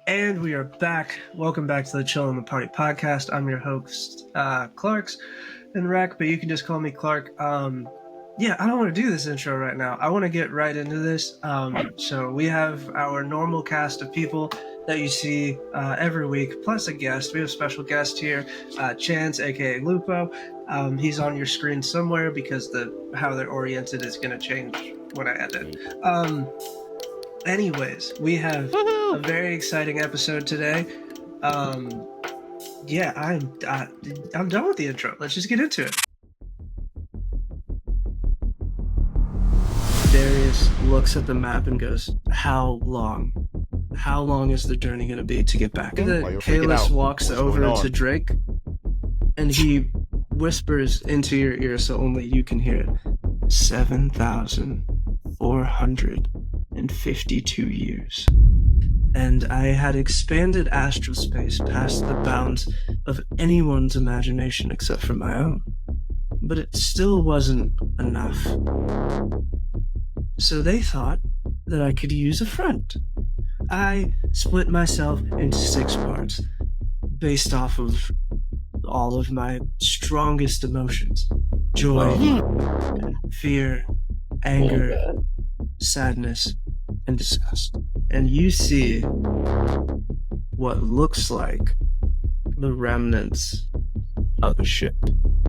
And we are back. Welcome back to the Chill on the Party podcast. I'm your host, Clarks and Rack, but you can just call me Clark. Yeah, I don't want to do this intro right now. I want to get right into this. So we have our normal cast of people that you see every week, plus a guest. We have a special guest here, Chance, aka Lupo. He's on your screen somewhere because how they're oriented is going to change when I edit. Anyways, we have a very exciting episode today. Yeah, I'm done with the intro. Let's just get into it. Darius looks at the map and goes, How long? How long is the journey going to be to get back? Kaylus walks over to Drake, and he whispers into your ear so only you can hear it. 7,452 years. And I had expanded Astral Space past the bounds of anyone's imagination except for my own. But it still wasn't enough. So they thought that I could use a front. I split myself into 6 parts, based off of all of my strongest emotions. Joy, fear, anger, sadness, and disgust. And you see what looks like the remnants of a ship.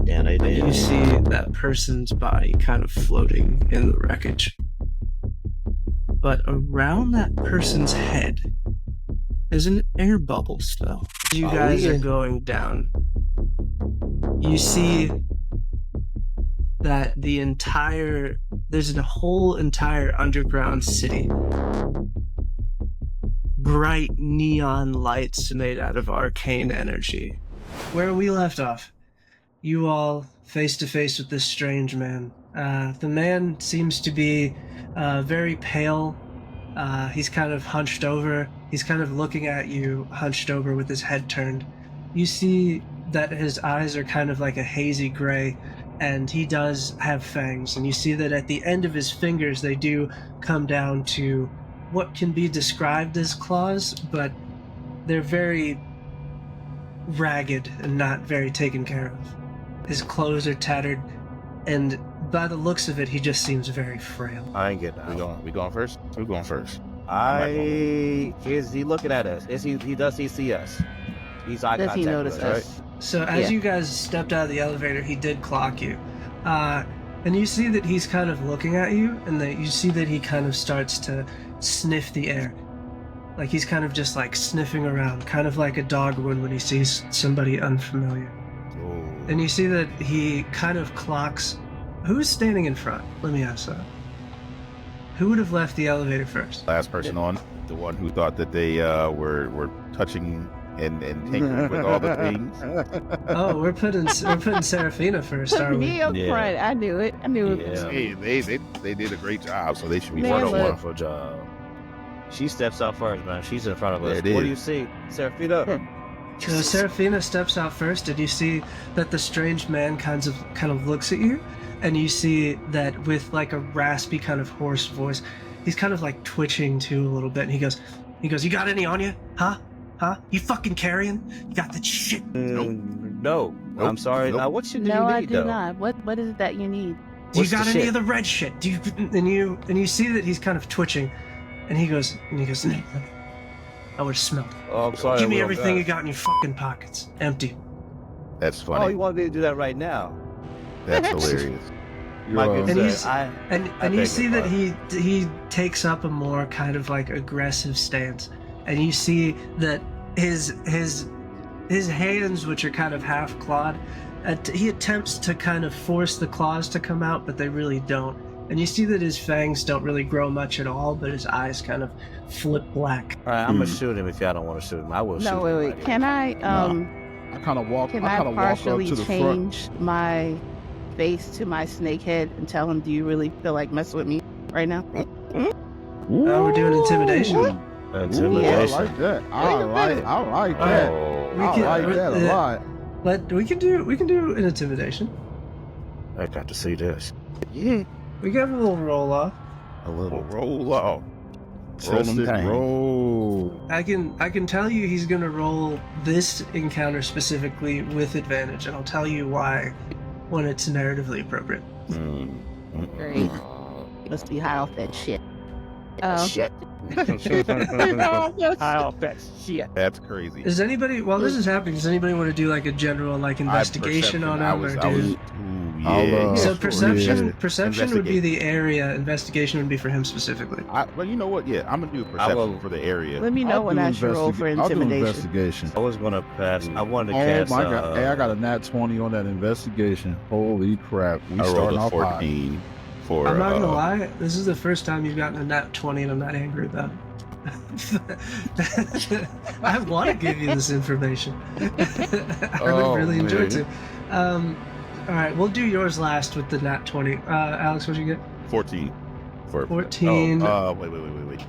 Yeah, they did. You see that person's body kind of floating in the wreckage. But around that person's head is an air bubble spell. You guys are going down. You see that there's a whole entire underground city. Bright neon lights made out of arcane energy. Where we left off, you all face to face with this strange man. The man seems to be very pale. He's kind of hunched over. He's kind of looking at you, hunched over with his head turned. You see that his eyes are kind of like a hazy gray, and he does have fangs. And you see that at the end of his fingers, they do come down to what can be described as claws, but they're very ragged and not very taken care of. His clothes are tattered, and by the looks of it, he just seems very frail. I ain't getting out. We going first? Who's going first? Is he looking at us? Does he see us? He's eye Does he contact notice with us? right? So as you guys stepped out of the elevator, he did clock you. And you see that he's kind of looking at you, and that you see that he kind of starts to sniff the air. Like he's kind of just like sniffing around, kind of like a dog would when he sees somebody unfamiliar. Ooh. And you see that he kind of clocks... Who's standing in front? Let me ask that. Who would have left the elevator first? Last person on, the one who thought that they were touching and tinkering with all the things. Oh, we're putting Serafina first, are Put we? me up front. I knew it. I knew it. Yeah. Hey, they did a great job, so they should be Man, What a look. wonderful job. She steps out first, man. She's in front of us. There it What is. do you see? Serafina? So Serafina steps out first, and you see that the strange man kind of looks at you, and you see that with like a raspy kind of hoarse voice, he's kind of like twitching too a little bit, and he goes, you got any on you? Huh? You fucking carrying? You got that shit? No. Nope. I'm sorry. Nope. What you do No, you I need, do though? not. What is it that you need? Do you What's the got any shit? of the red shit? Do you? And you see that he's kind of twitching, and he goes, no, I would have smelled it. Oh, I'm sorry. Give me we don't everything you got. got in your fucking pockets. Empty. That's Oh, funny. you want me to do that right now? That's hilarious. My good And sir, he's- I And beg you see your that pardon. he takes up a more kind of like aggressive stance, and you see that his hands, which are kind of half clawed, he attempts to kind of force the claws to come out, but they really don't. And you see that his fangs don't really grow much at all, but his eyes kind of flip black. All right, I'm gonna shoot him if y'all don't want to shoot him. I will shoot No, him. wait. right here. Can I I kind of walk. can I I kind of walk up partially to the front. change my face to my snake head and tell him, do you really feel like messing with me right now? We're doing intimidation. Ooh, I Intimidation. like that. I like that. Oh, I like that a lot. But we can do an intimidation. I got to see this. Yeah, We got a little roll off. A little. roll off. Contested roll. I can tell you he's gonna roll this encounter specifically with advantage, and I'll tell you why when it's narratively appropriate. Great. Must be high off that shit. Shit. High off that shit. That's crazy. Does anybody, while this is happening, does anybody want to do like a general like investigation on him? So perception would be the area. Investigation would be for him specifically. Well, you know what? Yeah, I'm gonna do perception for the area. Let me know when I should roll for I'll do intimidation. investigation. I was gonna pass. I wanted to cast. Oh my god! Hey, I got a nat 20 on that investigation. Holy crap! We I rolled starting a off high. 14 for. I'm not gonna lie, this is the first time you've gotten a nat 20, and I'm not angry about it. I want to give you this information. I would really enjoy to. All right, we'll do yours last with the nat 20. Alex, what'd you get? 14. 14. Wait.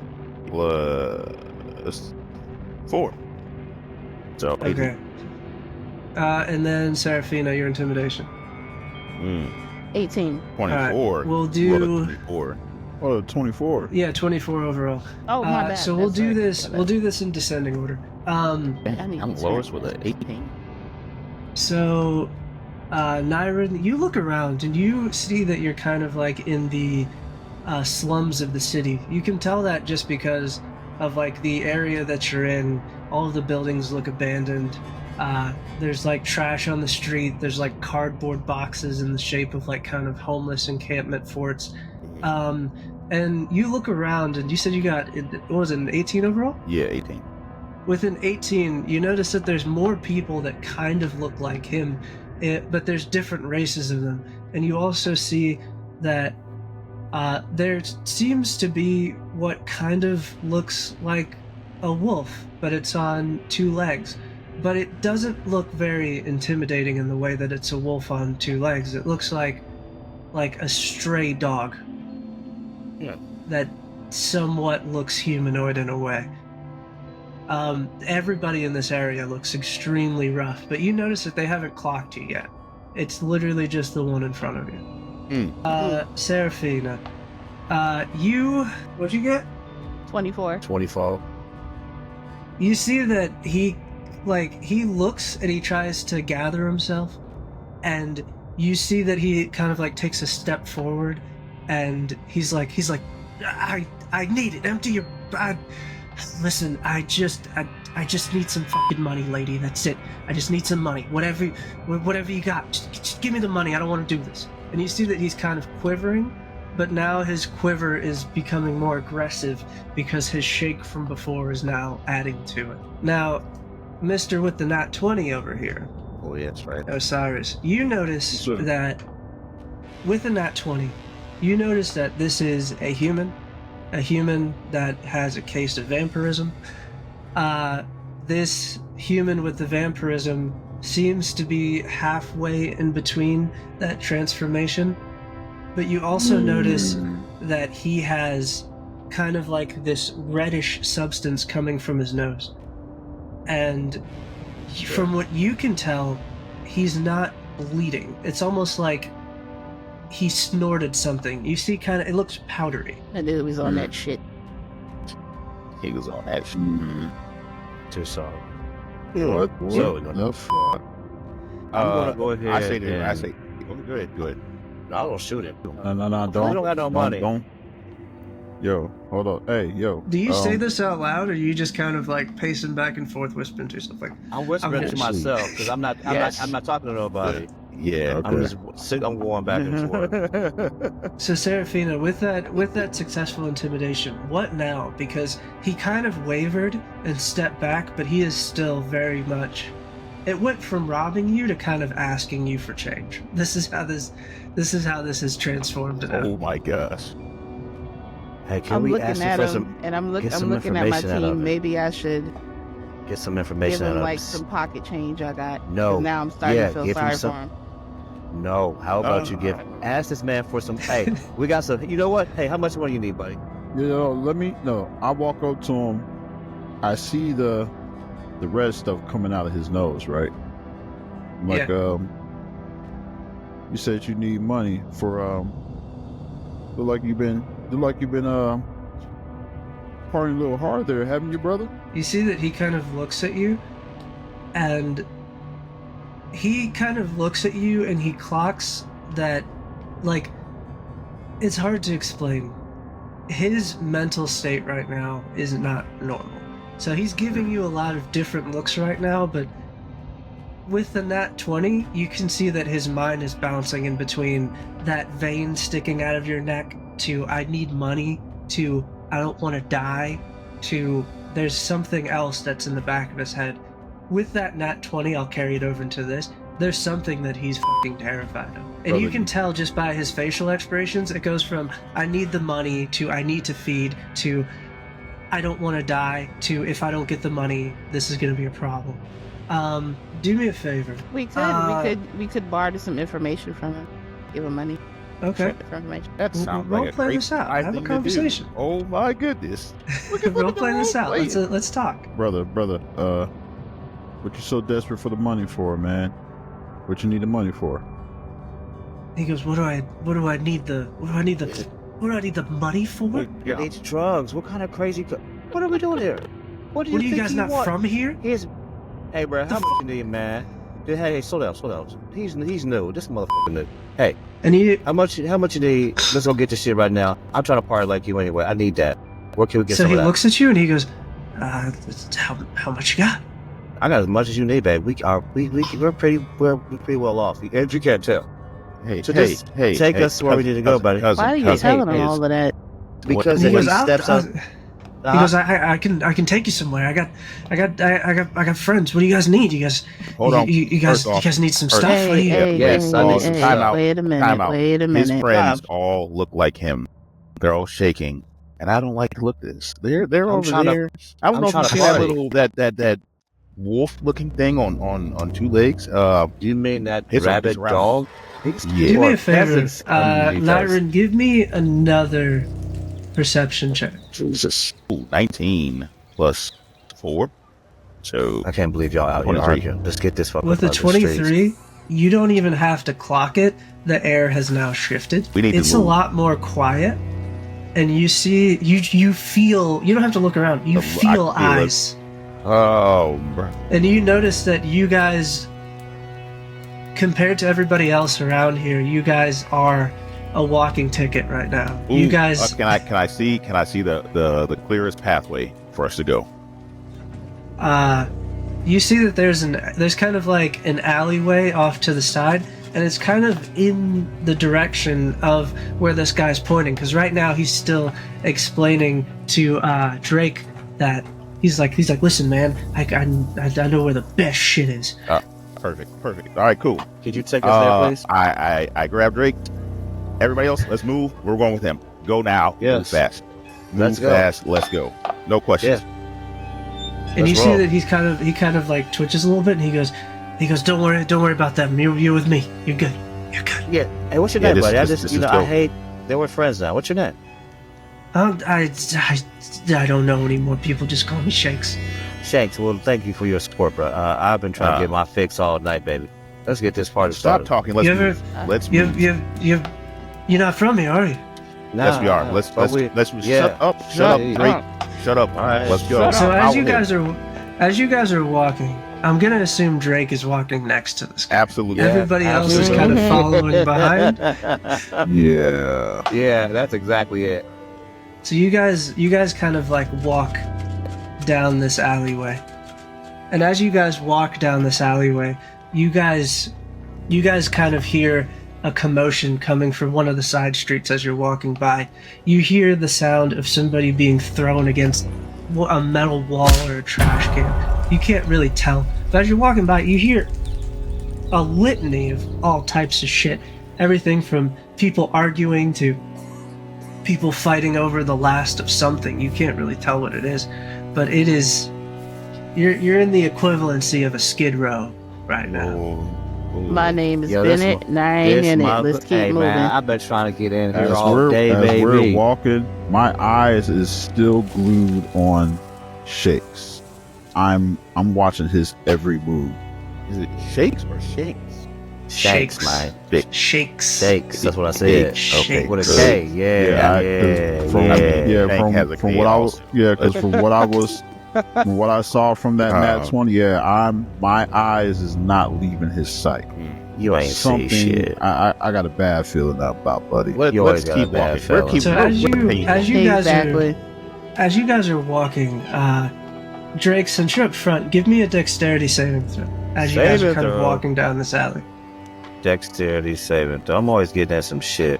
Plus 4. So Okay. And then Serafina, your intimidation. 18. 24. Right, we'll do 24. Oh, 24. Yeah, 24 overall. Oh, my bad. So we'll That's do right. this. We'll do this in descending order. I'm lowest with an 18. So, Nyron, you look around and you see that you're kind of like in the slums of the city. You can tell that just because of like the area that you're in. All of the buildings look abandoned. There's like trash on the street. There's like cardboard boxes in the shape of like kind of homeless encampment forts. And you look around and you said you got, what was it, an 18 overall? Yeah, 18. With an 18, you notice that there's more people that kind of look like him, but there's different races of them. And you also see that there seems to be what kind of looks like a wolf, but it's on 2 legs. But it doesn't look very intimidating in the way that it's a wolf on 2 legs. It looks like a stray dog. Yeah. That somewhat looks humanoid in a way. Everybody in this area looks extremely rough, but you notice that they haven't clocked you yet. It's literally just the one in front of you. Serafina, what'd you get? 24. 24. You see that he looks and he tries to gather himself, and you see that he kind of like takes a step forward, and he's like, I need it. Empty your. Listen, I just need some fucking money, lady. That's it. I just need some money. Whatever you got, just give me the money. I don't want to do this. And you see that he's kind of quivering, but now his quiver is becoming more aggressive because his shake from before is now adding to it. Now, Mr. with the nat 20 over here. Oh, yeah, that's right. Osiris, you notice that with a nat 20, you notice that this is a human that has a case of vampirism. This human with the vampirism seems to be halfway in between that transformation, but you also notice that he has kind of like this reddish substance coming from his nose. And from what you can tell, he's not bleeding. It's almost like he snorted something. You see kind of, it looks powdery. I knew he was on that shit. He was on that shit. Too sorry. What So, the fuck? I'm gonna go ahead. I say, go ahead. No, I don't shoot him. No, don't. We don't got no money. Don't. Yo, hold up. Hey, yo. Do you say this out loud, or are you just kind of like pacing back and forth, whispering to yourself? Like, I'm whispering to myself because I'm not talking to nobody. Yeah, Okay. I'm going back and forth. so Serafina, with that successful intimidation, what now? Because he kind of wavered and stepped back, but he is still very much. It went from robbing you to kind of asking you for change. This is how this has transformed now. Oh my gosh. Hey, can I'm we looking ask at for him, some? and I'm looking at my information out of team. it? Maybe I should Get some give information out him of like us. some pocket change I got. 'Cause No. now I'm starting to feel give him sorry some- for him. No. How about you ask this man for some? Hey, we got some. You know what? Hey, how much money you need, buddy? I walk up to him. I see the red stuff coming out of his nose, right? I'm like, you said you need money for look like you've been partying a little hard there, haven't you, brother? You see that he kind of looks at you, and he clocks that, like, it's hard to explain. His mental state right now is not normal. So he's giving you a lot of different looks right now, but with the nat 20, you can see that his mind is bouncing in between that vein sticking out of your neck to I need money to I don't want to die to there's something else that's in the back of his head. With that nat 20, I'll carry it over into this. There's something that he's fucking terrified of. And you can tell just by his facial expressions, it goes from I need the money to I need to feed to I don't want to die to if I don't get the money, this is going to be a problem. Do me a favor. We could barter some information from him. Give him money. Okay. That sounds like a Role-play great this out. Have a thing to do. conversation. Oh my goodness. Role-play this out. Let's talk. Brother, what you so desperate for the money for, man? What you need the money for? He goes, what do I need the money for? You need drugs. What kind of crazy... What are we doing here? What do you What are you think guys he not want? from here? Hey, bro, how much you need, man? Dude, hey, slow down. He's new. This motherfucker new. Hey, And he how much you need? Let's go get this shit right now. I'm trying to party like you anyway. I need that. Where can we get so some he of that? looks at you and he goes, how much you got? I got as much as you need, babe. We're pretty well off. As you can't tell. Hey, So just take us to where we need to go, buddy. Why are you telling him all of that? Because He he goes, steps up. He goes, I can take you somewhere. I got friends. What do you guys need? You guys, Hold on. you guys need some stuff. What do you- Yes, I need some time out. Wait a minute. Time out. Wait a minute. His friends all look like him. They're all shaking, and I don't like to look at this. They're over there. I don't I'm know if trying you to see that party. little that wolf-looking thing on two legs. You mean that His rabbit arm is dog? Do me a favor, Peasants underneath us. Nyron. Give me another perception check. Jesus. Ooh, 19 plus 4. So I can't believe y'all out here 23. arguing. Let's get this fucker With a out of the streets. 23, you don't even have to clock it. The air has now shifted. We need to It's a move. lot more quiet, and you see, you feel. You don't have to look around. You I feel feel it. eyes. oh, bro. And you notice that you guys, compared to everybody else around here, you guys are a walking ticket right now. You Ooh, guys, can I see the clearest pathway for us to go? you see that there's kind of like an alleyway off to the side, and it's kind of in the direction of where this guy's pointing. Because right now he's still explaining to Drake that he's like, listen, man, I know where the best shit is. Perfect. All right, cool. Could you take us there, please? I grab Drake. Everybody else, let's move. We're going with him. Go now. Yes. Move fast. Let's Move go. fast. Let's go. No questions. And you Let's see roll. that he kind of like twitches a little bit, and he goes, don't worry about them. You're with me. You're good. Yeah. Hey, what's your Yeah, name, this- buddy? I this- just, this is I dope. hate that we're friends now. What's your name? I don't know anymore. People just call me Shakes. Shanks. Well, thank you for your support, bro. I've been trying to get my fix all night, baby. Let's get this party Stop started. talking. Let's You move. ever- Let's move. You're not from here, are you? Yes, we are. Let's yeah. shut up, Hey. Drake. Shut up. All right. Let's go. Shut So Out as you guys are walking, I'm gonna assume Drake is walking next to this guy. Absolutely. Everybody else is absolutely. kind of following behind. Yeah. Yeah, that's exactly it. So you guys kind of like walk down this alleyway. And as you guys walk down this alleyway, you guys kind of hear a commotion coming from one of the side streets as you're walking by. You hear the sound of somebody being thrown against a metal wall or a trash can. You can't really tell. But as you're walking by, you hear a litany of all types of shit. Everything from people arguing to people fighting over the last of something. You can't really tell what it is, but it is. You're in the equivalency of a Skid Row right now. My name is Yo, this Bennett, mo- 9 This in it. month- Let's keep hey, moving. man, I've been trying to get in here As all day, baby. we're walking, my eyes is still glued on Shakes. I'm watching his every move. Is it Shakes or Shakes? Shanks, man. Shakes. Shakes. That's what I said. Shakes. With a K. Yeah. from Hank has a from what I was chaos. because from what I was from what I saw from that nat 20, my eyes is not leaving his sight. You ain't Something see shit. I got a bad feeling about, buddy. You always got a bad feeling. So as you guys are walking, Drake, since you're up front, give me a dexterity saving throw as you guys are kind of walking down this alley. Dexterity saving throw. I'm always getting at some shit.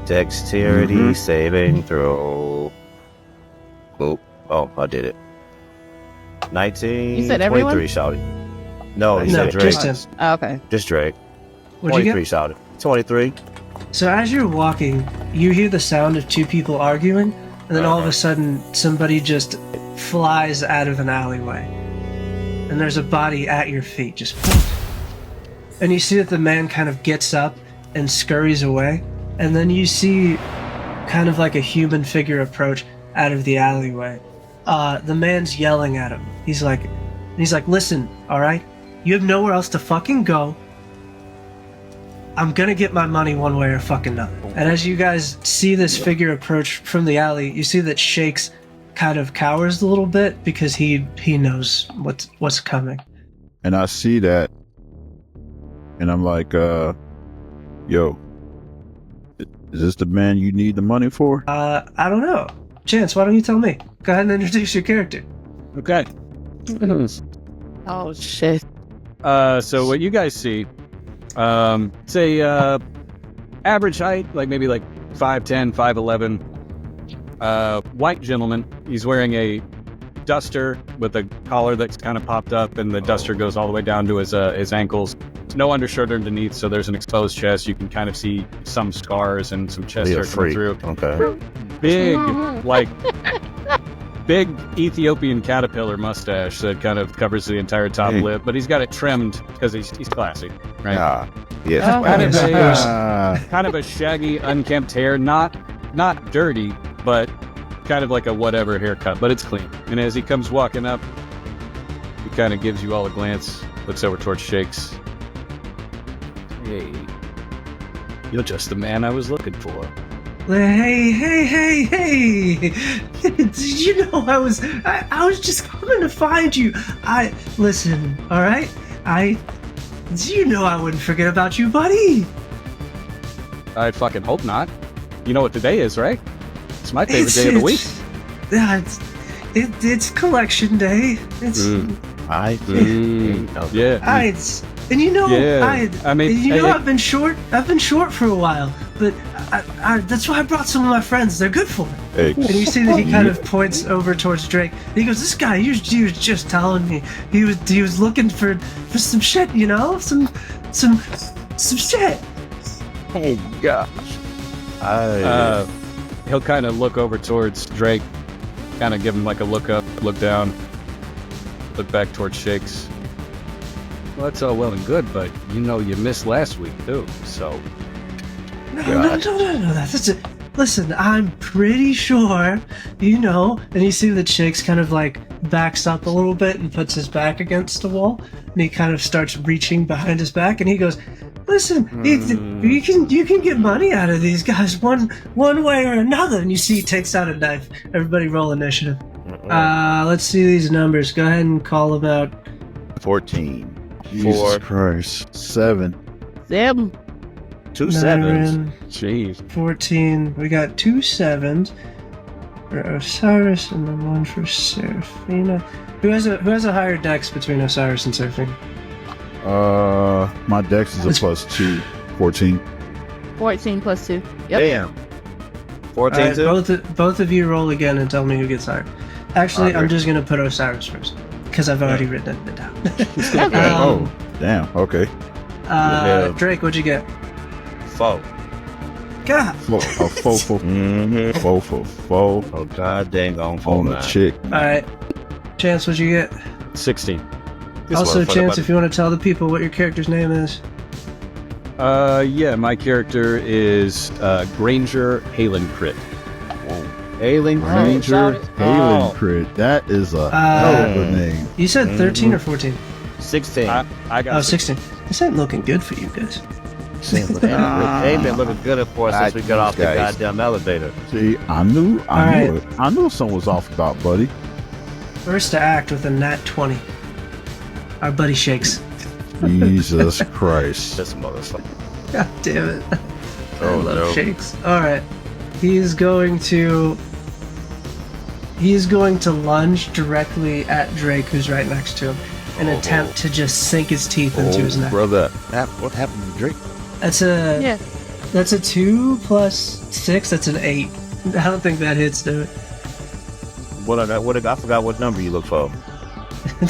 Dexterity saving throw. Boop. Oh, I did it. 19. You said 23, everyone? shouty. No, you No, said Drake. just him. Oh, okay. Just Drake. What'd you 23, get? shouty. 23. So as you're walking, you hear the sound of two people arguing, and then all of a sudden, somebody just flies out of an alleyway. And there's a body at your feet, just and you see that the man kind of gets up and scurries away, and then you see kind of like a human figure approach out of the alleyway. The man's yelling at him. He's like, listen, alright? You have nowhere else to fucking go. I'm gonna get my money one way or fucking another. And as you guys see this figure approach from the alley, you see that Shakes kind of cowers a little bit because he knows what's coming. And I see that, and I'm like, yo, is this the man you need the money for? I don't know. Chance, why don't you tell me? Go ahead and introduce your character. Okay. Oh shit. So what you guys see, say average height, like maybe like 5'10", 5'11", white gentleman. He's wearing a duster with a collar that's kind of popped up, and the duster goes all the way down to his ankles. No undershirt underneath, so there's an exposed chest. You can kind of see some scars and some chest hair coming through. Okay. Big Ethiopian caterpillar mustache that kind of covers the entire top lip, but he's got it trimmed because he's classy, right? Yes. Oh, Kind of a shaggy, unkempt hair, not dirty, but kind of like a whatever haircut, but it's clean. And as he comes walking up, he kind of gives you all a glance, looks over towards Shakes. Hey, you're just the man I was looking for. Hey! Did you know I was just coming to find you? Listen, all right? You know I wouldn't forget about you, buddy. I fucking hope not. You know what today is, right? It's my favorite day of the week. It's collection day. It's Yeah. and you know, Yeah. I've been short for a while, but that's why I brought some of my friends. They're good for it. And you see that he kind of points over towards Drake. And he goes, "This guy, he was just telling me he was looking for some shit, you know, some shit." Oh gosh. He'll kind of look over towards Drake, kind of give him like a look up, look down, look back towards Shakes. Well, that's all well and good, but you know you missed last week too, so... No, that's it. Listen, I'm pretty sure, you know, and you see that Shakes kind of like backs up a little bit and puts his back against the wall, and he kind of starts reaching behind his back, and he goes, "Listen, you can get money out of these guys one way or another." And you see he takes out a knife. Everybody roll initiative. Let's see these numbers. Go ahead and call them out. 14. Jesus Christ. 7. Them. 2 sevens. Naren, Jeez. 14. We got 2 sevens for Osiris and then 1 for Seraphina. Who has a higher dex between Osiris and Seraphina? My dex is a +2. 14. 14 plus 2. Yep. Damn. 14 Alright, too? both of you roll again and tell me who gets higher. Actually, I'm just gonna put Osiris first because I've already written it down. Okay. Oh, damn. Okay. Drake, what'd you get? 4. God. Four. Mm-hmm. 4. Oh god dang on 4 On the chick. All right, Chance, what'd you get? 16. Also, Chance, if you want to tell the people what your character's name is. Yeah, my character is Granger Halencrit. Ailing Ranger Halen Crit. That is a hell of a name. You said 13 or 14? 16. I got 16. This ain't looking good for you guys. Saying, but they ain't been looking good for us since we got off the goddamn elevator. See, I knew something was off about Buddy. First to act with a nat 20. Our buddy shakes. Jesus Christ. This motherfucker. God damn it. Oh, I love no. shakes. Alright. He's going to lunge directly at Drake, who's right next to him, and attempt to just sink his teeth into his neck. Brother, what happened to Drake? That's a 2 plus 6. That's an 8. I don't think that hits, dude. I forgot what number you look for.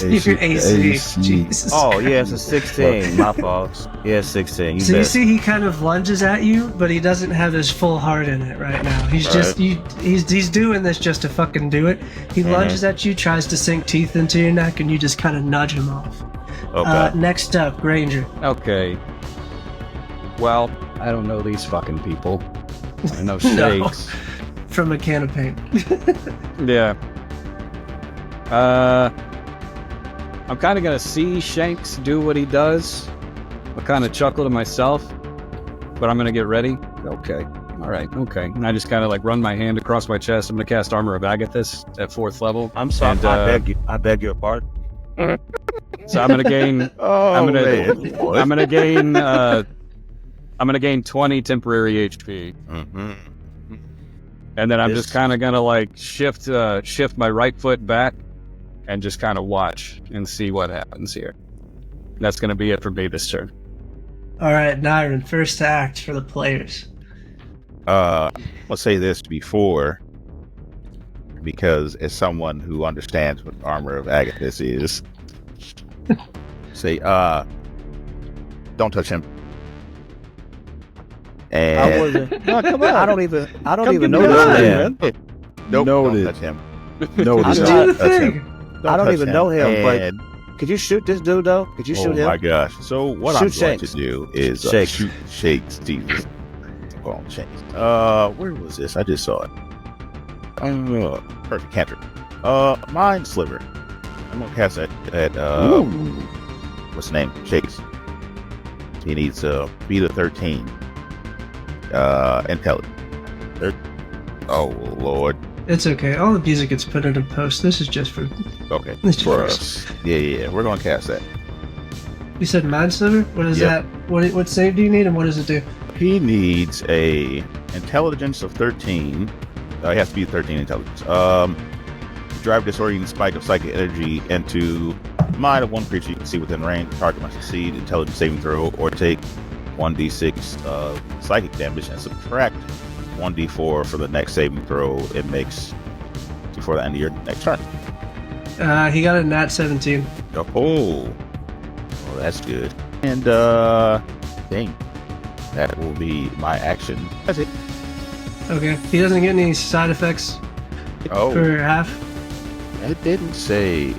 Your AC. Jesus. Oh, yeah, it's a 16. My fault. Yeah, 16. So you see, he kind of lunges at you, but he doesn't have his full heart in it right now. He's just he's doing this just to fucking do it. He lunges at you, tries to sink teeth into your neck, and you just kind of nudge him off. Okay. Next up, Granger. Okay. Well, I don't know these fucking people. I know No. Shakes. From a can of paint. Yeah. I'm kind of gonna see Shanks do what he does. I'll kind of chuckle to myself, but I'm gonna get ready. Okay. All right. Okay. And I just kind of like run my hand across my chest. I'm gonna cast Armor of Agathis at 4th level. I'm sorry. And, I beg your pardon. So I'm gonna gain. I'm gonna gain 20 temporary HP. Mm-hmm. And then I'm just kind of gonna like shift my right foot back and just kind of watch and see what happens here. That's gonna be it for me this turn. Alright, Nyron, first to act for the players. Let's say this before, because as someone who understands what Armor of Agathis is, say, don't touch him. And I wasn't. No, come on. I don't even know this this man. man. Nope, Noted. don't touch him. No, Just not do the touch thing. him. I don't touch even know him, but could you shoot this dude though? Could you shoot him? Oh my gosh. So what Shoot I'm going Shakes. to do is Shakes. shoot Shakes. Jesus. Oh, Shakes. Where was this? I just saw it. Perfect cantrip. Mind Sliver. I'm gonna cast that at what's the name? Shakes. He needs beat of 13. Intelligence. Oh Lord. It's okay. All the music gets put into post. This is just for... Okay. It's For just- us. Yeah. We're gonna cast that. You said Mind Sliver? What is Yep. that? What save do you need and what does it do? He needs a intelligence of 13. He has to be 13 intelligence. Drive disorienting spike of psychic energy into mind of one creature you can see within range. The target must succeed intelligence saving throw or take 1d6 psychic damage and subtract 1d4 for the next saving throw it makes before the end of your next turn. He got a nat 17. Oh, that's good. And dang, that will be my action. That's it. Okay. He doesn't get any side effects Oh, for half? it didn't say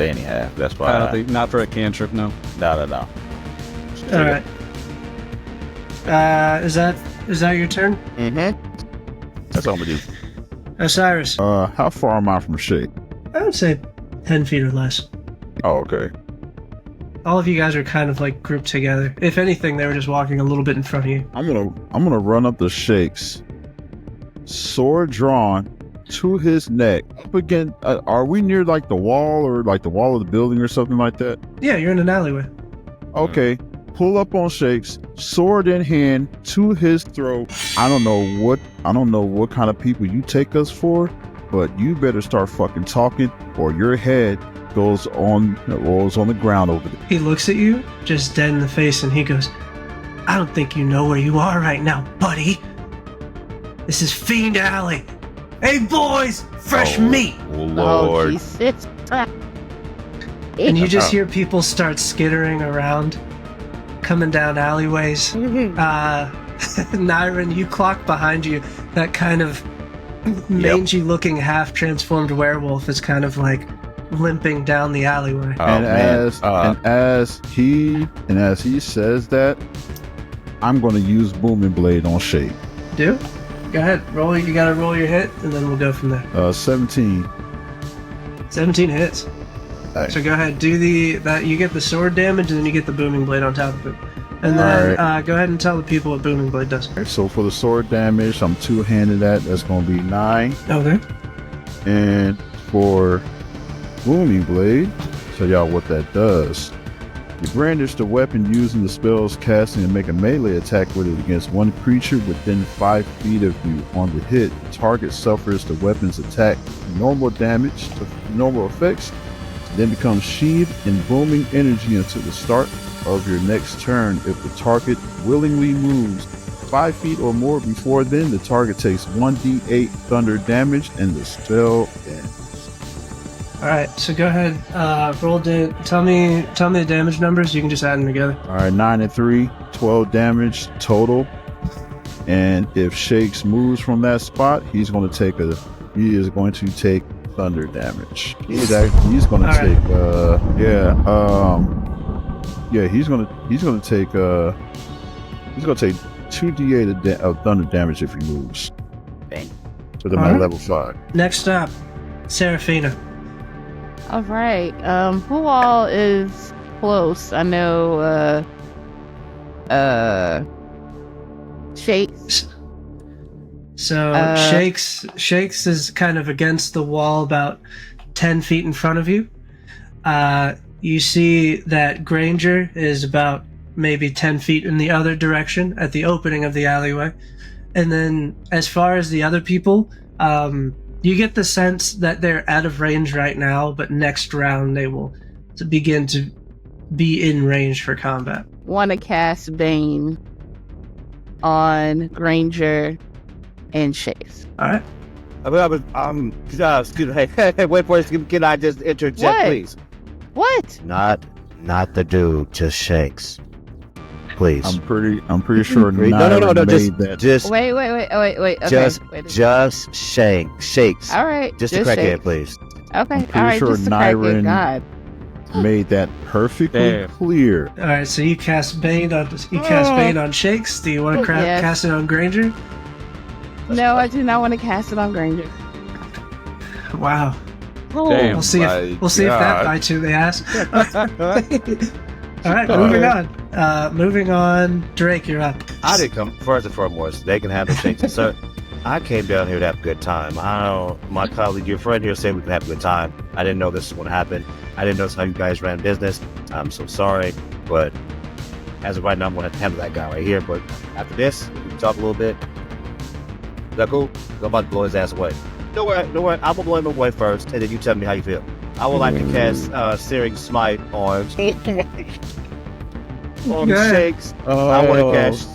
any half. That's why. I don't think, not for a cantrip, no. No. Alright. Is that your turn? Mm-hmm. That's all I'm gonna do. Osiris. How far am I from Shake? I would say 10 feet or less. Oh, okay. All of you guys are kind of like grouped together. If anything, they were just walking a little bit in front of you. I'm gonna run up the Shakes, sword drawn to his neck. Up again, are we near like the wall or like the wall of the building or something like that? Yeah, you're in an alleyway. Okay. Pull up on Shakes, sword in hand to his throat. I don't know what kind of people you take us for, but you better start fucking talking or your head rolls on the ground over there. He looks at you, just dead in the face, and he goes, I don't think you know where you are right now, buddy. This is Fiend Alley. Hey, boys! Fresh meat! Oh, Oh, Lord. Jesus. And you just hear people start skittering around, coming down alleyways. Nyron, you clock behind you that kind of mangy-looking half-transformed werewolf is kind of like limping down the alleyway. Oh, and man. as he says that, I'm gonna use Booming Blade on Shake. Do? Go ahead. Roll. You gotta roll your hit, and then we'll go from there. 17. 17 hits. Alright. So go ahead. Do that. You get the sword damage, and then you get the booming blade on top of it. And then go ahead and tell the people what Booming Blade does. Okay, so for the sword damage, I'm two-handed at. That's going to be 9. Okay. And for Booming Blade, tell y'all what that does. You brandish the weapon using the spells casting and make a melee attack with it against one creature within 5 feet of you. On the hit, the target suffers the weapon's attack normal damage to normal effects, then becomes sheathed in booming energy until the start of your next turn. If the target willingly moves 5 feet or more before then, the target takes 1d8 thunder damage and the spell ends. Alright, so go ahead, tell me the damage numbers, you can just add them together. Alright, 9 and 3, 12 damage total. And if Shakes moves from that spot, he is going to take thunder damage. He's going to take take 2d8 of thunder damage if he moves. Bang. To the level 5. Next up, Seraphina. All right. Who all is close? I know. Shakes. So Shakes is kind of against the wall, about 10 feet in front of you. You see that Granger is about maybe 10 feet in the other direction at the opening of the alleyway. And then as far as the other people, you get the sense that they're out of range right now, but next round they will begin to be in range for combat. Want to cast Bane on Granger and Shakes. All right. Excuse me. Hey, wait for it. Can I just interject, What? please? What? Not the dude, just Shakes. Please. I'm pretty sure No, Naira just, made that. just, Wait. Okay. just Shakes. All right. Just to crack it, please. Okay. I'm pretty All right. sure Just to crack it. Nyrin God. made that perfectly Damn. clear. All right. So you cast Bane on Shakes. Do you want to Yes. cast it on Granger? No, I do not want to cast it on Granger. Wow. Damn. We'll see if that bites you in the ass. All right. Moving on. Drake, you're up. I didn't come first and foremost. They can handle Shakes. Sir, I came down here to have a good time. My colleague, your friend here, said we can have a good time. I didn't know this was going to happen. I didn't know how you guys ran business. I'm so sorry, but as of right now, I'm going to have to handle that guy right here. But after this, we can talk a little bit. Is that cool? I'm about to blow his ass away. No worry. I'm going to blow him away first, and then you tell me how you feel. I would like to cast Searing Smite on Shakes. I want to cast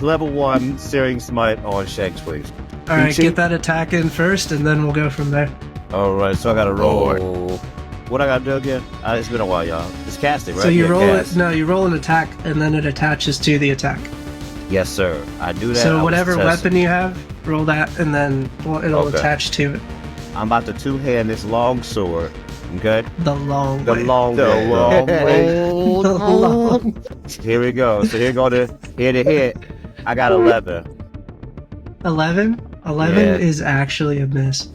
level 1 Searing Smite on Shakes, please. All right. Get that attack in first, and then we'll go from there. All right, so I got to roll. What I got to do again? It's been a while, y'all. Just cast it, right? So you roll cast. it. No, you roll an attack, and then it attaches to the attack. Yes, sir. I do that. So whatever weapon you have, roll that, and then it'll attach to it. I'm about to two-hand this long sword. Okay. The long way. The long way. Here we go. So here to hit. I got 11. 11? 11 is actually a miss.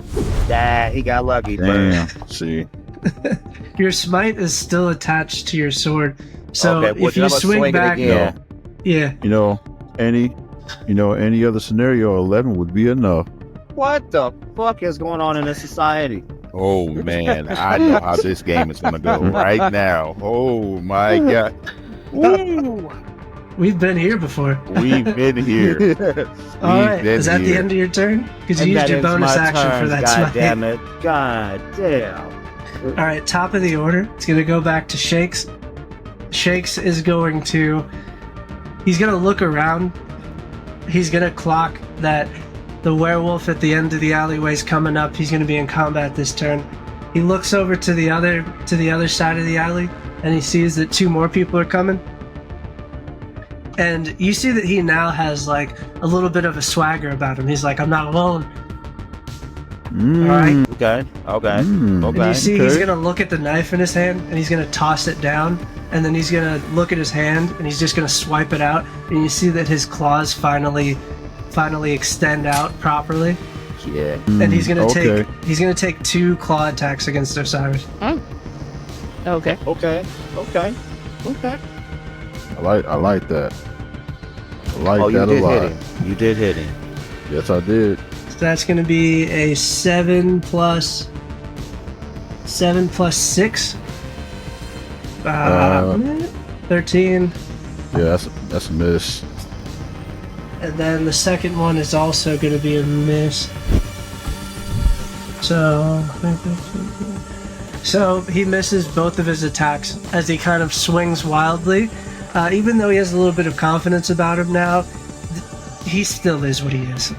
He got lucky. Damn. See. Your smite is still attached to your sword. So okay, if you swing back, yeah. Any other scenario, 11 would be enough. What the fuck is going on in this society? Oh man, I know how this game is gonna go right now. Oh my god. Woo! We've been here before. We've been here. All right, is that the end of your turn? Because you used your bonus action for that God smite. damn it. God damn. All right, top of the order. It's going to go back to Shakes. Shakes is going to... He's going to look around. He's going to clock that the werewolf at the end of the alleyway is coming up. He's going to be in combat this turn. He looks over to the other side of the alley, and he sees that 2 more people are coming. And you see that he now has like a little bit of a swagger about him. He's like, I'm not alone. All right. Okay. And you see he's going to look at the knife in his hand, and he's going to toss it down, and then he's going to look at his hand, and he's just going to swipe it out, and you see that his claws finally extend out properly. Yeah. And he's going to take 2 claw attacks against Osiris. Okay. Okay. I like that. I like Oh, you that a did lot. hit him. You did hit him. Yes, I did. So that's going to be a 7 plus 6. 13. Yeah, that's a miss. And then the second one is also going to be a miss. So he misses both of his attacks as he kind of swings wildly. Even though he has a little bit of confidence about him now, he still is what he is.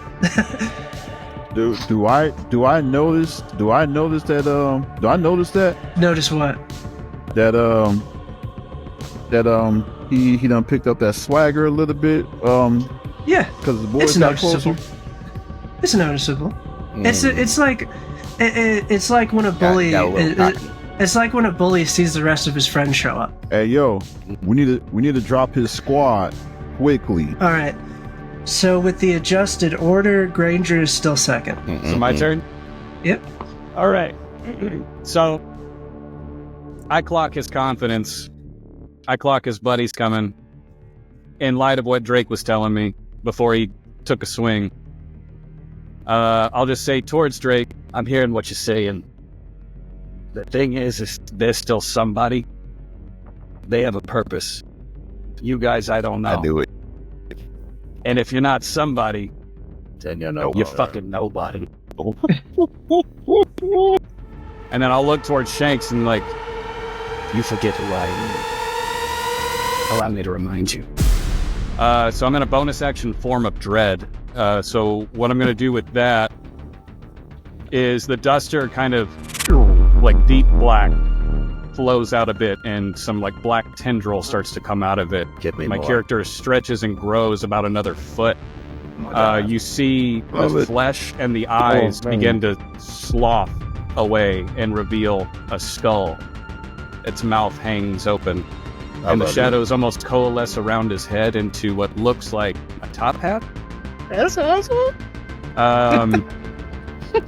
Do I notice that Notice what? he done picked up that swagger a little bit Yeah, because the boys it's got noticeable. closer. It's noticeable. It's like when a bully. Got a little cocky. It's like when a bully sees the rest of his friends show up. Hey yo, we need to drop his squad quickly. All right. So with the adjusted order, Granger is still second. So my turn? Yep. All right. So I clock his confidence. I clock his buddies coming. In light of what Drake was telling me before he took a swing, I'll just say towards Drake, I'm hearing what you're saying. The thing is there's still somebody. They have a purpose. You guys, I don't know. I knew it. And if you're not somebody, Then you know. you're fucking nobody. And then I'll look towards Shanks and like, you forget who I am. Allow me to remind you. So I'm in a bonus action form of dread. So what I'm going to do with that is the duster kind of like deep black flows out a bit and some like black tendril starts to come out of it. Give me My more. character stretches and grows about another foot. You see the flesh and the eyes begin to slough away and reveal a skull. Its mouth hangs open. And the shadows almost coalesce around his head into what looks like a top hat. That's awesome.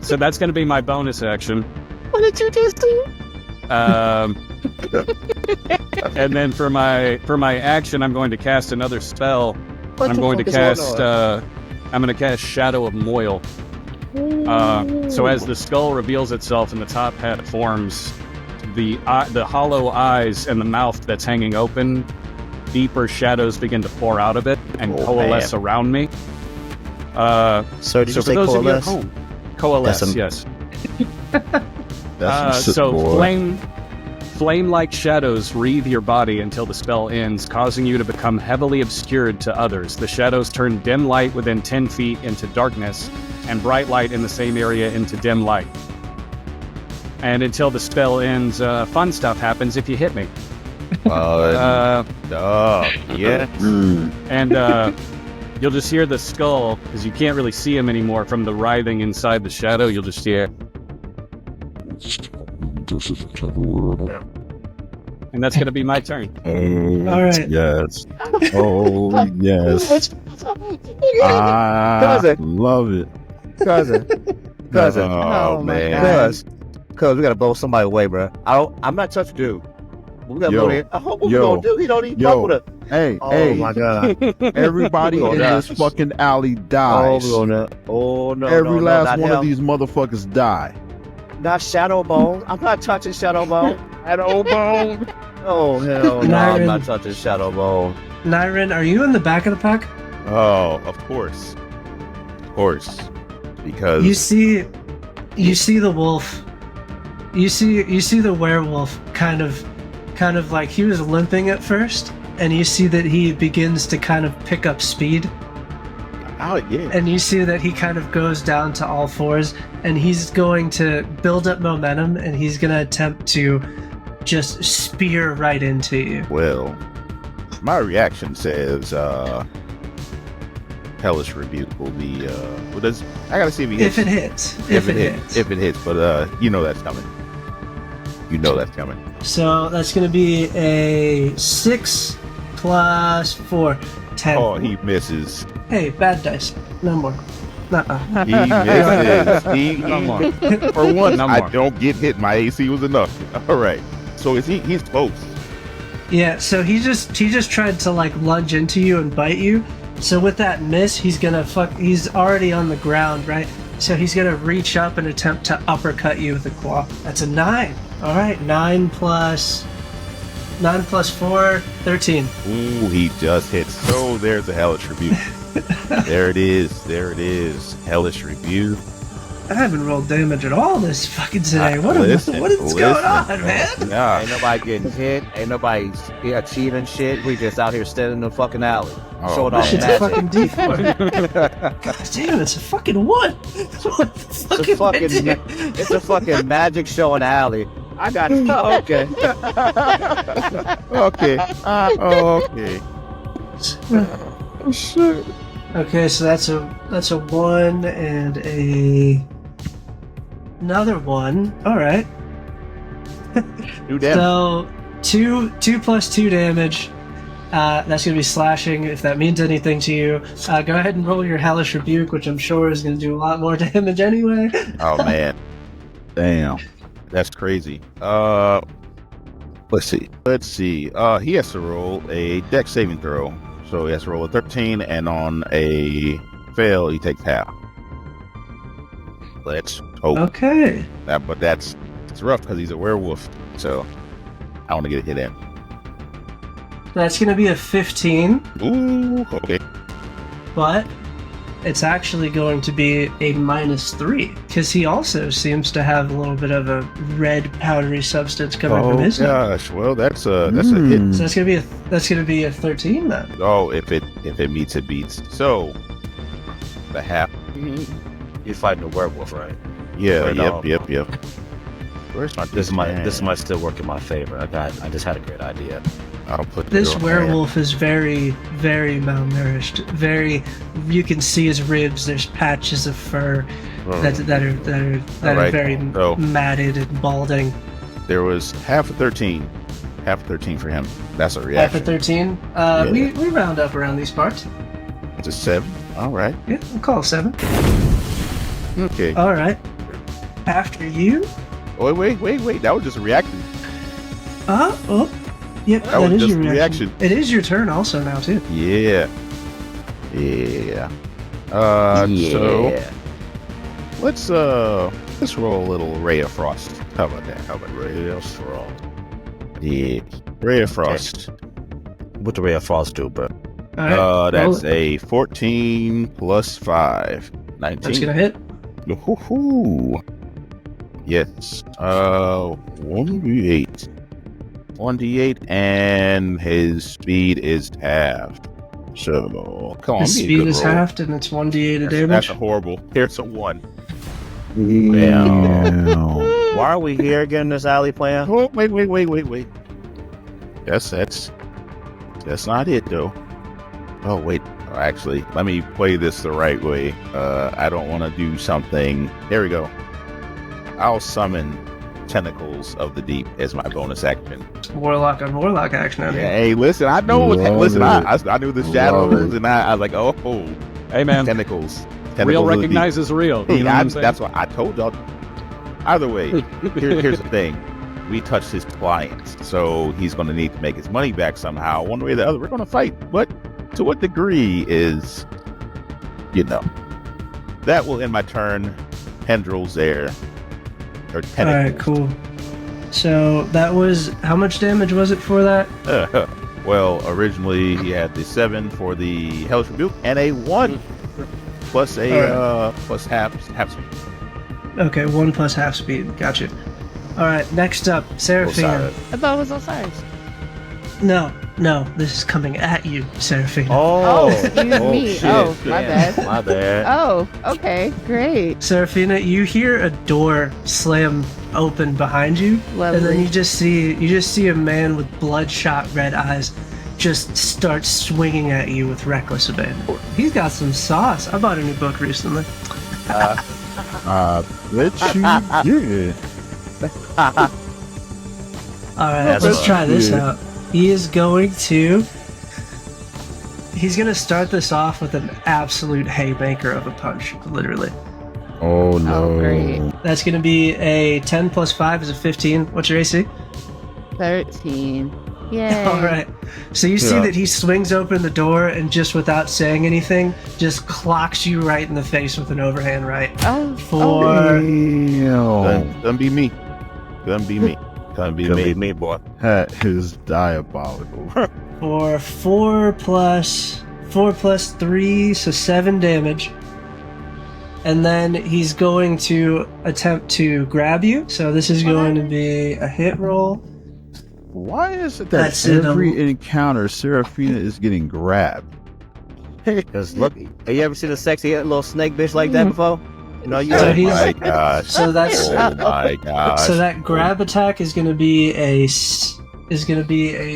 So that's going to be my bonus action. What did you just do? And then for my action, I'm going to cast another spell. I'm going to cast Shadow of Moil. So as the skull reveals itself and the top hat forms, the hollow eyes and the mouth that's hanging open, deeper shadows begin to pour out of it and coalesce around me. So did you For say those coalesce? of you at home, coalesce, That's yes. That's some shit, So boy. flame-like shadows wreathe your body until the spell ends, causing you to become heavily obscured to others. The shadows turn dim light within 10 feet into darkness, and bright light in the same area into dim light. And until the spell ends, fun stuff happens if you hit me. Yeah. And you'll just hear the skull, because you can't really see him anymore from the writhing inside the shadow. You'll just hear... And that's going to be my turn. All right. Yes. Oh yes. I love it. Cousin. Oh, man. Cuz we gotta blow somebody away, bro. I'm not touching dude. We gotta blow it. I hope what we gonna do. He don't even fuck with us. Hey, Oh my god. everybody in this fucking alley dies. Oh no. Every last not one him. of these motherfuckers die. Not Shadow Bone. I'm not touching Shadow Bone. Shadow Bone! Oh hell no, Nyrin. I'm not touching Shadow Bone. Nyrin, are you in the back of the pack? Oh, of course. Of course. Because You see the wolf. You see the werewolf kind of like he was limping at first, and you see that he begins to kind of pick up speed. oh yeah. And you see that he kind of goes down to all fours, and he's going to build up momentum, and he's going to attempt to just spear right into you. Well, my reaction says Hellish Rebuke will be well, I gotta see if he hits. If it hits. If it hits, but you know that's coming. You know that's coming. So that's going to be a 6 plus 4, 10. Oh, he misses. Hey, bad dice. No more. Nuh-uh. He misses. No more. For once, No I more. don't get hit. My AC was enough. All right. So he's close. Yeah, so he just tried to like lunge into you and bite you. So with that miss, he's already on the ground, right? So he's gonna reach up and attempt to uppercut you with a claw. That's a 9. All right, 9 plus 4, 13. Ooh, he just hits. So there's a hellish rebuke. There it is. Hellish rebuke. I haven't rolled damage at all this fucking today. What is going on, man? Yeah. Ain't nobody getting hit. Ain't nobody achieving shit. We just out here standing in the fucking alley. Showing This off shit's a magic. fucking D4. God damn, it's a fucking 1. What the fuck It's a fucking magic show in the alley. I got it. Oh, okay. Okay. Okay. Oh shit. Okay, so that's a 1 and another 1. All right. Do damage. So 2 plus 2 damage. That's gonna be slashing. If that means anything to you, go ahead and roll your hellish rebuke, which I'm sure is gonna do a lot more damage anyway. Oh man. Damn. That's crazy. Let's see. He has to roll a dex saving throw. So he has to roll a 13, and on a fail, he takes half. Let's hope. Okay. But it's rough because he's a werewolf. So I want to get a hit in. That's gonna be a 15, Ooh, okay. but it's actually going to be a -3 because he also seems to have a little bit of a red powdery substance coming from his nose. Gosh, well that's a hit. So that's gonna be a 13 then. Oh, if it meets, it beats. So the half. You're fighting a werewolf, right? Yeah. Right now. Yep. Where's my This might still work in my favor. I just had a great idea. I'll put This your werewolf is very, very malnourished. You can see his ribs. There's patches of fur that are Alright, very so- matted and balding. There was half a 13. Half a 13 for him. That's a Half reaction. a 13. We round up around these parts. It's a 7. All right. Yeah, we'll call it 7. Okay. All right. After you. Wait. That was just a reaction. Oh. Yep, That was is just your a reaction. It is your turn also now too. Yeah. So let's roll a little Ray of Frost. How about that? Ray of Frost? Yeah. Ray of Frost. What the Ray of Frost do, bro? All right. That's a 14 plus 5. 19. That's gonna hit. Woohoo. Yes. 1d8. 1d8, and his speed is halved. So, come on. His speed is halved, and it's 1d8 of damage. That's a horrible. Here's a 1. Why are we here again in this alley plan? Oh, wait. That's not it, though. Oh, wait. Actually, let me play this the right way. I don't want to do something. There we go. I'll summon Tentacles of the Deep as my bonus action. Warlock on warlock action. Yeah, hey, listen, I know what. Listen, I knew the shadows, and I was like, oh, Hey, man. Tentacles. Real of the Deep. recognizes real. Hey, You know what I'm saying? that's what I told y'all. Either way, here's the thing. We touched his clients, so he's going to need to make his money back somehow. One way or the other, we're going to fight. But to what degree is, that will end my turn. Tendrils there. Or tentacles. All right, cool. So that was how much damage was it for that? Well, originally he had the 7 for the Hellish Rebuke and a 1 plus plus half speed. Okay, 1 plus half speed. Gotcha. All right, next up, Seraphina. I thought it was Osiris. No, this is coming at you, Seraphina. Oh, excuse me. Shit. Oh, my bad. My bad. Oh, okay, great. Seraphina, you hear a door slam open behind you, Lovely. and then you just see a man with bloodshot red eyes just start swinging at you with reckless abandon. He's got some sauce. I bought a new book recently. Bet you did. All right, let's try this out. He's going to start this off with an absolute haymaker of a punch, literally. Oh no. Oh, great. That's going to be a 10 plus 5 is a 15. What's your AC? 13. Yay. All right. So you see that he swings open the door and just without saying anything, just clocks you right in the face with an overhand right. Gonna be me. Gonna be me. Gonna be me, boy. That is diabolical. For 4 plus 3, so 7 damage. And then he's going to attempt to grab you. So this is going to be a hit roll. Why is it that That's it, every encounter Seraphina is getting grabbed? Because look, have you ever seen a sexy little snake bitch like that before? No, you So haven't. he's- Oh my gosh. So that's Oh my gosh. so that grab attack is going to be a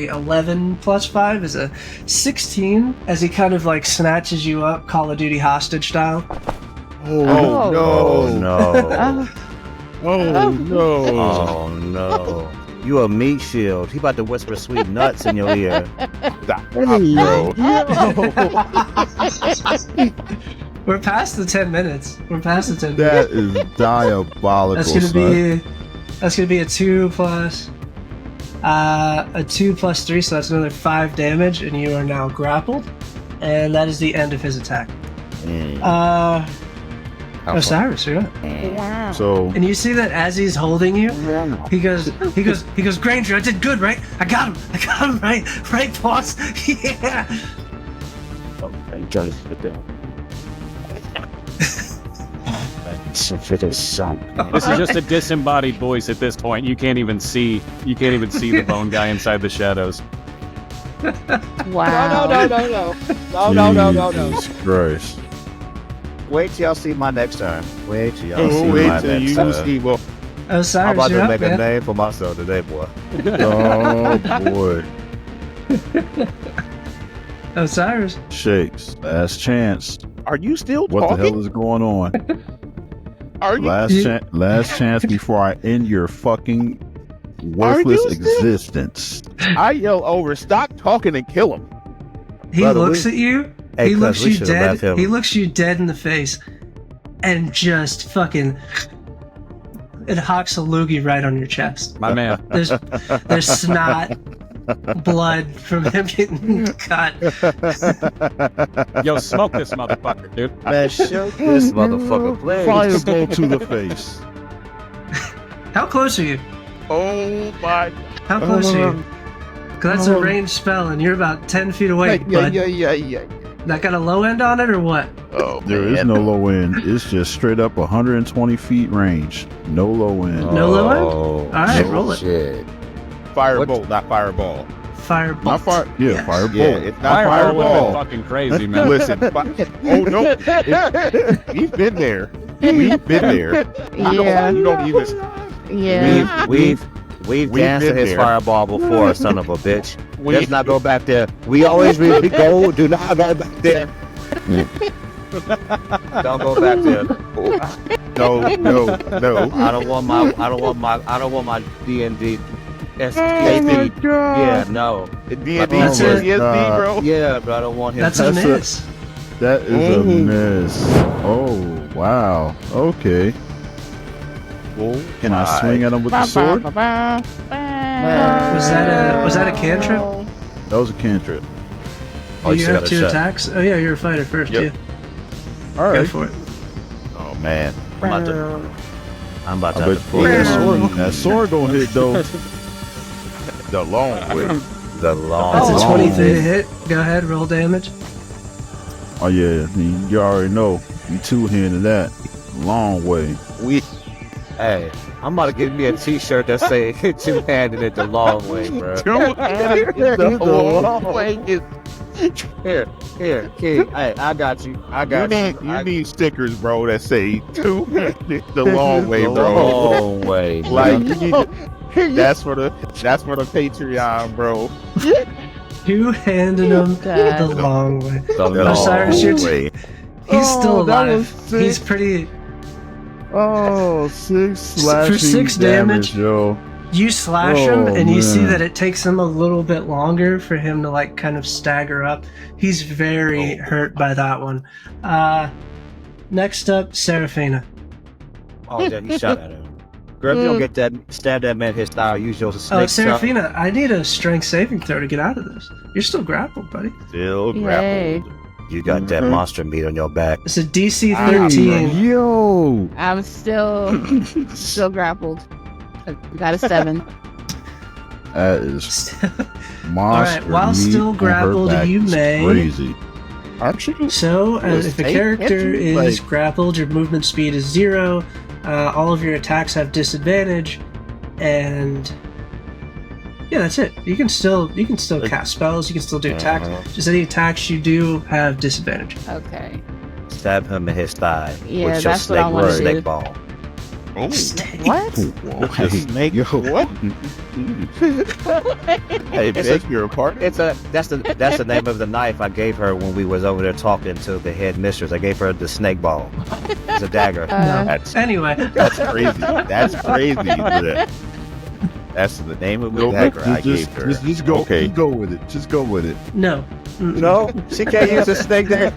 11 plus 5 is a 16 as he kind of like snatches you up Call of Duty hostage style. Oh Oh no. no. Oh no. Oh no. You a meat shield. He about to whisper sweet nuts in your ear. Stop, bro. We're past the 10 minutes. That is diabolical. That's gonna be a 2 plus 3, so that's another 5 damage, and you are now grappled. And that is the end of his attack. Osiris, you're up. Wow. So And you see that as he's holding you, he goes, Granger, I did good, right? I got him, right, boss? Yeah. Okay, just sit down. This is just a disembodied voice at this point. You can't even see the bone guy inside the shadows. Wow. Jesus Christ. Wait till y'all see my next turn. Wait till y'all see Oh, wait my till next you turn. see. Well, I'm Osiris, about you're to up, make a man. name for myself today, boy. Oh boy. Osiris. Shakes. Last chance. are you still What talking? the hell is going on? Are you? Last chance before I end your fucking worthless Are you still- existence. I yell over. Stop talking and kill him. He Brother, looks at you. Hey, He cuz, looks we you should've dead. left him. He looks you dead in the face, and just fucking it hawks a loogie right on your chest. My man. There's snot, blood from him getting cut. Yo, smoke this motherfucker, dude. Man, shoot this motherfucker, please. Fireball to the face. How close are you? Oh my. How close are you? 'Cause that's a ranged spell, and you're about 10 feet away. Bud. Yeah. That got a low end on it, or what? Oh, There is no low end. It's just straight up 120 feet range. No low end. No low end? Oh, right, roll it. Shit. Firebolt, not fireball. Firebolt. Not fire. Yeah, Yes. fireball. Yeah, it's not Fireball would have been fireball. fucking crazy, man. Listen, oh no, we've been there. We've been there. Yeah. You don't even. Yeah. We've We've danced been to his there. fireball before, son of a bitch. We- Let's not go back there. We always really go. Do not go back there. Don't go back there. No. I don't want my D&D SKP. Yeah, no. D&D That's it. PTSD, bro. Yeah, but I don't want him. That's a That's miss. That is a miss. Oh, wow. Okay. Can I swing at him with the sword? Was that a cantrip? That was a cantrip. Oh, you still have got a 2 shot. attacks? Oh yeah, you're a fighter first, Yep. yeah. All Go right. for it. Oh man. I'm about to I have bet to pull that sword gonna hit though. The long way. the long. That's a Oh. 23 to hit. Go ahead, roll damage. Oh yeah, I mean, you already know. You two-handed that. Long way. Hey, I'm about to give me a T-shirt that say two-handed it the long way, bro. The long way is. Here, kid. Hey, I got you. You need stickers, bro, that say the long way, The bro. long way. Like you need that's for the Patreon, bro. Two-handed him God. the long way. The Osiris, long you're way. He's still that was alive. sick. He's pretty. Oh, 6 slashing 6 damage. yo. You slash him, Oh, and you see man. that it takes him a little bit longer for him to like kind of stagger up. He's very hurt by that one. Next up, Seraphina. Oh, yeah, he shot at him. Girl, if you don't get that, stab that man in his thigh, use your snake. Seraphina, I need a strength saving throw to get out of this. You're still grappled, buddy. Still Yay. grappled. You got that monster meat on your back. It's a DC 13. Yo. I'm still grappled. I got a 7. That is monster. Alright, while meat still on her grappled, back you is may- Crazy. Aren't you? So, Was if a Tate character hit you? is Like- grappled, your movement speed is 0. All of your attacks have disadvantage, and yeah, that's it. You can still cast spells. You can still do attacks. Just any attacks you do have disadvantage. Okay. Stab him in his thigh Yeah, with your that's what I snake, wanna do. snake ball. Oh, What? the snake. Yo. What? Hey, It's beg your pardon? That's the name of the knife I gave her when we was over there talking to the head mistress. I gave her the snake ball. It's a dagger. That's Anyway, That's crazy. That's crazy. That's the name of the dagger I gave her. Just go. Okay. Just go with it. Just go with it. no. Mm-mm. No, she can't use a snake dagger.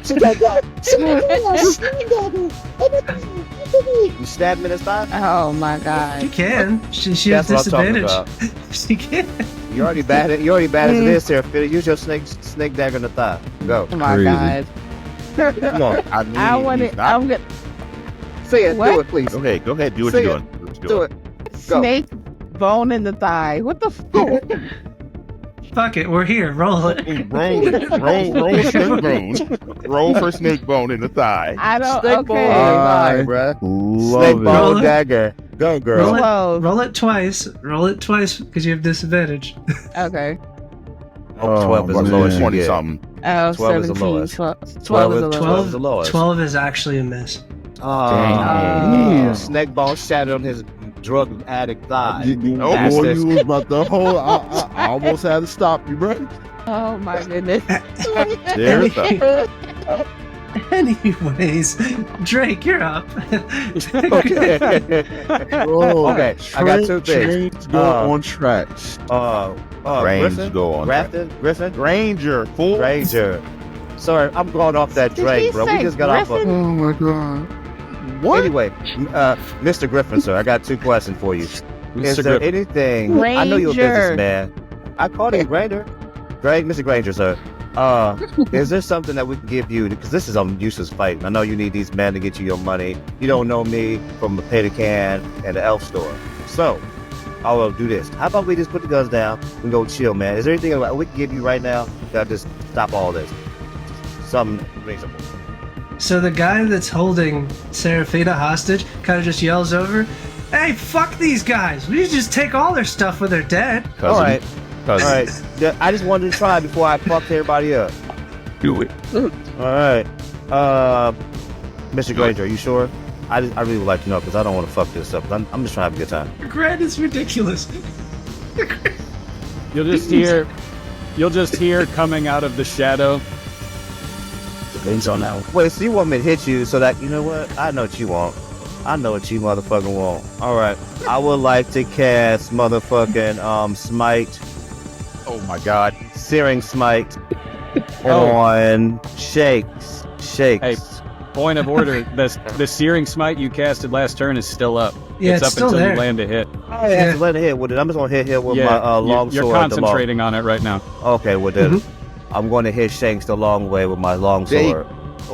You stab him in his thigh? Oh my You god. can. She has That's what I'm talking disadvantage. about. She can. You already bad as it is, Sarah. Use your snake dagger in the thigh. Go. Oh my Crazy. god. Come on. I mean, I want he's it. not- I'm gonna Say it. What? Do it, please. Okay, go ahead. Do what Say you're it. doing. Let's Do it. Go. snake bone in the thigh. What the fuck? Fuck it. We're here. Roll it. Roll snake bone. Roll for snake bone in the thigh. I don't. Snake ball in Okay. the thigh, I bruh. love Snake it. ball Roll it. dagger. Go, girl. Roll it. Close. Roll it twice. Roll it twice because you have disadvantage. Okay. Oh, 12 is the man. lowest you 20 get. something. Oh, 12 is the 17. lowest. 12 is 12 the is lowest. 12 is the lowest. 12 is actually a miss. Oh, Damn. snake ball shattered on his drug addict thigh. Oh, boy, bastards. you was about the whole. I almost had to stop you, bro. Oh my goodness. There's the Anyways, Drake, you're up. Okay. Bro, Okay, I got two things. Trains go on tracks. Grains Griffin? go on. Griffin? Ranger, fool. Ranger. Sorry, I'm going off that Did Drake, he bro. We say just got off Griffin? of... Oh my god. What? Anyway, Mr. Griffin, sir, I got two questions for you. Is Mr. there Griffin. anything... I know you're a Ranger. businessman. I called him Granger. Mr. Granger, sir. Is there something that we can give you? Because this is a useless fight. I know you need these men to get you your money. You don't know me from the Pay to Can and the elf store. So, I will do this. How about we just put the guns down and go chill, man? Is there anything we can give you right now that just stop all this? Something reasonable. So the guy that's holding Seraphina hostage kind of just yells over, "Hey, fuck these guys! We should just take all their stuff when they're dead." Cousin. All right. Cousin. All right. Yeah, I just wanted to try before I fucked everybody up. Do it. All right. Mr. Granger, are you sure? I really would like to know because I don't want to fuck this up. I'm just trying to have a good time. Grant is ridiculous. You'll just hear coming out of the shadow. Depends on how. Wait, so you want me to hit you so that, you know what? I know what you want. I know what you motherfucking want. All right. I would like to cast motherfucking Smite, Oh my God. Searing Smite Oh. on Shakes. Hey, point of order: the searing smite you casted last turn is still up. Yeah, it's it's up still until there. you land a hit. I have to let it hit with it. I'm just gonna hit him with Yeah, my long you're sword. concentrating on it right now. Okay, well then, I'm going to hit Shanks the long way with my long sword.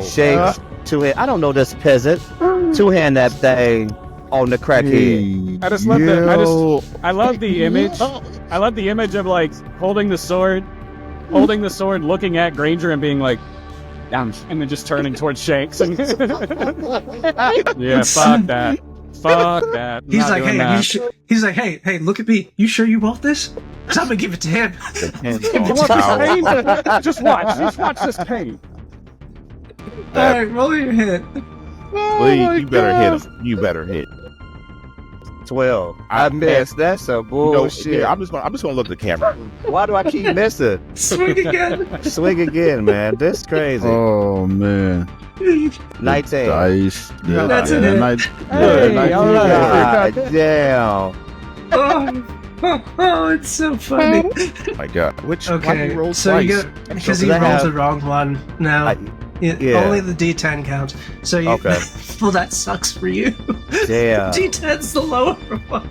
Shanks, two-hand. I don't know this peasant. Two-hand that thing on the crackhead. I just love I love the image. I love the image of like holding the sword, looking at Granger and being like, down, and then just turning towards Shanks. And yeah, fuck that. Fuck that. He's Not like, doing "Hey, that. he's like, hey, look at me. You sure you want this? Cause I'm gonna give it to him." Depends You on want this how- pain? Just watch this pain. All right, roll your hit. Please, you better hit him. You better hit. 12. I missed. That's a No, bullshit. yeah, I'm just gonna look at the camera. Why do I keep missing? Swing again. Swing again, man. This crazy. Oh man. 19. Dice. Yeah, That's yeah, it. that night- Hey, that night- all right. God damn. Oh, it's so funny. Oh my God. Which why Okay, you roll so twice? you get because So he I rolled have- the wrong one. Now I- Yeah. Only the D10 counts. So you, Okay. well, that sucks for you. Yeah. D10's the lower one.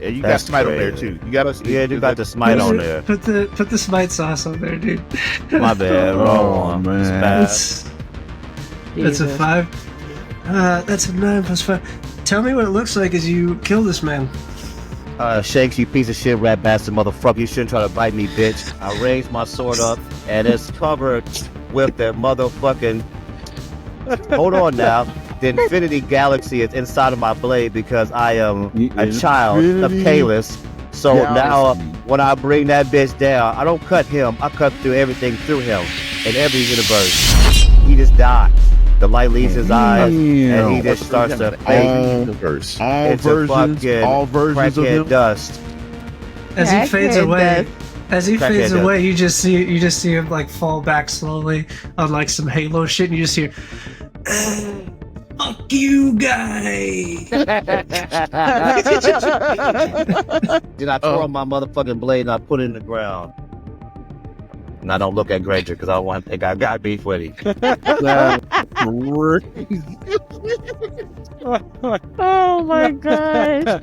Yeah, you got That's smite on there crazy. too. You got us. Yeah, you got the smite on there. Put the smite sauce on there, dude. My bad. Oh, Wrong one. man. It's bad. That's a Jesus. 5. That's a 9 plus 5. Tell me what it looks like as you kill this man. Shakes, you piece of shit, rat bastard motherfucker. You shouldn't try to bite me, bitch. I raised my sword up, and it's covered with the motherfucking... Hold on now. The Infinity Galaxy is inside of my blade because I am a child of Infinity Kaylus. So now, Galaxy. when I bring that bitch down, I don't cut him. I cut through everything through him in every universe. He just dies. The light leaves his eyes, and he just starts to fade. Universe. All It's a versions of crackhead him. dust. As he fades Crackhead away, death. as he fades Crackhead away, you just see him like fall back slowly on like some Halo shit, and you just hear, "Fuck you, guy." Then I throw my motherfucking blade and I put it in the ground. And I don't look at Granger because I don't want to think I got beef with him. Oh my gosh.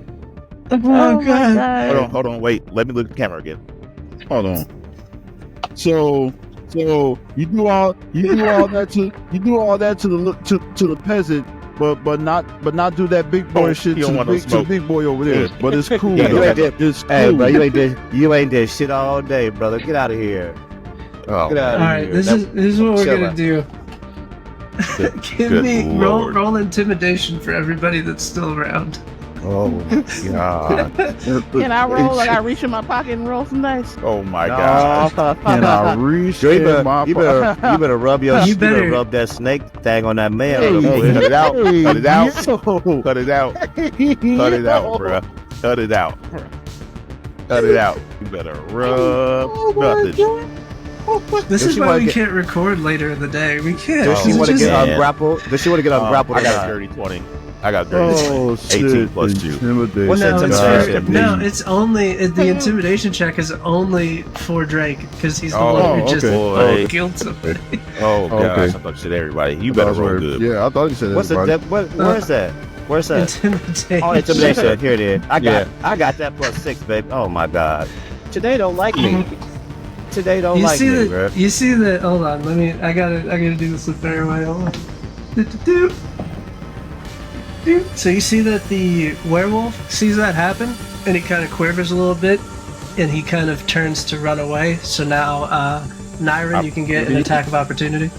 Oh my god. Hold on, wait. Let me look at the camera again. Hold on. So you do all that to the peasant, but not do that big boy Oh, shit you to don't want no the smoke. big boy over there. Yeah. But it's cool. Yeah, you though. ain't did- It's cool. Hey, bro, you ain't did shit all day, brother. Get out of here. Oh, Get out All of right, here. this is what we're chill gonna out. do. Good- Give good me Lord. roll intimidation for everybody that's still around. Oh God. Can I roll? Like I reach in my pocket and roll some dice. Oh my God. Can I reach You in my you better rub your You you better better- rub that snake thing on that man. Hey, real quick. Cut it out. hey, Cut it out. yo. Cut it out. Cut it out, bruh. Cut it out. Cut it out. You better rub nothing. This Does is she why wanna we get- can't record later in the day. We can't. Does she It's want to just- get Yeah. ungrappled? Does she want to get ungrappled? I or got not? a dirty 20. I got a dirty 20. Oh 18 shit! plus 2. Intimidation. What's that No, intimidation? no, it's only the intimidation check is only for Drake because he's the Oh, one who just okay. killed somebody. Oh gosh, Okay. I thought you said everybody. You better roll good. Yeah, I thought you said What's the everybody. where's that? Where's that? Intimidation. Oh, intimidation. Here it is. I got that plus 6, baby. Oh my god. Today don't like me. Today don't You like see me, that? bro. You see that? Hold on. I gotta do this the fair way. Hold on. Do. So you see that the werewolf sees that happen, and he kind of quivers a little bit, and he kind of turns to run away. So now, Nyron, you can get an attack of opportunity.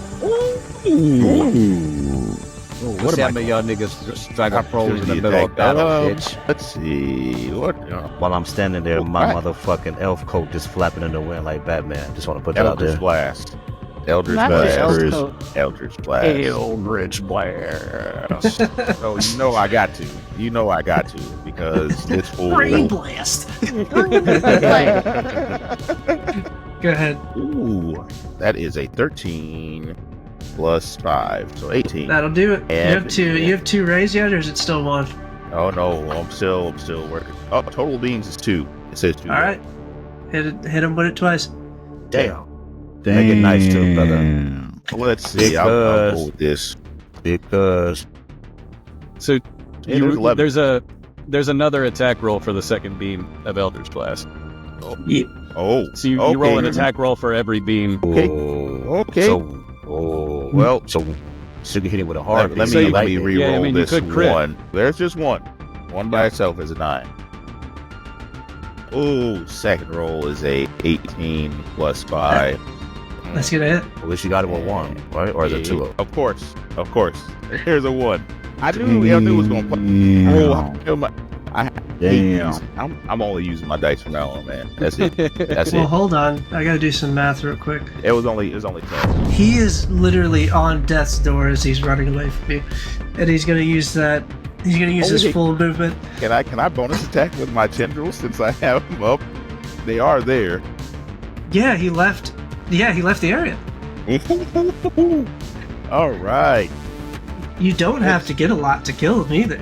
What's how many y'all niggas strike a pros in the middle of battle, bitch? Let's see. What? While I'm standing there, my What? motherfucking elf coat just flapping in the wind like Batman. Just want to put that out Eldritch there. Blast. Eldritch Not Blast. the Eldritch. Eldritch Blast. Eldritch Blast. Oh, you know I got to. You know I got to because this fool. Brain blast. Go ahead. Ooh, that is a 13 plus 5, so 18. That'll do it. And- You have two rays yet, or is it still one? Oh no, I'm still working. Oh, total beams is 2. It says 2. All right. Hit him with it twice. Damn. Make it nice too, brother. Let's see. I'll go Because- with this. Because So Yeah, there's 11. there's another attack roll for the second beam of Eldritch Blast. Oh, So you okay. roll an attack roll for every beam. Okay. Okay. So you can hit it with a hard. Let So me you- let me re-roll yeah, I mean, you this could crit. one. There's just one. One by itself is a 9. Oh, second roll is a 18 plus 5. Let's get a hit. At least you got it with 1, right? Or is it 2? Of course. Here's a 1. I knew it was gonna play. Oh, I hate Damn. using- I'm only using my dice from now on, man. That's it. That's Well, it. hold on. I gotta do some math real quick. It was only 10. He is literally on death's door as he's running away from you, and he's gonna use that. He's gonna use his Okay. full movement. Can I bonus attack with my tendrils since I have them up? They are there. Yeah, he left. Yeah, he left the area. All right. You don't have to get a lot to kill him either.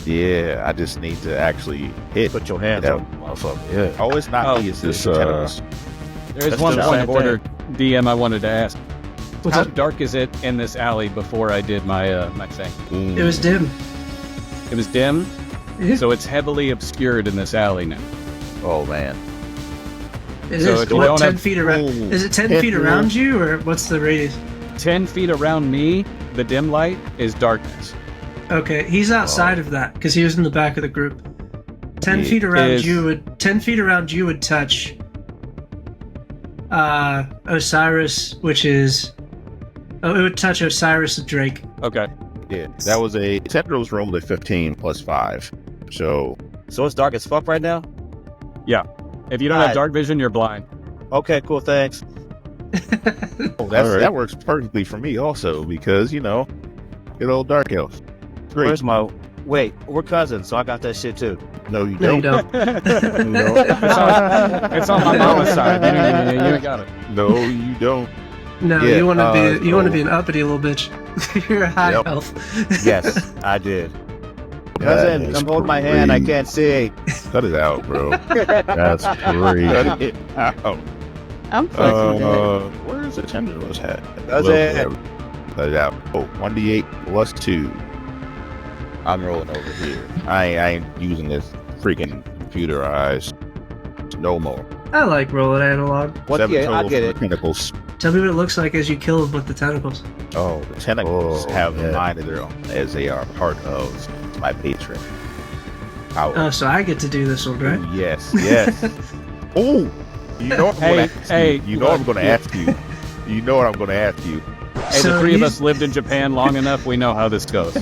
Yeah, I just need to actually hit. Put your hands Yeah. up, motherfucker. Yeah. Oh, it's not Oh, me. It's this, the tendrils. There's That's one the point same of order, DM, I wanted to ask. What's How up? dark is it in this alley before I did my my thing? It was dim. It was dim, Yeah. so it's heavily obscured in this alley now. Oh man. It So is. if you What, don't 10 have- feet around? Is it 10 feet around you, or what's the radius? 10 feet around me, the dim light is darkness. Okay, he's outside of that because he was in the back of the group. 10 feet around is- you would 10 feet around you would touch Osiris, which is it would touch Osiris and Drake. Okay. Yeah, that was a Tendrils rolled a 15 plus 5. So So it's dark as fuck right now? If you don't Right. have dark vision, you're blind. Okay, cool, thanks. that works perfectly for me also because, you know, good old Dark Elf. Great. Where's my... Wait, we're cousins, so I got that shit too. No, you No, you don't. don't. It's on my mama's side. You got it. No, you don't. No, Yeah, you want to be you want to so- be an uppity little bitch. You're a high Yep. elf. Yes, I did. That Cousin, is come hold my hand, I crazy. can't see. Cut it out, bro. That's crazy. Cut it out. I'm fucking dead. Where's the Tendrils hat? That's it. Cut it out. Oh, 1d8 plus 2. I'm rolling over here. I ain't using this freaking computer eyes no more. I like rolling analog. What? 7 Yeah, I total get for it. the tentacles. Tell me what it looks like as you kill them with the tentacles. Oh, the tentacles Oh, have yeah. a mind of their own as they are part of my patron. Power. Oh, so I get to do this one, right? Yes, yes. Oh, you know what I'm going to ask Hey, you. You know what I'm going to ask you. You know what I'm going to ask you. Hey, So the three of you- us lived in Japan long enough. We know how this goes.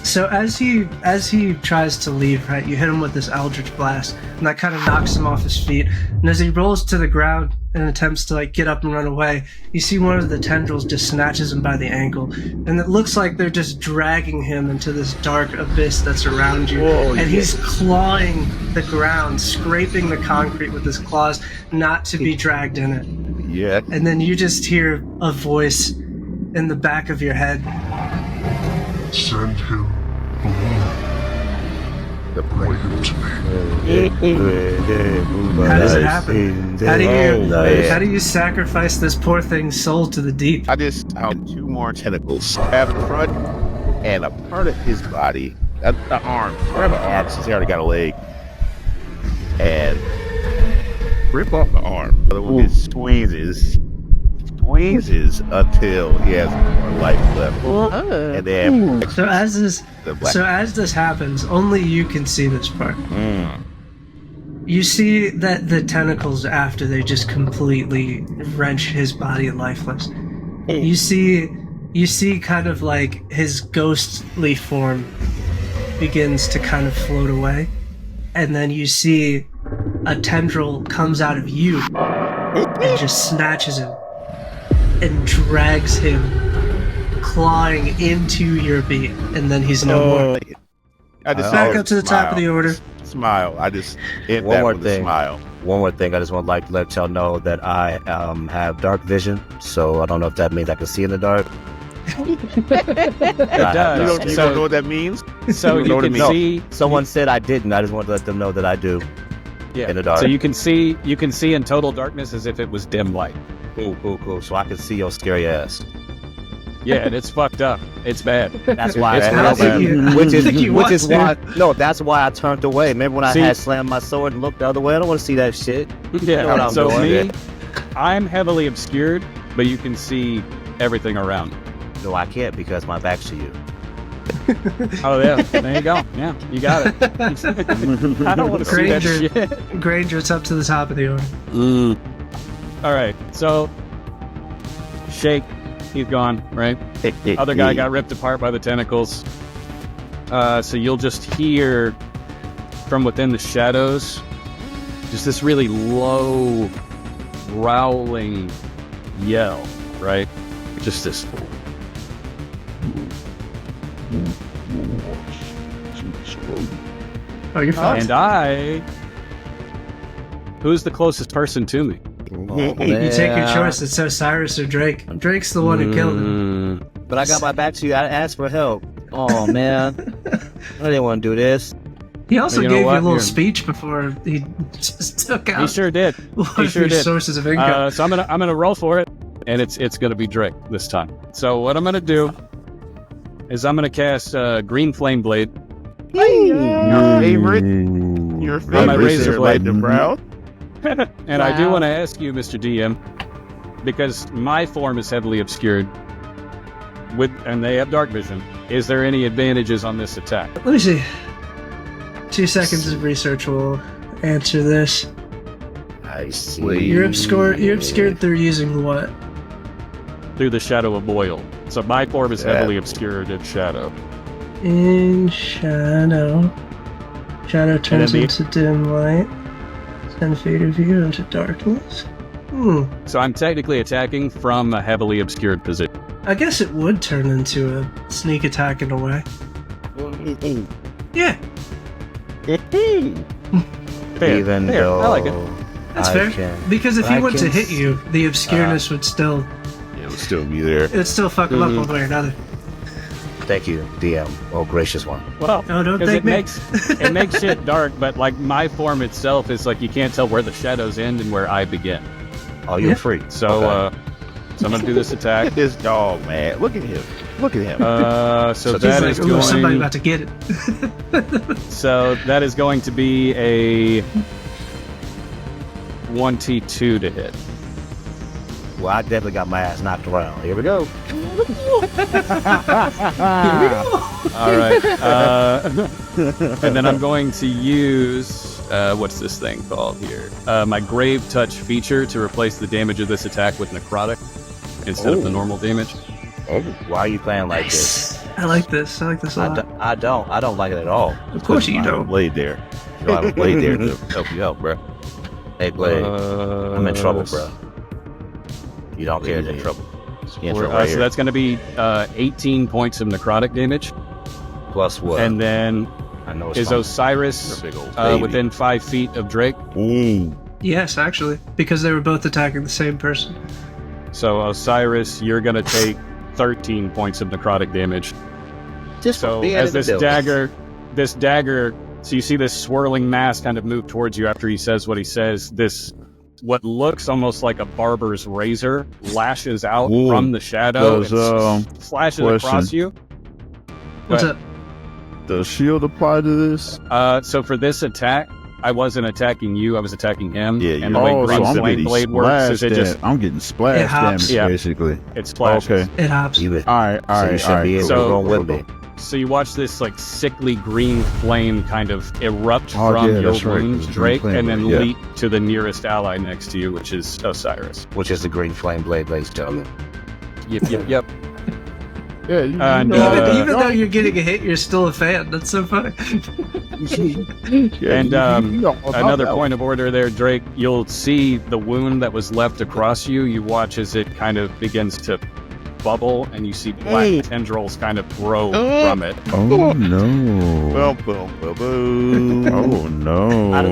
So as he tries to leave, right, you hit him with this eldritch blast, and that kind of knocks him off his feet. And as he rolls to the ground and attempts to like get up and run away, you see one of the tendrils just snatches him by the ankle, and it looks like they're just dragging him into this dark abyss that's around you. And he's clawing the ground, scraping the concrete with his claws, not to be dragged in it. Yeah. And then you just hear a voice in the back of your head. Send him bring him to me. How does it happen? How do you Nice. sacrifice this poor thing's soul to the deep? I just found 2 more tentacles. Have the front and a part of his body. The arm. Grab an arm since he already got a leg. And rip off the arm. The other one just squeezes until he has more life left. And then So as this the black. happens, only you can see this part. You see that the tentacles, after they just completely wrench his body lifeless, you see kind of like his ghostly form begins to kind of float away, and then you see a tendril comes out of you and just snatches him and drags him, clawing into your being, and then he's no more. I just Back up to the top of the order. Smile. I just end One that more with thing. a smile. One more thing, I just would like to let y'all know that I have dark vision, so I don't know if that means I can see in the dark. It does. You don't know what that means? So You know you what I can mean? see. Someone said I didn't. I just wanted to let them know that I do. Yeah. in the dark. So you can see in total darkness as if it was dim light. Cool. So I can see your scary ass. Yeah, and it's fucked up. It's bad. That's why. It's I real bad. which is You want why. to. No, that's why I turned away. Remember when I See- had slammed my sword and looked the other way? I don't want to see that shit. Yeah. know what I'm So doing. me, I'm heavily obscured, but you can see everything around. No, I can't because my back's to you. Oh yeah, there you go. Yeah, you got it. I don't want to see that Granger. shit. Granger, it's up to the top of the order. All right, so Shake, he's gone, right? Other guy got ripped apart by the tentacles. So you'll just hear from within the shadows just this really low, growling yell, right? Just this. Oh, you're fine. And who's the closest person to me? You take your choice. It's Osiris or Drake. Drake's the one who killed him. But I got my back to you. I asked for help. Oh man, I didn't want to do this. He also You know gave you a what? little Here. speech before he just took out He sure did. one He of sure your did. sources of income. So I'm gonna roll for it, and it's gonna be Drake this time. So what I'm gonna do is I'm gonna cast Green Flame Blade. Your favorite. Your My favorite razor is blade. Lightning Brown. And I do Wow. want to ask you, Mr. DM, because my form is heavily obscured, and they have dark vision. Is there any advantages on this attack? Let me see. 2 seconds of research will answer this. I see. You're obscured through using what? Through the shadow of Boyle. So my form is heavily obscured in shadow. In shadow. Shadow turns the- into dim light. 10 feet of view into darkness. So I'm technically attacking from a heavily obscured position. I guess it would turn into a sneak attack in a way. Yeah, Fair, Even fair. though I like it. that's I fair. can- Because if I he went to can hit you, the obscureness would still It will still be there. it'd still fuck him up one way or another. Thank you, DM. Oh, gracious one. Well, No, don't because thank me. it makes shit dark, but like my form itself is like you can't tell where the shadows end and where I begin. Oh, you're Yeah. free. So, Okay. So I'm gonna do this Look attack. at this dog, man. Look at him. Look at him. So So that He's is like, ooh, somebody going. about to get it. So that is going to be a 1T2 to hit. Well, I definitely got my ass knocked around. Here we go. All right. And then I'm going to use what's this thing called here? My Grave Touch feature to replace the damage of this attack with necrotic instead of the normal damage. Why are you playing like this? I like this. I like this a lot. I don't like it at all. Of course you I have a don't. blade there. You don't have a blade there to help you out, bro. Hey, Blade, I'm in trouble, bro. You don't care, Blade's do in you? trouble. You're in So trouble right here. that's going to be 18 points of necrotic damage. Plus what? And then I know it's is fun. Osiris You're a big old baby. within 5 feet of Drake? Yes, actually, because they were both attacking the same person. So Osiris, you're going to take 13 points of necrotic damage. Just So being as in the this building. dagger, so you see this swirling mass kind of move towards you after he says what he says. This, what looks almost like a barber's razor, lashes out Ooh. from the shadow Does, and flashes across question. you. What's But- up? Does shield apply to this? So for this attack, I wasn't attacking you, I was attacking him. Yeah, and you're the way so Green I'm Flame getting Blade works is splash it just, damage. I'm getting splash It hops. damage, Yeah. basically. it splashes. Okay. It hops. You, All right, all so you right, should all be right. able So- to go with me. So you watch this like sickly green flame kind of erupt Oh, from yeah, your that's right, wound, the green Drake, flame, and then yeah. leap to the nearest ally next to you, which is Osiris. Which is the green flame blade, ladies and gentlemen. Yep. Yeah, you And, know, Even though you're getting a hit, you're still a fan. That's so funny. yeah, And you know about another that point of order there, Drake, you'll see the wound that was left across you. You watch as it kind of begins to bubble, and you see black tendrils kind of grow from it. one. Oh no! Boom, boom, boom, boom. Oh no! I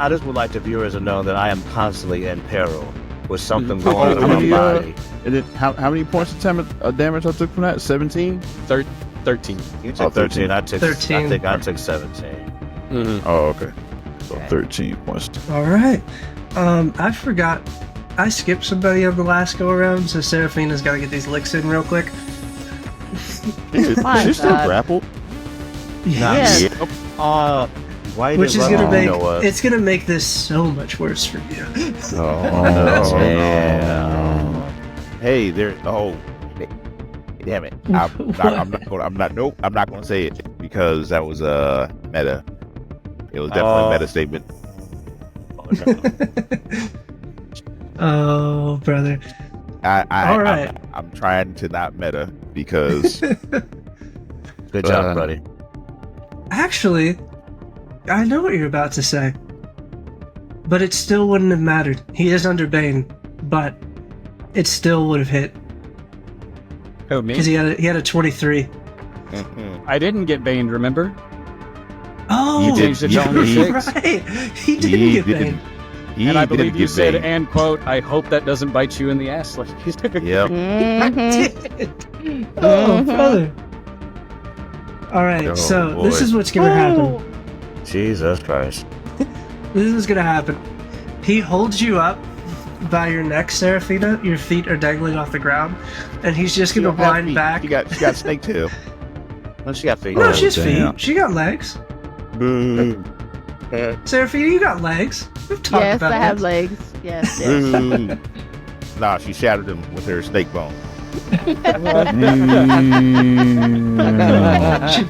just would like the viewers to know that I am constantly in peril with something going how on in many, my body. And then how many points of damage I took from that? 17. 13. You took 13. I took 13. I think I took 17. Oh, okay. So 13 points. All right. I forgot. I skipped somebody on the last go around, so Seraphina's got to get these licks in real quick. Is My she still God. grappled? Yes. Why Which is gonna make Noah? it's gonna make this so much worse for you. Oh, Yeah. Hey, there. Oh, damn it! I'm not going to say it because that was a meta. It was definitely a meta statement. Oh, brother. All right. I'm trying to not meta because Good job, buddy. Actually, I know what you're about to say, but it still wouldn't have mattered. He is under Bane, but it still would have hit Who, because me? he had a 23. I didn't get baned, remember? Oh, You did- Changed it to only you're 6. right. He didn't get Bane. And I believe you said, it. and quote, I hope that doesn't bite you in the ass. Like, Yep. Mhm. Oh, brother. All right, Oh, so boy. this is what's gonna happen. Jesus Christ. This is gonna happen. He holds you up by your neck, Seraphina. Your feet are dangling off the ground, and he's just gonna wind back. She got snake tail. No, she got feet. No, she has damn. feet. She got legs. Boo. Seraphina, you got legs. We've talked Yes, about I have this. legs. Yes. Boo. Nah, she shattered him with her snake bone. That's She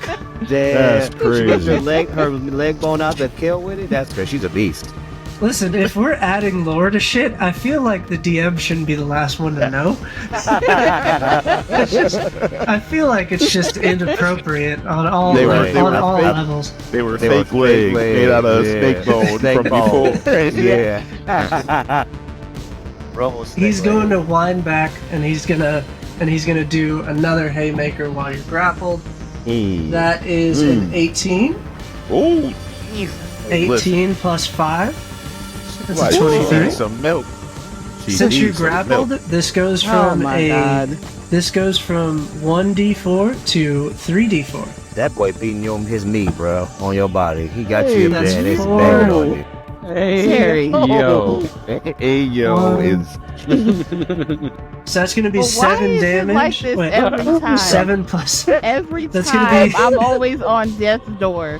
gets crazy. her leg bone out to kill with it. That's crazy. She's a beast. Listen, if we're adding lore to shit, I feel like the DM shouldn't be the last one to know. I feel like it's just inappropriate on all They were levels. They were They were fake legs fake made out of legs, snake bone Snake from bone. before. Yeah. He's going to wind back, and he's gonna do another haymaker while you're grappled. That is an 18. Oh, 18 plus 5. That's a she 23. needs some milk. She Since you're needs some grappled, milk. this goes Oh from my god. this goes from 1d4 to 3d4. That boy beating you on his knee, bro, on your body. He got Hey, you up that's there and it's four. banging on you. Hey, Terry. yo. Hey yo, One. is So that's going to be But why 7 is it damage. like this Wait, every time? 7 plus. Every That's gonna time be- I'm always on death's door.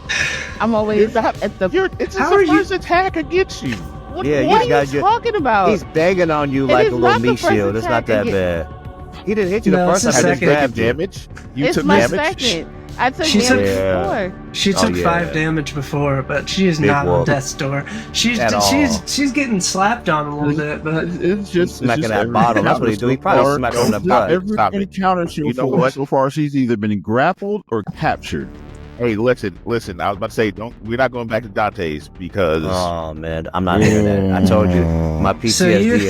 I'm always at the. it's How the are you- first attack against you. What, Yeah, What you are got you your. talking about? He's banging on you It like is a little not the meat first shield. It's not that attack bad. He didn't hit you the No, first it's time. the I just second. grabbed you. damage. You it's took my damage. second. I took She damage took- before. She Oh, took yeah. 5 damage before, but she is Big not on whoop. death's door. She's At all. she's getting slapped on a little bit, but It's just smacking it's just that every bottom. That's what he encounter do. He so probably far- smacked her on the Every butt. Stop it. encounter You know what? so far, she's either been grappled or captured. Hey, listen. I was about to say, we're not going back to Dante's because Oh man, I'm not hearing that. I told you, my PTSD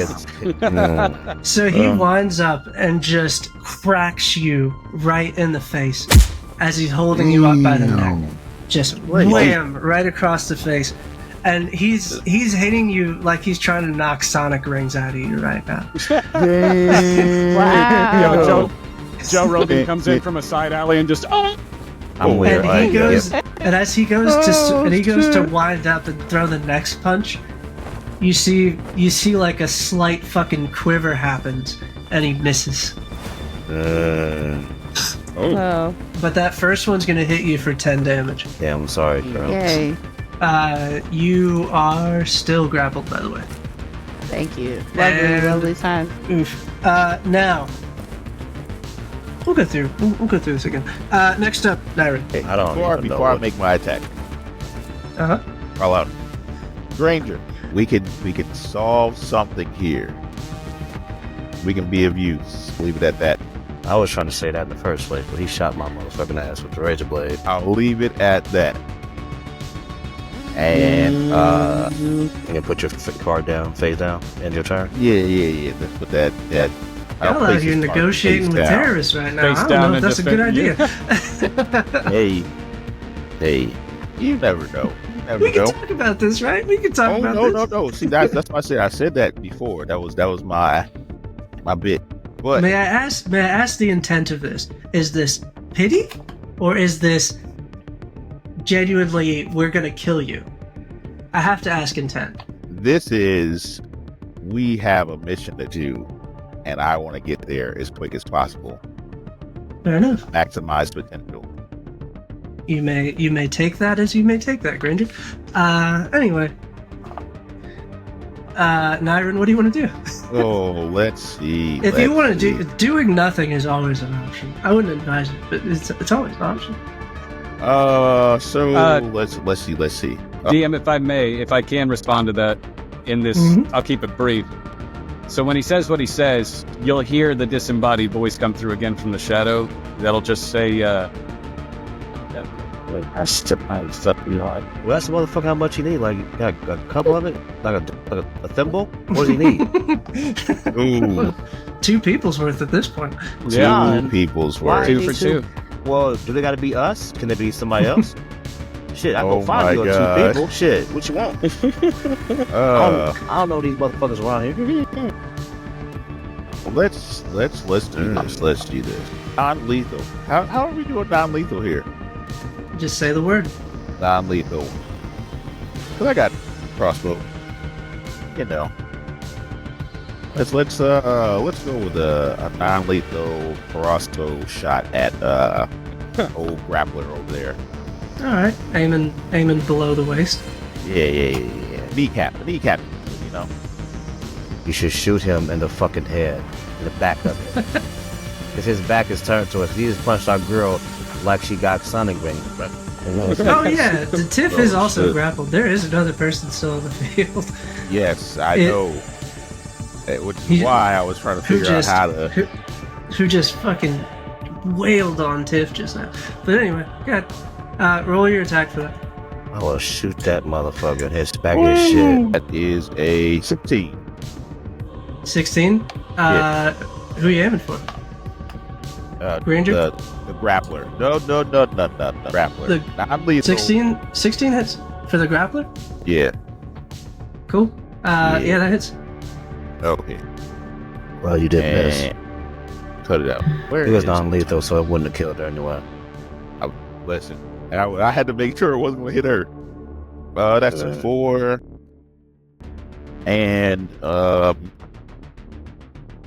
is. so he winds up and just cracks you right in the face as he's holding you up by the neck. Just wham right across the face. And he's hitting you like he's trying to knock sonic rings out of you right now. Wow. Yo, Joe Rogan comes in from a side alley and just, I'm weird. And he goes, and as he goes to wind up and throw the next punch, you see like a slight fucking quiver happens, and he misses. Oh, But that first one's gonna hit you for 10 damage. Yeah, I'm sorry, girl. yay. You are still grappled, by the way. Thank you. And- Lovely time. Oof. Now we'll go through. We'll go through this again. Next up, Nyron. I don't even know. before I make my attack, call out, Granger. We could solve something here. We can be of use. Leave it at that. I was trying to say that in the first place, but he shot my motherfucking ass with the razor blade. I'll leave it at that. And you can put your card down, face down, end your turn. Yeah. Let's put that. Y'all out place here his card negotiating face with down. terrorists right now. Face I down don't know if and that's a good defend idea. Hey, you never know. You never We can know. talk about this, right? We can talk Oh about no, this. no. See, that's why I said that before. That was my bit. But May I ask the intent of this? Is this pity, or is this genuinely we're gonna kill you? I have to ask intent. this is, we have a mission to do, and I want to get there as quick as possible. Fair enough. Maximize potential. You may take that as you may take that, Granger. Anyway. Nyron, what do you want to do? Oh, let's see. If you want to see. doing nothing is always an option. I wouldn't advise it, but it's always an option. Let's see. DM, if I may, if I can respond to that in this, Mhm. I'll keep it brief. So when he says what he says, you'll hear the disembodied voice come through again from the shadow. That'll just say, That's the well, that's the motherfucker. How much he need? Like a couple of it, like a thimble. What does he need? Ooh, 2 people's worth at this point. yeah, two people's Why? worth. 2 for 2. Well, do they got to be us? Can it be somebody else? Shit, I Oh go find you my on 2 God. people. Shit, what you want? I don't know these motherfuckers around here. Let's do this. Let's do this. Non-lethal. How are we doing non-lethal here? Just say the word. Non-lethal. Cause I got crossbow. You know. Let's go with a non-lethal crossbow shot at old grappler over there. All right, aiming below the waist. Yeah. Kneecap, you know. You should shoot him in the fucking head, in the back of it. Because his back is turned to us. He just punched our girl like she got sonic ring. Oh yeah, the Tiff is also shit. grappled. There is another person still in the field. Yes, I know. Which is why I was trying to figure out how to. Who just fucking wailed on Tiff just now. But anyway, yeah. Roll your attack for that. I will shoot that motherfucker in his back of his shit. That is a 16. 16? Yeah. Who are you aiming for? Ranger? The grappler. No, grappler. I'm lethal. 16 hits for the grappler? Yeah. Cool. Yeah, that hits. Okay. Well, you did miss. Cut it out. Where It was is non-lethal, so it wouldn't have killed her anyway. Listen, and I had to make sure it wasn't going to hit her. That's a 4. And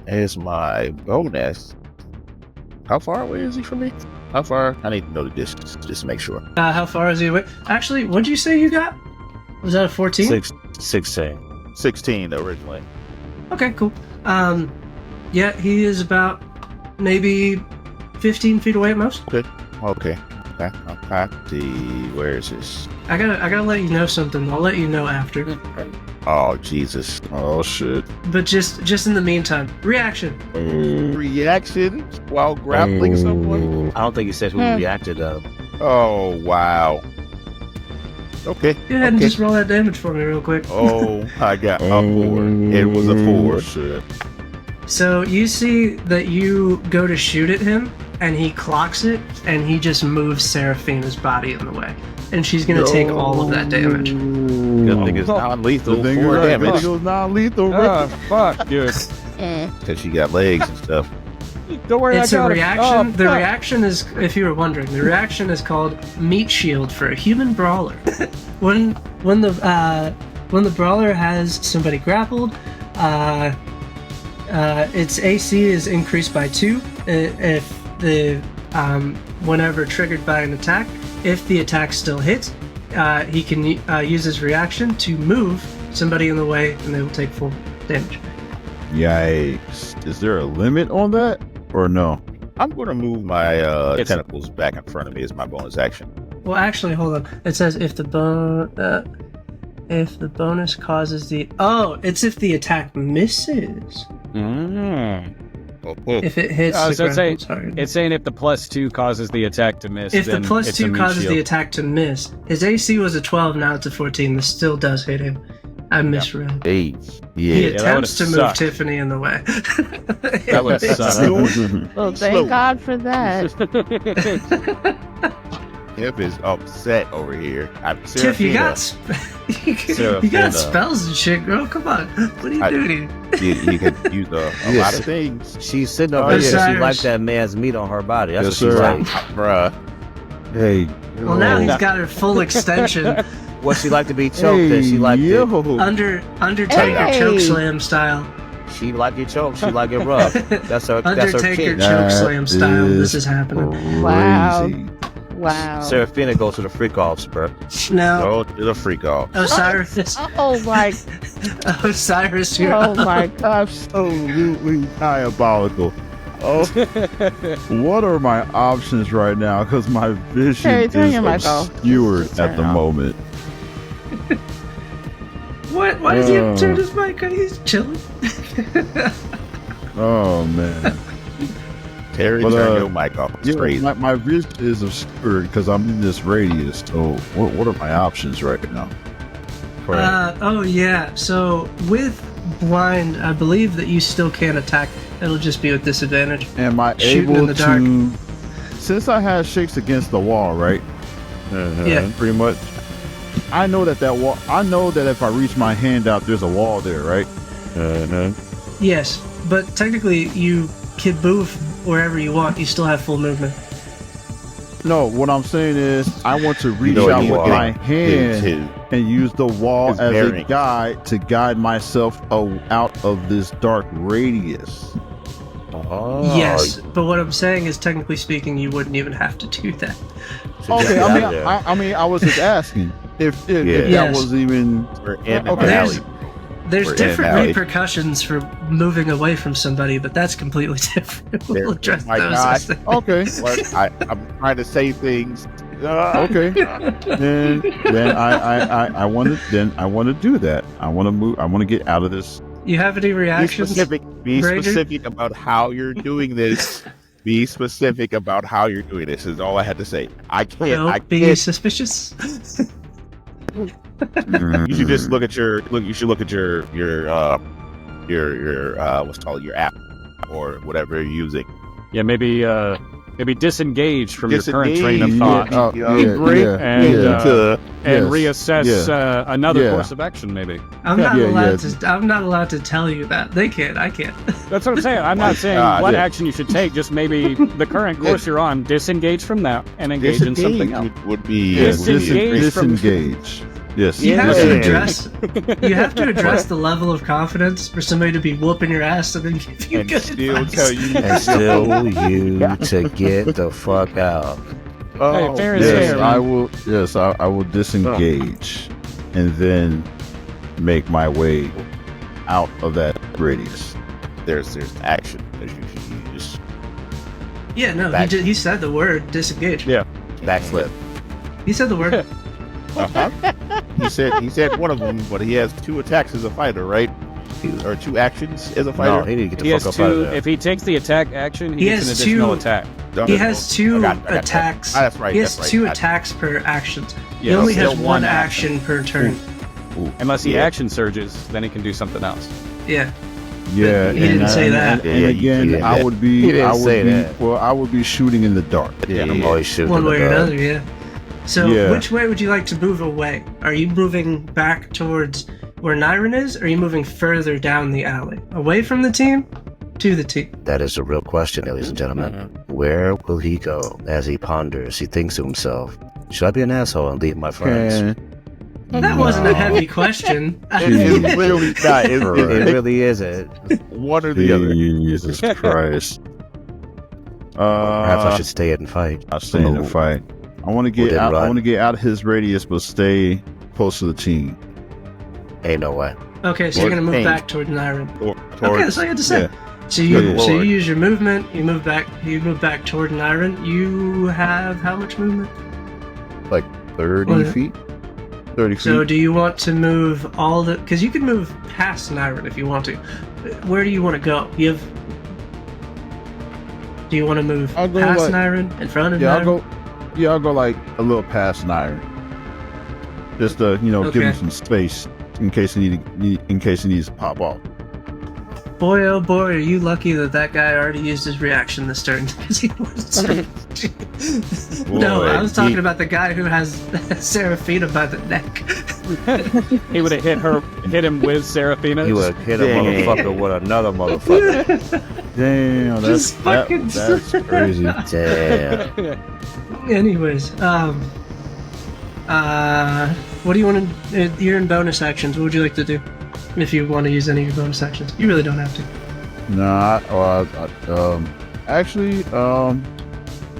here's my bonus. How far away is he from me? How far? I need to know the distance just to make sure. How far is he away? Actually, what'd you say you got? Was that a 14? 16. 16 originally. Okay, cool. Yeah, he is about maybe 15 feet away at most. Okay. See, where is this? I gotta let you know something. I'll let you know after. Oh, Jesus. Oh shit. But just in the meantime, reaction. Reaction while grappling someone? I don't think he said who reacted though. Oh, wow. Okay. Go ahead and just roll that damage for me real quick. Oh, I got a 4. It was a 4. Shit. So you see that you go to shoot at him, and he clocks it, and he just moves Seraphina's body in the way. And she's gonna take all of that damage. Good thing it's non-lethal. The thing 4 is, damage. it goes non-lethal. Oh, fuck, dude. Because she got legs and stuff. Don't worry, It's I a got reaction. him. Oh, The fuck. reaction is, if you were wondering, the reaction is called Meat Shield for a human brawler. when the brawler has somebody grappled, its AC is increased by 2 if the whenever triggered by an attack. If the attack still hits, he can use his reaction to move somebody in the way, and they will take full damage. Yikes. Is there a limit on that? Or no? I'm going to move my tentacles back in front of me as my bonus action. Well, actually, hold on. It says if the bonus causes the it's if the attack misses. If it hits the So grapple target. it's saying if the +2 causes the attack to miss, If the then plus it's a 2 meat causes the shield. attack to miss, his AC was a 12, now it's a 14. This still does hit him. I misread. Hey, He yeah. attempts to would've move sucked. Tiffany in the way. That would suck. Well, thank God for that. Tiff is upset over here. Tiff, you got you Seraphina. got spells and shit, girl. Come on, what are you doing here? You can use a lot of things. She's sitting over Oh, here. yeah. She liked that man's meat on her body. That's Yes, what she's sir. like. Bruh. Hey. Well, now he's got her full extension, What she like to be choked and she like yo. Undertaker Hey. chokeslam style. She like it choked. She like it rough. That's her Undertaker kid. chokeslam style. is This is happening. Wow. Crazy. Wow. Seraphina goes to the freak offs, bro. Now, Go to the freak off. Osiris, Oh my! Osiris, you're Oh up. my God! Absolutely diabolical. Oh, what are my options right now? Because my vision Terry, turn is your mic off. obscured Turn at the it off. moment. What? Why does he have to turn his mic on? He's chilling. Oh man. Terry, But, turn your mic off. It's Yeah, crazy. my vision is obscured because I'm in this radius. So what are my options right now? Oh yeah. So with blind, I believe that you still can attack. It'll just be with disadvantage. Am I Shooting in able the dark. to? Since I have shakes against the wall, right? Yeah. Pretty much. I know that wall. I know that if I reach my hand out, there's a wall there, right? Yes, but technically you can move wherever you want. You still have full movement. No, what I'm saying is I want to reach know out you with are. my hand and use the wall His as bearing. a guide to guide myself out of this dark radius. Oh, Yes, but what I'm saying is, technically speaking, you wouldn't even have to do that. Okay, yeah, I mean, yeah. I mean, I was just asking if that Yes. was even. We're in Okay. an alley. There's We're in different an alley. repercussions for moving away from somebody, but that's completely different. There- We'll address my those. God. as they- Okay, What? I'm trying to say things. okay. then I want to do that. I want to move. I want to get out of this. You have any Be reactions? specific. Be Ranger? specific about how you're doing this. Be specific about how you're doing this. Is all I had to say. I can't. I Don't be can't. suspicious. You should just look at your look. You should look at your what's called your app or whatever you're using. Yeah, maybe disengage from your current train of Disengage. thought Break and into- and Yes. reassess another Yeah. course of action. Maybe I'm not Yeah, allowed yeah. to. I'm not allowed to tell you that. They can't. I can't. that's what I'm saying. I'm not saying God, what yeah. action you should take. Just maybe the current course you're on. Disengage from that and engage in something else. would be Yes, Disengage from- disengage. Yes. You have Yeah. to address. You have to address the level of confidence for somebody to be whooping your ass and then give you and good still advice. tell you and still you to get the fuck out. Hey, fair is Yes, fair. I will. Yes, I will disengage, and then make my way out of that radius. there's action that you should use. Yeah, no. Back- He said the word disengage. Yeah. Backflip. He said the word. He said one of them, but he has 2 attacks as a fighter, right? Or 2 actions as a No, fighter. he need to get the He has fuck up out of two. there. If he takes the attack action, he He gets an has additional two- attack. He has 2 I got that. attacks. Ah, that's right. He has that's right. 2 I- attacks per actions. He Yeah, only still has one one action per turn. Unless he Yeah. action surges, then he can do something else. Yeah. Yeah, He didn't say that. And Yeah, again, you did I that. would He be. didn't I would say be. that. Well, I would be shooting in the dark. Yeah, I'm always shooting One in the way or dark. another, yeah. So, Yeah. which way would you like to move away? Are you moving back towards where Nyron is, or are you moving further down the alley? Away from the team? To the team. That is a real question, ladies and gentlemen. Where will he go as he ponders? He thinks to himself, should I be an asshole and leave my friends? That wasn't a heavy question. It's really not. It really isn't. one or the other. Jesus Christ. Perhaps I should stay and fight. I'll stay in the fight. I want to get then out. I run. want to get out of his radius, but stay close to the team. Ain't no way. Okay, so you're Or gonna move pain. back toward Nyron. Or- Okay, that's all you had to say. Yeah. So you Good so you Lord. use your movement. You move back. You move back toward Nyron. You have how much movement? Like 30 What? feet. 30 feet. So do you want to move all the? Because you can move past Nyron if you want to. Where do you want to go? You have. Do you want to move I'll go past like- Nyron, in front of yeah, Nyron? I'll go like a little past Nyron. Just to give Okay. him some space in case he needs to pop off. Boy, oh boy, are you lucky that guy already used his reaction this turn. 'Cause he was- no, Boy, I was talking he- about the guy who has Seraphina by the neck. He would have hit him with Seraphina. He would hit a Damn. motherfucker with another motherfucker. Damn, that's Just fucking that's crazy. Damn. Anyways, what do you want to? You're in bonus actions. What would you like to do? If you want to use any of your bonus actions, you really don't have to. Nah, actually,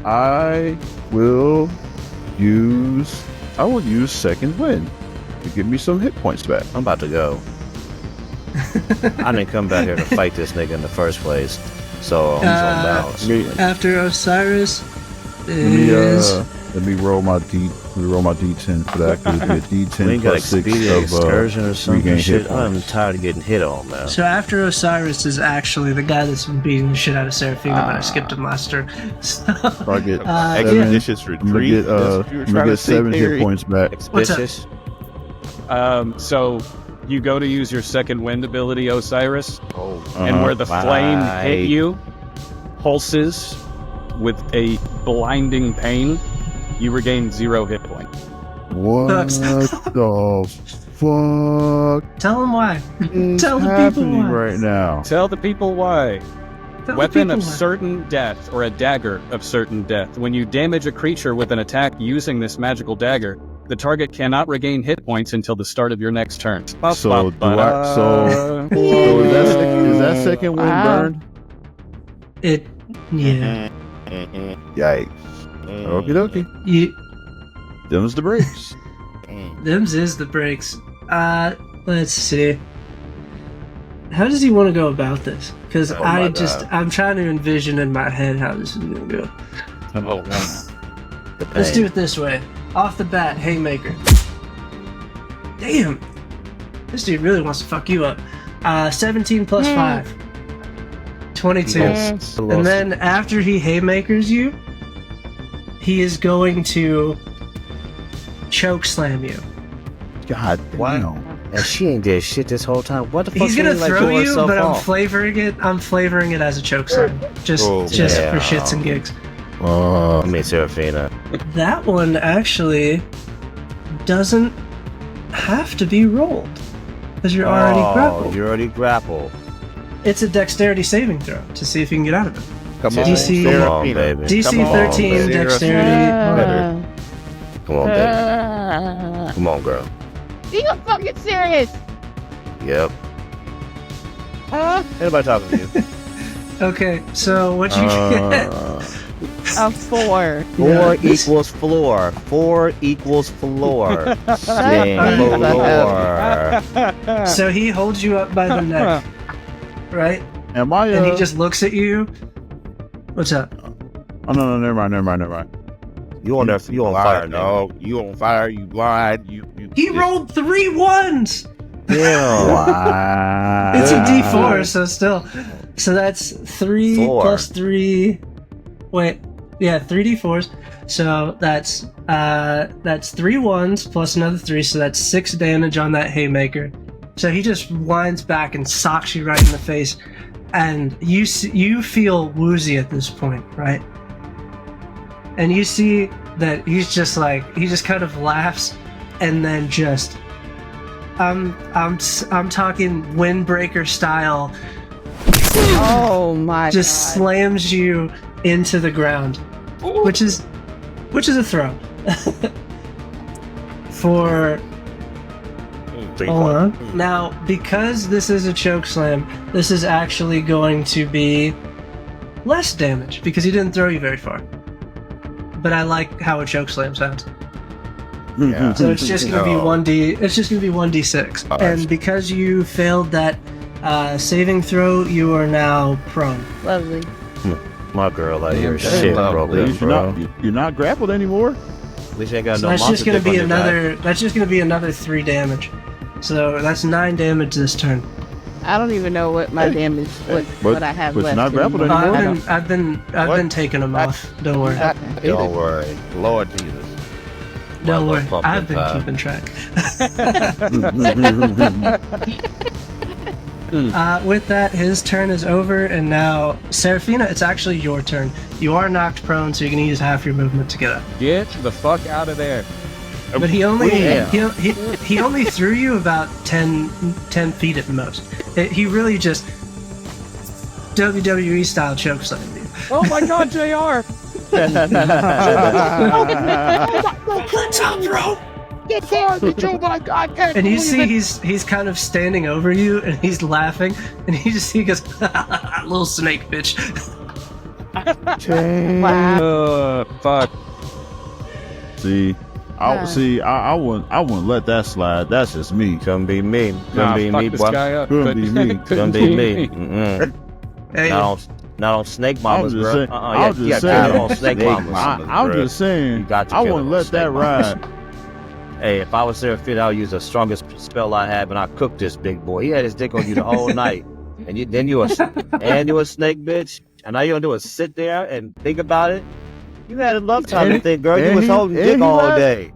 I will use second wind to give me some hit points back. I'm about to go. I didn't come back here to fight this nigga in the first place, so I'm on bounce. After Osiris Let me is let me roll my D10 for that. Could be a D10 We ain't got plus 6 Expedia of excursion or some regain shit. hit I'm points. tired of getting hit on, man. so after Osiris is actually the guy that's been beating the shit out of Seraphina, but I skipped him last turn. So, So I get Expeditious I'm gonna retreat. get, That's what you were I'm trying gonna to get say, 7 hit Terry. points back. What's up? Expeditious? So you go to use your second wind ability, Osiris, and where the Right. flame hit you, pulses with a blinding pain, you regain 0 hit points. What Bucks. the fuck tell him why. is Tell the people happening why. right now? Tell the people why. Tell the Weapon people of why. certain death, or a dagger of certain death. When you damage a creature with an attack using this magical dagger, The target cannot regain hit points until the start of your next turn. So is that second one burned? It, yeah. Yikes. Okie dokie. Them's the breaks. Them's is the breaks. Let's see. How does he want to go about this? Because I'm trying to envision in my head how this is going to go. Let's do it this way. Off the bat, haymaker. Damn. This dude really wants to fuck you up. 17 plus 5. 22. And then after he haymakers you, he is going to choke slam you. God damn. Wow. And she ain't did shit this whole time. What the fuck? He's gonna throw you, but I'm off? flavoring it as a choke slam, just for shits and gigs. I mean, Serafina. That one actually doesn't have to be rolled because you're already grappled. You're already grappled. It's a dexterity saving throw to see if you can get out of it. Come on, DC, Come on, baby. DC Come on, 13 baby. dexterity. Come on, baby. Come on, girl. Are you fucking serious? Yep. Anybody talking to you? Okay, so what you get? A 4. 4 equals floor. 4 equals floor. Floor. So he holds you up by the neck, right? Am I? And he just looks at you. What's up? Oh no, never mind. You on fire, no. You on fire, you blind, He rolled 3 1s! Yeah. Wow. It's a D4, so still. So that's 3 plus 3. Wait, yeah, 3 D4s. So that's 3 1s plus another 3, so that's 6 damage on that haymaker. So he just winds back and socks you right in the face, and you feel woozy at this point, right? And you see that he just kind of laughs, and then just I'm talking windbreaker style. Oh my just God. slams you into the ground, which is a throw. For hold on. Now, because this is a choke slam, this is actually going to be less damage because he didn't throw you very far. But I like how a choke slam sounds. Yeah. So it's just gonna be 1d. It's just gonna be 1d6. And because you failed that saving throw, you are now prone. Lovely. My girl out here, shit, bro. You're not grappled anymore. At least you ain't got So no that's just monster gonna dick on be your another. That's just gonna be another 3 damage. So that's 9 damage this turn. I don't even know what my damage, what I have but left. you're not grappled anymore. anymore. I've been taking them off. Don't worry. back. Don't worry. Lord Jesus. Don't My worry. pumpkin I've been pie. keeping track. With that, his turn is over, and now Serafina, it's actually your turn. You are knocked prone, so you can use half your movement to get up. Get the fuck out of there. But he only he only threw you about 10 feet at the most. He really just WWE style chokeslammed you. Oh my God, JR! What's up, bro? Get down, oh my God! And you see he's kind of standing over you, and he's laughing, and he goes, little snake bitch. Wow. Fuck. I wouldn't let that slide. That's just me. Couldn't be me. Couldn't Nah, be fuck me, this boy. guy up. Couldn't be me. Couldn't be me. Mm-mm. Hey, Not on Snake Mamas, I'm just bro. saying- I'm just saying. On Snake Mamas. I'm just saying. You got to I kill wouldn't him let on that Snake ride. Mamas. Hey, if I was Serafina, I would use the strongest spell I have, and I cooked this big boy. He had his dick on you the whole night, and you a snake bitch. And all you gonna do is sit there and think about it. You had enough time to think, girl. You was holding dick all day.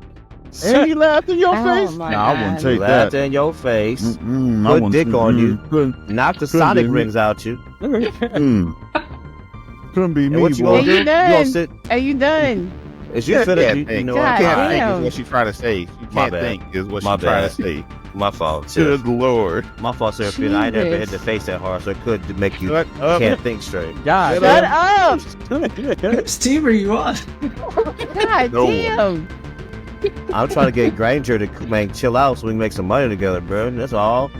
And he laughed in your face. my Nah, I wouldn't God. take Laughed that. in your face. I Put wouldn't- dick on you. Couldn't, Knock the Couldn't Sonic be me. rings out you. couldn't be And me, what you boy. gonna do? you You gonna done? sit? Are you done? Is you fit it? You know God what? I damn. think is what she's trying to say. You My can't bad. think is what My she's trying bad. to say. My fault. Good Lord. My fault, Serafina. I never hit Jesus. the face that hard, so it could make you Shut up. can't think straight. God. Shut Shut up! whose team are you on? God No. damn! I'm trying to get Granger to chill out so we can make some money together, bro. That's all.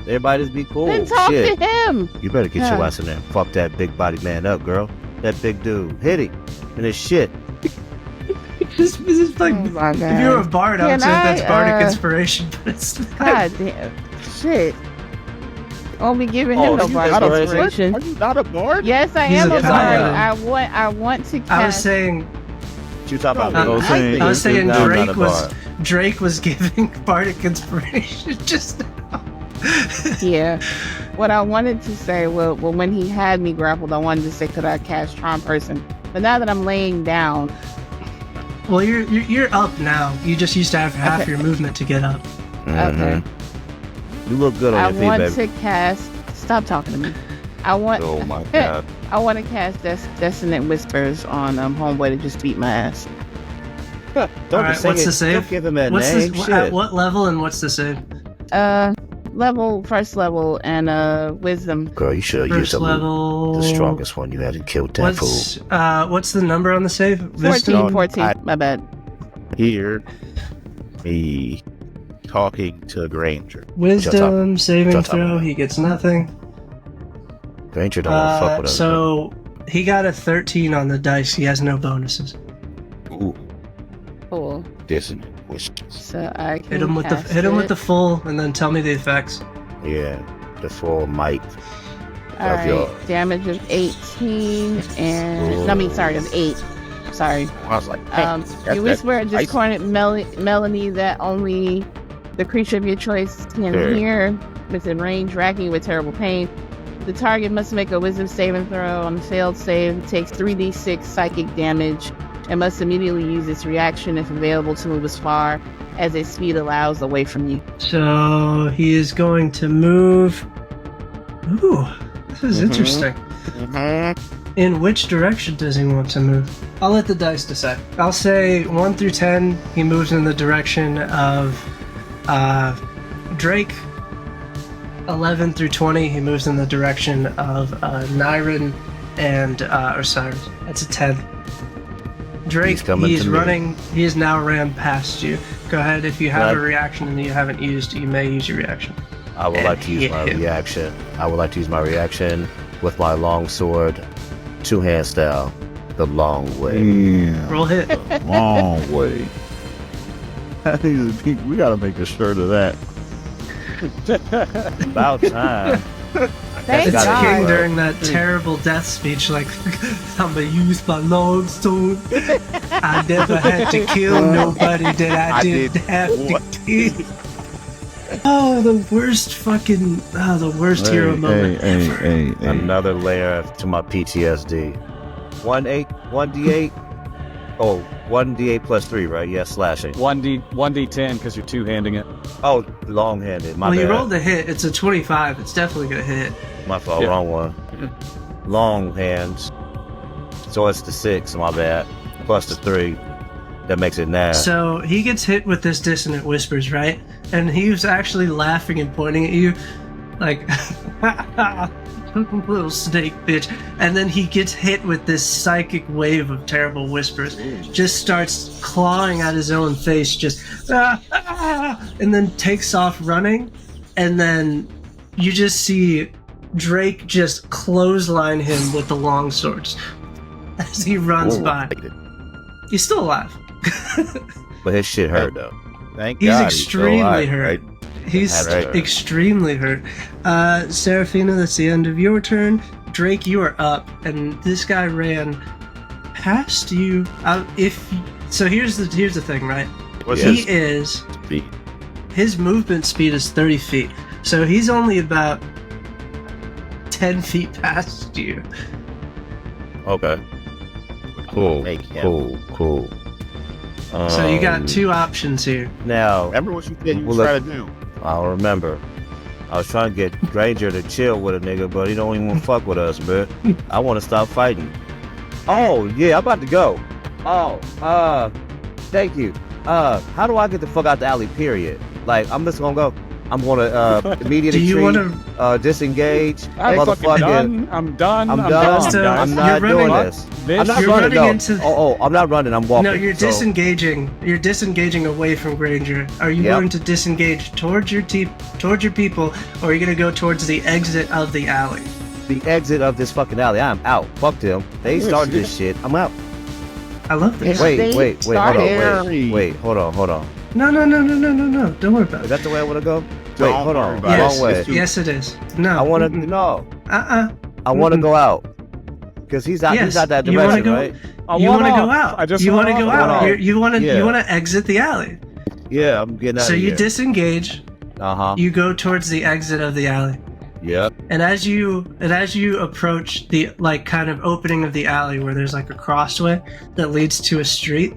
Everybody just be cool. Then talk Shit. to him. You better get your Yeah. ass in there. Fuck that big body man up, girl. That big dude. Hit him. And his shit. This is like, Oh my if you were a God. bard, I would Can say that's I, bardic inspiration, but it's not. God damn. Shit. Only giving Oh, him no you bardic not a- inspiration. Are you not a bard? Yes, I He's am a a bard. paladin. I want to cast. I was saying, What you talking about? I was saying- I was saying No, I'm not Drake a was bard. Drake was giving bardic inspiration just now. Yeah. What I wanted to say, well, when he had me grappled, I wanted to say, could I cast Charm Person? But now that I'm laying down, Well, you're up now. You just used to have half Okay. your movement to get up. okay, You look good on I your feet, want baby. to cast. Stop talking to me. I want. Oh my God. I want to cast Dissonant Whispers on Homeboy to just beat my ass. Don't Alright, just say what's it. the save? Don't give him that What's name. this? Shit. At what level and what's the save? First level, and Wisdom. Girl, you should have used First level. the strongest one. You had to kill that fool. What's the number on the save? 14, 14. I- My bad. Here, me talking to Granger. Wisdom saving Shut up. throw. He gets nothing. Granger don't want to fuck with us. So he got a 13 on the dice. He has no bonuses. Ooh, Cool. dissonant whispers. So I can Hit him with cast the it. full, and then tell me the effects. Yeah, the full might. All of your- right, damage of 18, and of 8. Sorry. I was like, hey, You whisper a discordant melody that only the creature of your choice can Sure. hear within range, racking you with terrible pain. The target must make a wisdom saving throw. On a failed save, it takes 3d6 psychic damage and must immediately use its reaction if available to move as far as its speed allows away from you. So he is going to move. Ooh, this is interesting. In which direction does he want to move? I'll let the dice decide. I'll say 1 through 10, he moves in the direction of Drake. 11 through 20, he moves in the direction of Nyrin and Osiris. That's a 10. Drake, He's coming he's to me. running. He has now ran past you. Go ahead. If you have Right. a reaction and you haven't used, you may use your reaction. I would like to use my Yeah. reaction. I would like to use my reaction with my long sword, two-hand style, the long way. Damn, Roll hit. long way. We gotta make a shirt of that. About time. Thank That's It's gotta King be God. during that terrible death speech, like, I'm gonna use my long sword. I never had to kill nobody that I didn't have to kill. Oh, the worst fucking, the worst hero moment ever. Hey. Another layer to my PTSD. 1d8. Oh, 1d8 plus 3, right? Yeah, slashing. 1d10 because you're two-handing it. Oh, long-handed. My Well, you bad. rolled a hit. It's a 25. It's definitely gonna hit. My fault. Yeah. Wrong one. Long hands. So it's the 6. My bad. Plus the 3. That makes it 9. So he gets hit with this dissonant whispers, right? And he was actually laughing and pointing at you, like, little snake bitch. And then he gets hit with this psychic wave of terrible whispers. Just starts clawing at his own face, just, and then takes off running. And then you just see Drake just clothesline him with the long swords as he runs by. He's still alive. But his shit hurt, though. Thank He's God. extremely alive, hurt. right? He's That's right. extremely hurt. Seraphina, that's the end of your turn. Drake, you are up, and this guy ran past you. So here's the thing, right? What's He his is speed? his movement speed is 30 feet, so he's only about 10 feet past you. Okay. Cool. Make him. Cool. So you got two options here. Now, Remember what you said you Well, was trying to do? I'll remember. I was trying to get Granger to chill with a nigga, but he don't even want to fuck with us, man. I want to stop fighting. Oh, yeah, I'm about to go. Oh, thank you. How do I get the fuck out the alley, period? Like, I'm just gonna go. I'm gonna immediate Do you retreat, wanna- disengage. I'm fucking done. I'm done. I'm done. So, I'm you're not doing running- this. This- I'm not You're running. running No. into- I'm not running. I'm walking. No, you're So, disengaging. You're disengaging away from Granger. Are you Yep. willing to disengage towards your people, or are you gonna go towards the exit of the alley? the exit of this fucking alley. I'm out. Fuck them. They started this shit. I'm out. I love this. Wait. Hold Scary. on. Wait. Hold on. No. Don't worry about Is it. that the way I want to go? Don't Wait, hold worry on. about it. Wrong way. It's too- Yes, it is. No. I want to Mm-mm. no. Uh-uh. I want to Mm-mm. go out because he's out. Yes, He's out that you wanna direction, go- right? You want to go out. I just you want to wanna go go out. out. You want to Yeah. exit the alley. Yeah, I'm getting out So of you here. disengage. Uh-huh. You go towards the exit of the alley. Yep. And as you approach the kind of opening of the alley where there's like a crossway that leads to a street,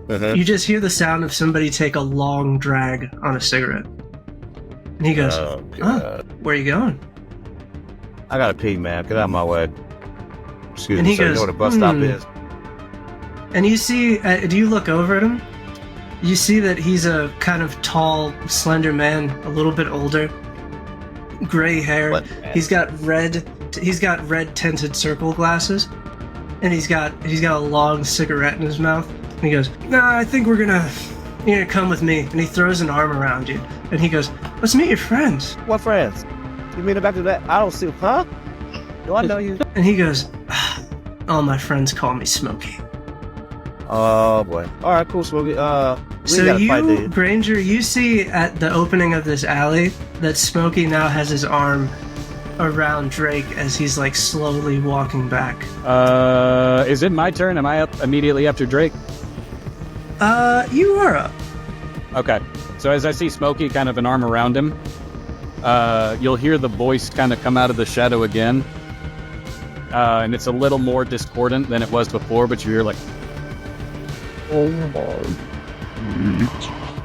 you just hear the sound of somebody take a long drag on a cigarette. And he goes, Oh, God. "Where are you going?" I gotta pee, man. Get out of my way. Excuse And me. he So you goes, know where the bus stop "Hmm." is? And you see, do you look over at him? You see that he's a kind of tall, slender man, a little bit older, gray hair. What? He's got red tinted circle glasses, and he's got a long cigarette in his mouth. And he goes, "Nah, I think you're gonna come with me." And he throws an arm around you, and he goes, "Let's meet your friends." What friends? You mean back to that? I don't see. Huh? Do I know you? And he goes, "All my friends call me Smokey." Oh boy. All right, cool. Smokey. We So gotta fight, you, dude. Granger, you see at the opening of this alley that Smokey now has his arm around Drake as he's like slowly walking back. Is it my turn? Am I up immediately after Drake? You are up. Okay. So as I see Smokey, kind of an arm around him, you'll hear the voice kind of come out of the shadow again. And it's a little more discordant than it was before, but you hear like,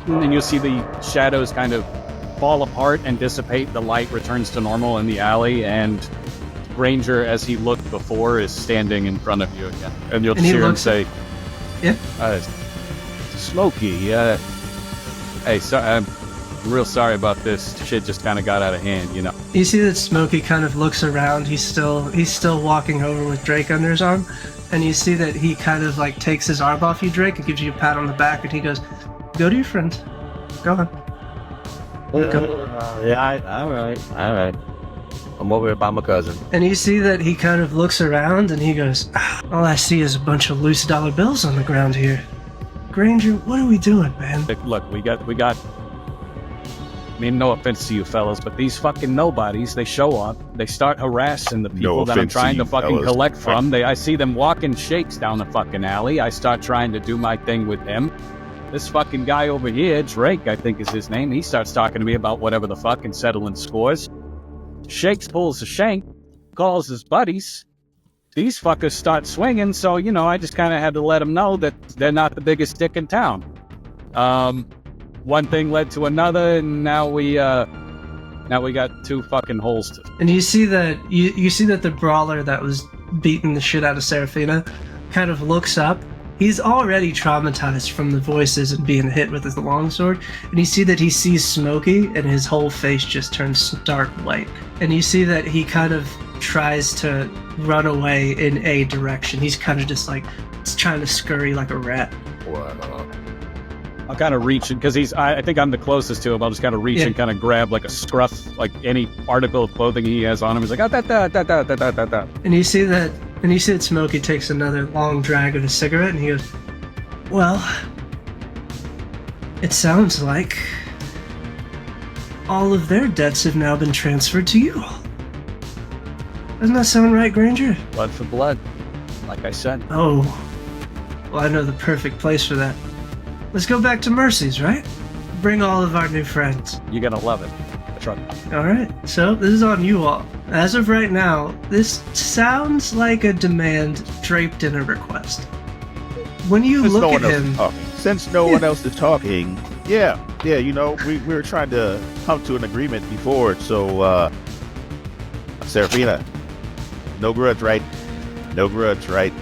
and you'll see the shadows kind of fall apart and dissipate. The light returns to normal in the alley, and Granger, as he looked before, is standing in front of you again. And you'll And he hear him looks- say, Yeah. Smokey, hey, I'm real sorry about this. Shit just kind of got out of hand, you know. You see that Smokey kind of looks around. He's still walking over with Drake under his arm, and you see that he kind of like takes his arm off you, Drake, and gives you a pat on the back, and he goes, "Go to your friends. Go on." Yeah. All right. I'm over here by my cousin. And you see that he kind of looks around, and he goes, "All I see is a bunch of loose dollar bills on the ground here. Granger, what are we doing, man?" Like, look, we got. I mean, no offense to you fellas, but these fucking nobodies, they show up, they start harassing the people that I'm offense to trying to you fucking fellas. collect from. I see them walking shakes down the fucking alley. I start trying to do my thing with him. This fucking guy over here, Drake, I think is his name, he starts talking to me about whatever the fuck and settling scores. Shakes pulls a shank, calls his buddies. These fuckers start swinging, so, I just kind of had to let them know that they're not the biggest dick in town. One thing led to another, and now we got two fucking holes to... And you see that you see that the brawler that was beating the shit out of Serafina kind of looks up. He's already traumatized from the voices and being hit with his longsword, and you see that he sees Smokey, and his whole face just turns stark white. And you see that he kind of tries to run away in a direction. He's kind of just like trying to scurry like a rat. I'll kind of reach, because I think I'm the closest to him. I'll just kind of reach and kind of grab like a scruff, like any article of clothing he has on him. He's like, da. And you see that Smokey takes another long drag of his cigarette, and he goes, "Well, it sounds like all of their debts have now been transferred to you all. Doesn't that sound right, Granger?" Blood for blood, like I said. "Oh, well, I know the perfect place for that. Let's go back to Mercy's, right? Bring all of our new friends." You're gonna love it. Trust me. Alright, so this is on you all. As of right now, this sounds like a demand draped in a request. When you Since look no at one else him, is talking. Since no one else is talking, yeah, we were trying to come to an agreement before, so, Serafina, no grudge, right? No grudge, right?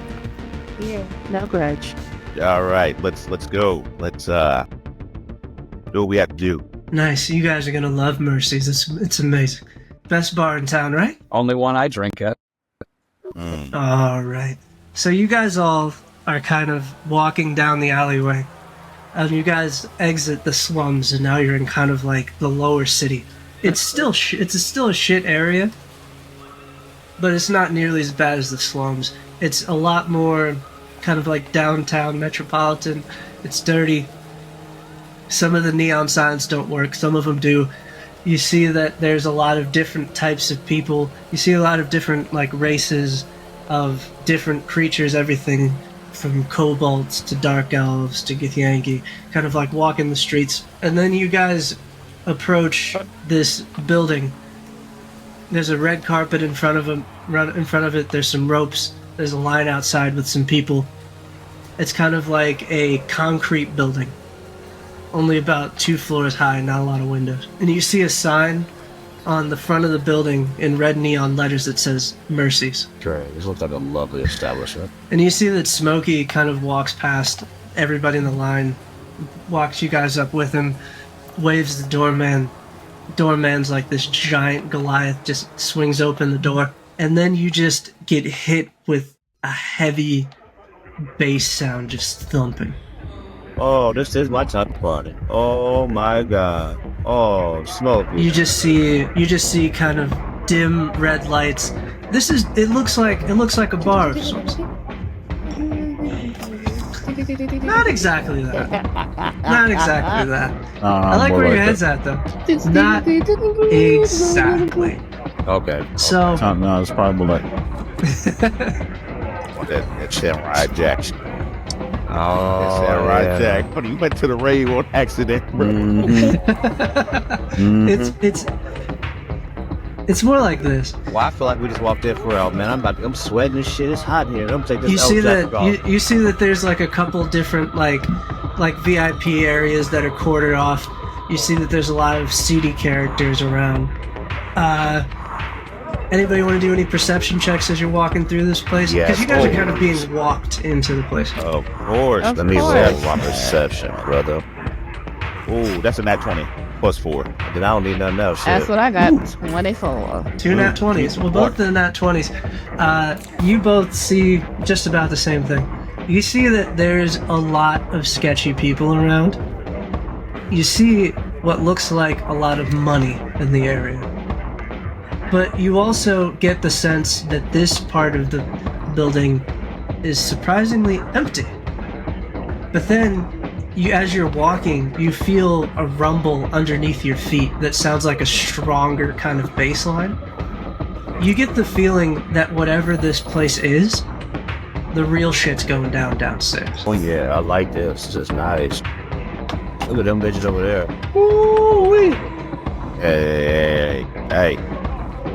Yeah, no grudge. All right, let's go. Let's do what we have to do. Nice. You guys are gonna love Mercy's. It's amazing. Best bar in town, right? Only one I drink at. All right. So you guys all are kind of walking down the alleyway. You guys exit the slums, and now you're in kind of like the lower city. It's still still a shit area, but it's not nearly as bad as the slums. It's a lot more kind of like downtown metropolitan. It's dirty. Some of the neon signs don't work. Some of them do. You see that there's a lot of different types of people. You see a lot of different like races of different creatures, everything from kobolds to dark elves to Githyanki, kind of like walking the streets. And then you guys approach this building. There's a red carpet in front of it. There's some ropes. There's a line outside with some people. It's kind of like a concrete building, only about 2 floors high, not a lot of windows. And you see a sign on the front of the building in red neon letters that says Mercy's. Great. This looks like a lovely establishment. And you see that Smokey kind of walks past everybody in the line, walks you guys up with him, waves the doorman. Doorman's like this giant Goliath, just swings open the door. And then you just get hit with a heavy bass sound just thumping. Oh, this is my type of party. Oh my god. Oh, Smokey. You just see kind of dim red lights. It looks like a bar of sorts. Not exactly that. Not exactly that. I like where your head's at though. Not exactly. Okay. So No, it's probably like That Samurai Jack. Oh, Samurai yeah. Jack. But you went to the rave on accident, bro. it's more like this. Well, I feel like we just walked in for real, man. I'm sweating and shit. It's hot here. I'm taking this. You see that you see that there's like a couple different like VIP areas that are quartered off. You see that there's a lot of seedy characters around. Anybody want to do any perception checks as you're walking through this place? Yes, Because you guys are kind of always. being walked into the place. Of course. Of Let me course. roll my perception, brother. Ooh, that's a nat 20 plus 4. Then I don't need nothing else. That's Shit. what I got. 24. 2 nat 20s. Well, both the nat 20s. You both see just about the same thing. You see that there's a lot of sketchy people around. You see what looks like a lot of money in the area. But you also get the sense that this part of the building is surprisingly empty. But then, as you're walking, you feel a rumble underneath your feet that sounds like a stronger kind of bass line. You get the feeling that whatever this place is, the real shit's going down downstairs. Oh yeah, I like this. This is nice. Look at them bitches over there. Ooh-wee. Hey.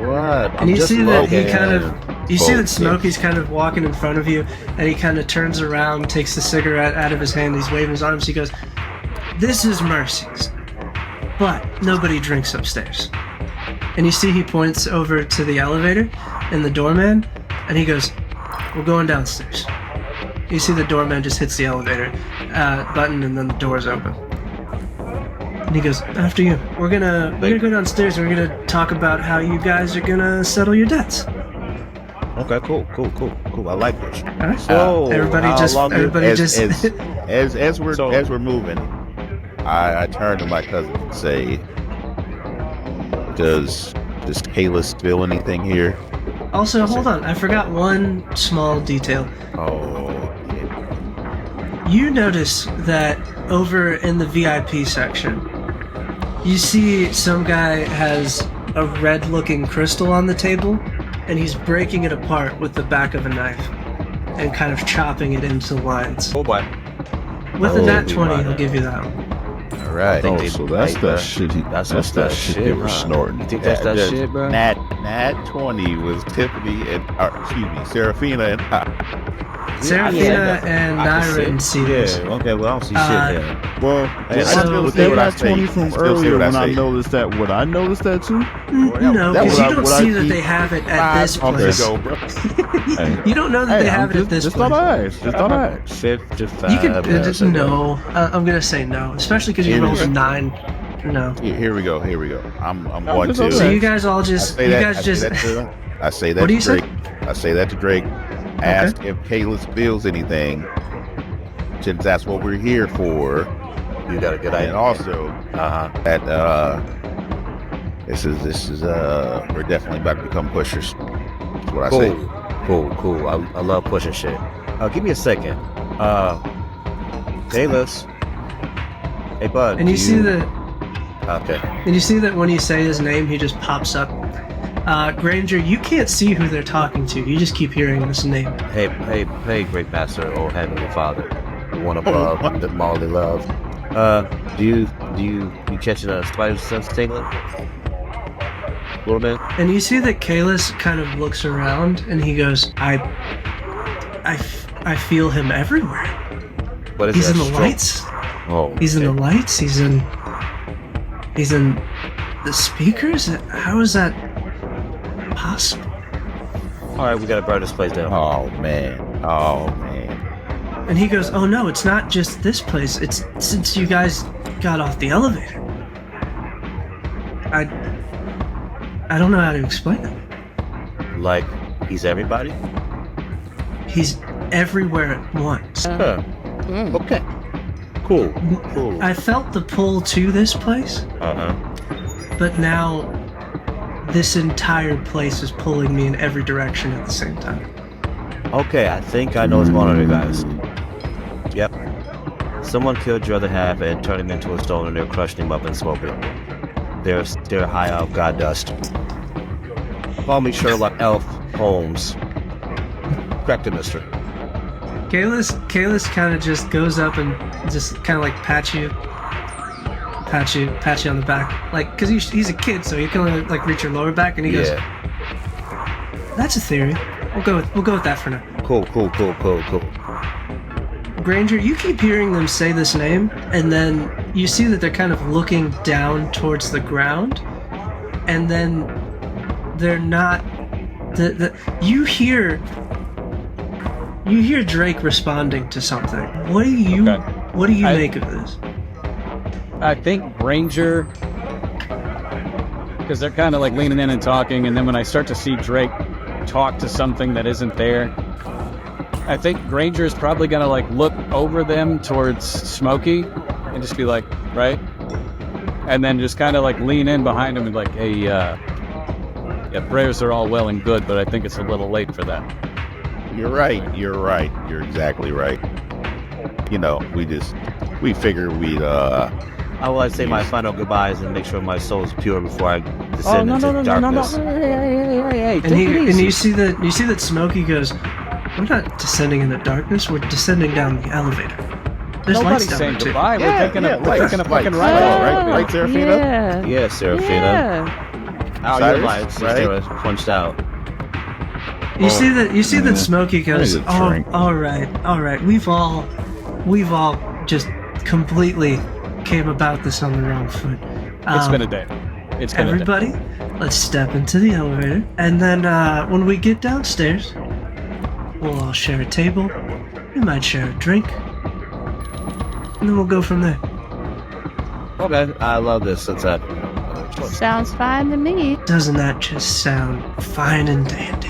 What? And you see that he smoking. kind of, you see that Focus. Smokey's kind of walking in front of you, and he kind of turns around, takes the cigarette out of his hand, he's waving his arms, he goes, "This is Mercy's, but nobody drinks upstairs." And you see he points over to the elevator and the doorman, and he goes, "We're going downstairs." You see the doorman just hits the elevator button, and then the doors open. And he goes, "After you. We're gonna go downstairs and we're gonna talk about how you guys are gonna settle your debts." Okay, cool. I like this. Alright. So, Everybody how just long As we're moving, I turn to my cousin and say, Does Kaylus feel anything here? Also, hold on, I forgot one small detail. Oh, You notice that over in the VIP section, you see some guy has a red-looking crystal on the table, and he's breaking it apart with the back of a knife and kind of chopping it into lines. Oh boy. With a Oh, nat we 20, might he'll have. give you that one. all right. Oh, so that's that shit. That's That shit they were snorting. You think that's that Just shit, bro? Nat 20 was Tiffany and, Serafina and Serafina and I can Naira see. and Cetus. Yeah, okay, well, I don't see shit there. Well, Hey, I So- still see they what I got 20 say. from Still see earlier what I when I say. noticed that. Would I notice that too? No, that because was you what don't I see that keep- they have it at this Okay, place. go, bro. Hey, You don't know that they have it at this just place. thought I asked. Just thought I asked. 55. You could minutes ago. no. I'm gonna say no, especially because you It rolled is- a 9. No. Here we go. I'm Oh, going just to. over So there. you guys all just, you guys just. I say that What do to you say? Drake. I say that to Drake. Ask if Kaylus feels anything, since that's what we're here for. You got a good And idea. also, that this is we're definitely about to become pushers. That's what I say. Cool. I love pushing shit. Give me a second. Kaylus. Hey, bud. And you see that. Okay. And you see that when you say his name, he just pops up. Granger, you can't see who they're talking to. You just keep hearing this name. Hey, great master, oh heavenly father, the one above, the mildly love. Do you catching a spider sense tingling? A little bit. And you see that Kaylus kind of looks around, and he goes, I feel him everywhere. What is He's that in the stroke? lights. Oh, He's in the lights. He's in the speakers. How is that possible? All right, we gotta burn this place down. Oh man. And he goes, oh no, it's not just this place. It's since you guys got off the elevator. I don't know how to explain it. Like he's everybody. He's everywhere at once. Okay. Cool. I felt the pull to this place, but now this entire place is pulling me in every direction at the same time. Okay, I think I know what's going on here, guys. Yep. Someone killed your other half and turned him into a stone, and they're crushing him up and smoking. They're high off god dust. Call me Sherlock Elf Holmes. Kracken, mister. Kaylus kind of just goes up and just kind of like pat you on the back, like, because he's a kid, so he can only like reach your lower back, and he goes, "That's a theory. We'll go with that for now." Cool. Granger, you keep hearing them say this name, and then you see that they're kind of looking down towards the ground, and then they're not. You hear Drake responding to something. What do you make of this? I think Granger, because they're kind of like leaning in and talking, and then when I start to see Drake talk to something that isn't there, I think Granger is probably gonna like look over them towards Smokey and just be like, right, and then just kind of like lean in behind him and like, hey, yeah, prayers are all well and good, but I think it's a little late for that. You're right. You're exactly right. You know, we figured we'd I will say my final goodbyes and make sure my soul is pure before I descend into darkness. Hey, And you see that Smokey goes, "We're not descending into darkness. We're descending down the elevator. There's lights Nobody's down saying there too." goodbye. We're taking a fucking lights, ride. right, Serafina? Yeah, Serafina. Yeah. Your lights, right? They were punched out. You see that Smokey goes, I need a "Oh, drink." all right. We've all just completely came about this on the wrong foot. It's been a day. It's been Everybody, let's step into the elevator, and then when we get downstairs, we'll all share a table. We might share a drink, and then we'll go from there." Okay, I love this. Since that. Sounds fine to me. Doesn't that just sound fine and dandy?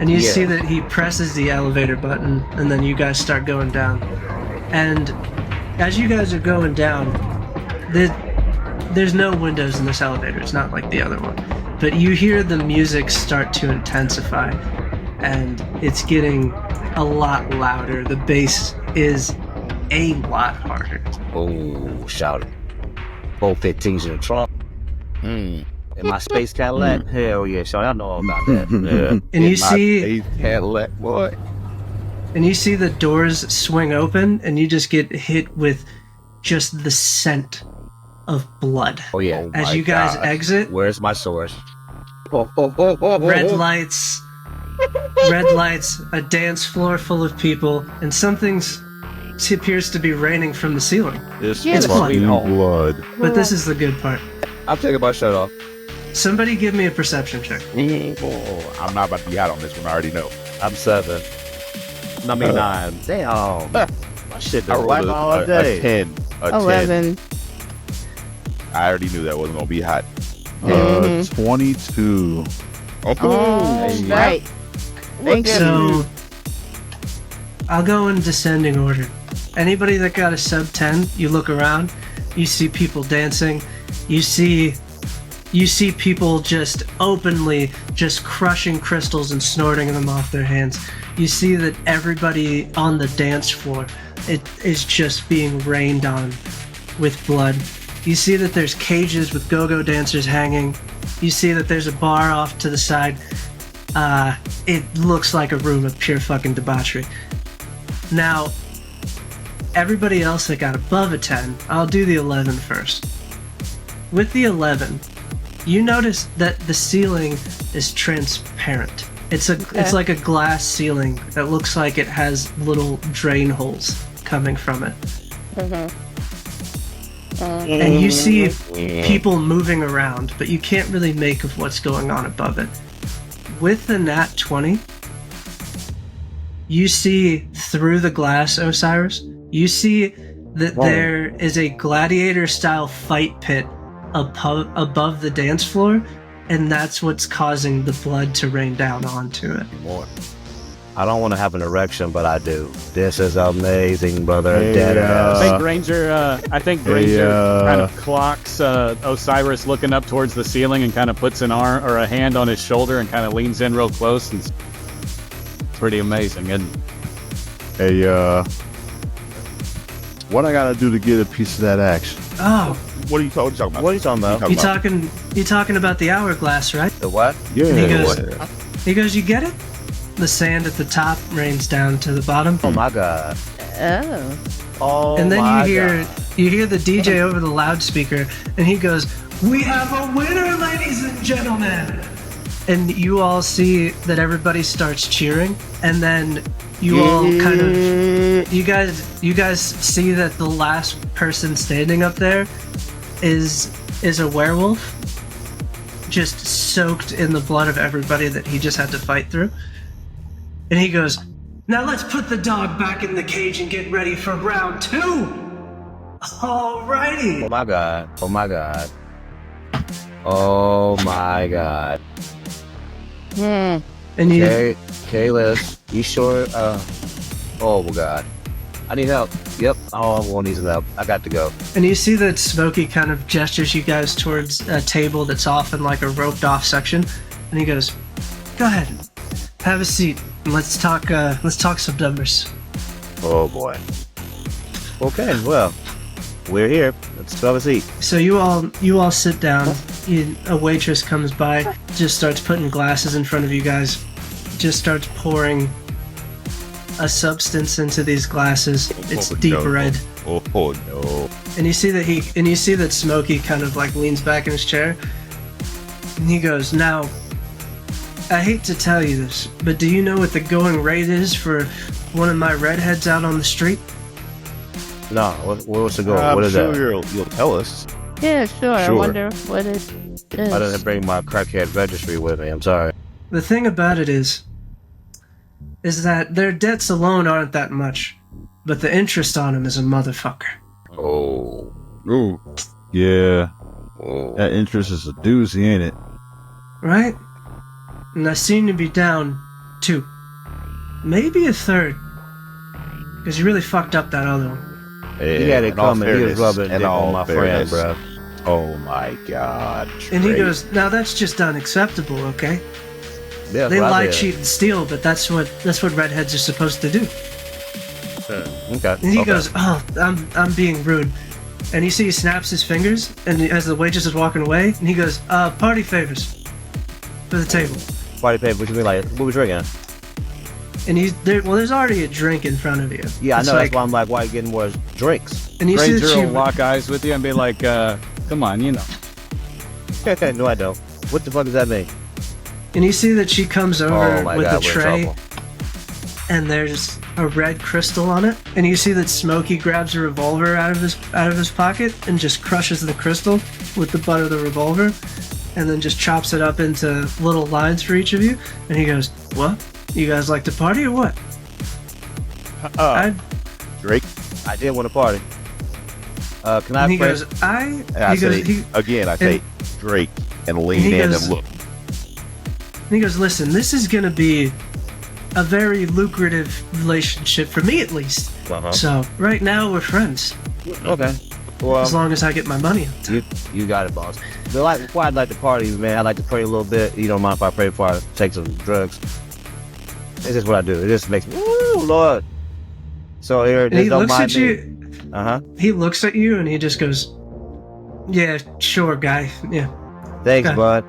And you Yeah. see that he presses the elevator button, and then you guys start going down. And as you guys are going down, there's no windows in this elevator. It's not like the other one. But you hear the music start to intensify, and it's getting a lot louder. The bass is a lot harder. Oh, shout it. 415s in the trunk. In my space Cadillac. Hell yeah, shout I know all about that. Yeah. And you see Hey, Cadillac boy. And you see the doors swing open, and you just get hit with just the scent of blood. Oh yeah. Oh As my you guys gosh. exit, Where's my source? red lights, a dance floor full of people, and something appears to be raining from the ceiling. This Yeah, It's is blood. blood. But this is the good part. I'm taking my shirt off. Somebody give me a perception check. Oh, I'm not about to be out on this one. I already know. I'm 7. I mean 9. Damn. My shit I been black rolled all a day. 10. A 10. 11. I already knew that wasn't gonna be hot. 22. Oh, right. Thanks. So, I'll go in descending order. Anybody that got a sub 10, you look around, you see people dancing, you see people just openly just crushing crystals and snorting them off their hands. You see that everybody on the dance floor, it is just being rained on with blood. You see that there's cages with go-go dancers hanging. You see that there's a bar off to the side. It looks like a room of pure fucking debauchery. Now, everybody else that got above a 10, I'll do the 11 first. With the 11, you notice that the ceiling is transparent. It's like a glass ceiling that looks like it has little drain holes coming from it. And you see people moving around, but you can't really make of what's going on above it. With the nat 20, you see through the glass, Osiris, you see that there is a gladiator-style fight pit above the dance floor, and that's what's causing the blood to rain down onto it. More. I don't want to have an erection, but I do. This is amazing, brother. I think Granger kind of clocks Osiris looking up towards the ceiling and kind of puts an arm or a hand on his shoulder and kind of leans in real close. And it's pretty amazing. And Hey, what I gotta do to get a piece of that action? Oh, What are you talking about? What are you talking about? you talking about the hourglass, right? The what? Yeah. And he goes, you get it? The sand at the top rains down to the bottom. Oh my god. Oh. Oh And then my you hear god. the DJ over the loudspeaker, and he goes, "We have a winner, ladies and gentlemen!" And you all see that everybody starts cheering, and then you all kind of, you guys see that the last person standing up there is a werewolf, just soaked in the blood of everybody that he just had to fight through. And he goes, "Now let's put the dog back in the cage and get ready for round 2. Alrighty. Oh my god. Oh my god. Oh my god. And you, Kaylus, you sure? Oh my god. I need help. Yep. Oh, I won't need some help. I got to go. and you see that Smokey kind of gestures you guys towards a table that's off in like a roped off section, and he goes, "Go ahead, have a seat, and let's talk some numbers." Oh boy. Okay, well, we're here. Let's have a seat. So you all sit down. A waitress comes by, just starts putting glasses in front of you guys, just starts pouring a substance into these glasses. It's deep red. Oh no. And you see that Smokey kind of like leans back in his chair, and he goes, "Now, I hate to tell you this, but do you know what the going rate is for one of my redheads out on the street?" No, what's the goal? I'm What is sure that? you'll tell us. Yeah, sure. I Sure. wonder what it is. I didn't bring my crackhead registry with me. I'm sorry. The thing about it is that their debts alone aren't that much, but the interest on them is a motherfucker. Oh. Ooh. Yeah. Oh. That interest is a doozy, ain't it? Right? And I seem to be down 2. Maybe a 3rd. Because you really fucked up that other one. He had it In all coming. He was fairness- rubbing in dick on all my friend, fairness. bro. Oh my god. And he Trey. goes, "Now that's just unacceptable, okay? Yeah, They that's what I lie, did. cheat, and steal, but that's what redheads are supposed to do." Okay. And he okay. goes, "Oh, I'm being rude." And you see he snaps his fingers, and as the waitress is walking away, and he goes, "Party favors for the table." Party paper. What you mean, like, what we drinking? And there's already a drink in front of you. Yeah, I It's know. like- That's why I'm like, why you getting more drinks? And you see Granger that will she, lock eyes with you and be like, come on, you know. No, I don't. What the fuck does that mean? and you see that she comes over Oh my with god, a we're in tray, trouble. and there's a red crystal on it. And you see that Smokey grabs a revolver out of his pocket and just crushes the crystal with the butt of the revolver, and then just chops it up into little lines for each of you. And he goes, "What? You guys like to party or what?" Drake. I did want to party. Can I And he pray? goes, And I say Drake, and lean he in goes- and look. And he goes, listen, this is going to be a very lucrative relationship for me, at least. Uh-huh. So right now we're friends, Okay. Well, as long as I get my money. you got it, boss. But before I'd like to party, man, I'd like to pray a little bit. You don't mind if I pray before I take some drugs? It's just what I do. It just makes me, ooh, Lord. So here, And he just don't looks mind at me. you. Uh-huh. He looks at you and he just goes, "Yeah, sure, guy. Yeah." Thanks, Okay. bud.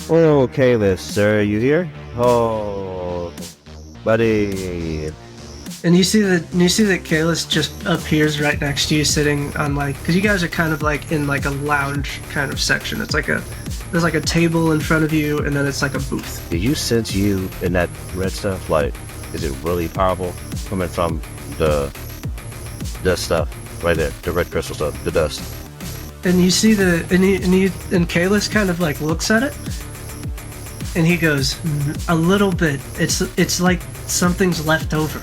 Oh, Kaylus, sir, you here? Oh, buddy. And you see that Kaylus just appears right next to you, sitting on because you guys are kind of in a lounge kind of section. It's there's a table in front of you, and then it's a booth. Did you sense you in that red stuff? Is it really powerful coming from the stuff right there, the red crystal stuff, the dust? And you see and Kaylus kind of looks at it, and he goes, "A little bit. It's like something's left over."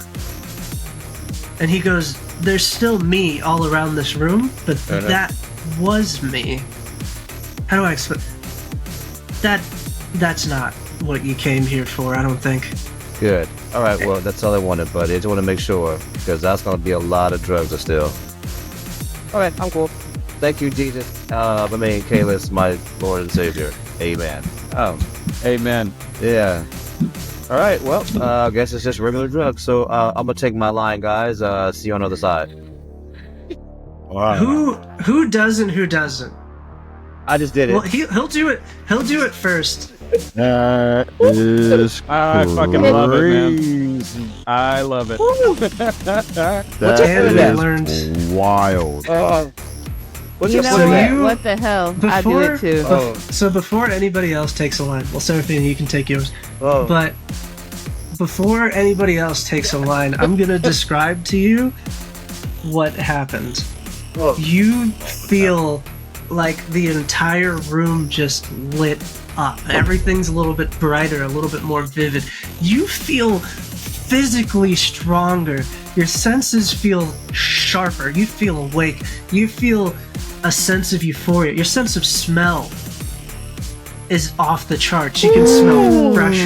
And he goes, "There's still me all around this room, but that was me. How do I explain? That's not what you came here for, I don't think." Good. All right, well, that's all I wanted, buddy. I just want to make sure, because that's going to be a lot of drugs still. All right, I'm cool. Thank you, Jesus. Kaylus, my Lord and Savior. Amen. Oh, Amen. yeah. All right, well, I guess it's just regular drugs. So I'm going to take my line, guys. See you on the other side. All right. Who does and who doesn't? I just did it. Well, he'll do it. He'll do it first. That is I fucking love it, man. crazy. I love it. That And I is learned wild. What's You your know So what? you- What the hell? I do it too. Oh. So before anybody else takes a line, well, Seraphine, you can take yours. Oh. But before anybody else takes a line, I'm gonna describe to you what happened. Oh. You feel like the entire room just lit up. Everything's a little bit brighter, a little bit more vivid. You feel physically stronger. Your senses feel sharper. You feel awake. You feel a sense of euphoria. Your sense of smell is off the charts. You can smell fresh.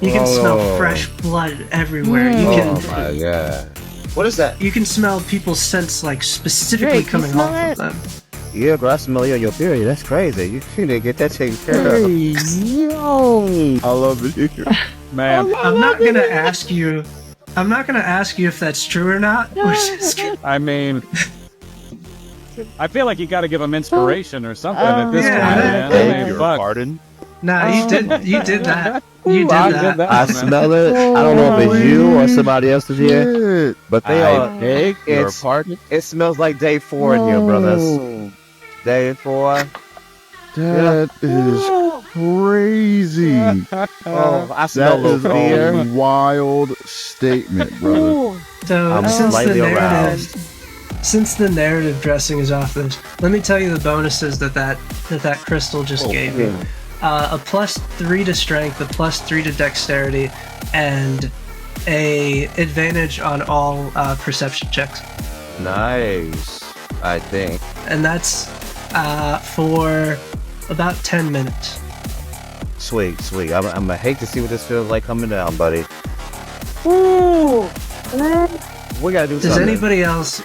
You can smell fresh blood everywhere. You Oh, can my God. What is that? you can smell people's scents specifically Drake, you coming smell off it? of them. Yeah, bro, I smell you on your period. That's crazy. You didn't get that taken care of. Yo, I love it here. Man, I'm not gonna ask you if that's true or not. We're just gonna- I mean, I feel like you got to give him inspiration or something at this yeah, point, man. I mean, Your fuck. pardon. Nah, you did that. You did I that. did that. I smell it. I don't know if it's you or somebody else is here, Shit. but they are. I beg your It's- pardon. It smells like day 4 in here, brothers. Day 4. That is crazy. Oh, I smell That a is little fear. a wild statement, brother. So I'm since slightly the narrative, aroused. since the narrative dressing is off this, let me tell you the bonuses that crystal just gave you. A +3 to strength, a +3 to dexterity, and a advantage on all perception checks. Nice. I think. And that's for about 10 minutes. Sweet, sweet. I'm gonna hate to see what this feels like coming down, buddy. We gotta do Does something. anybody else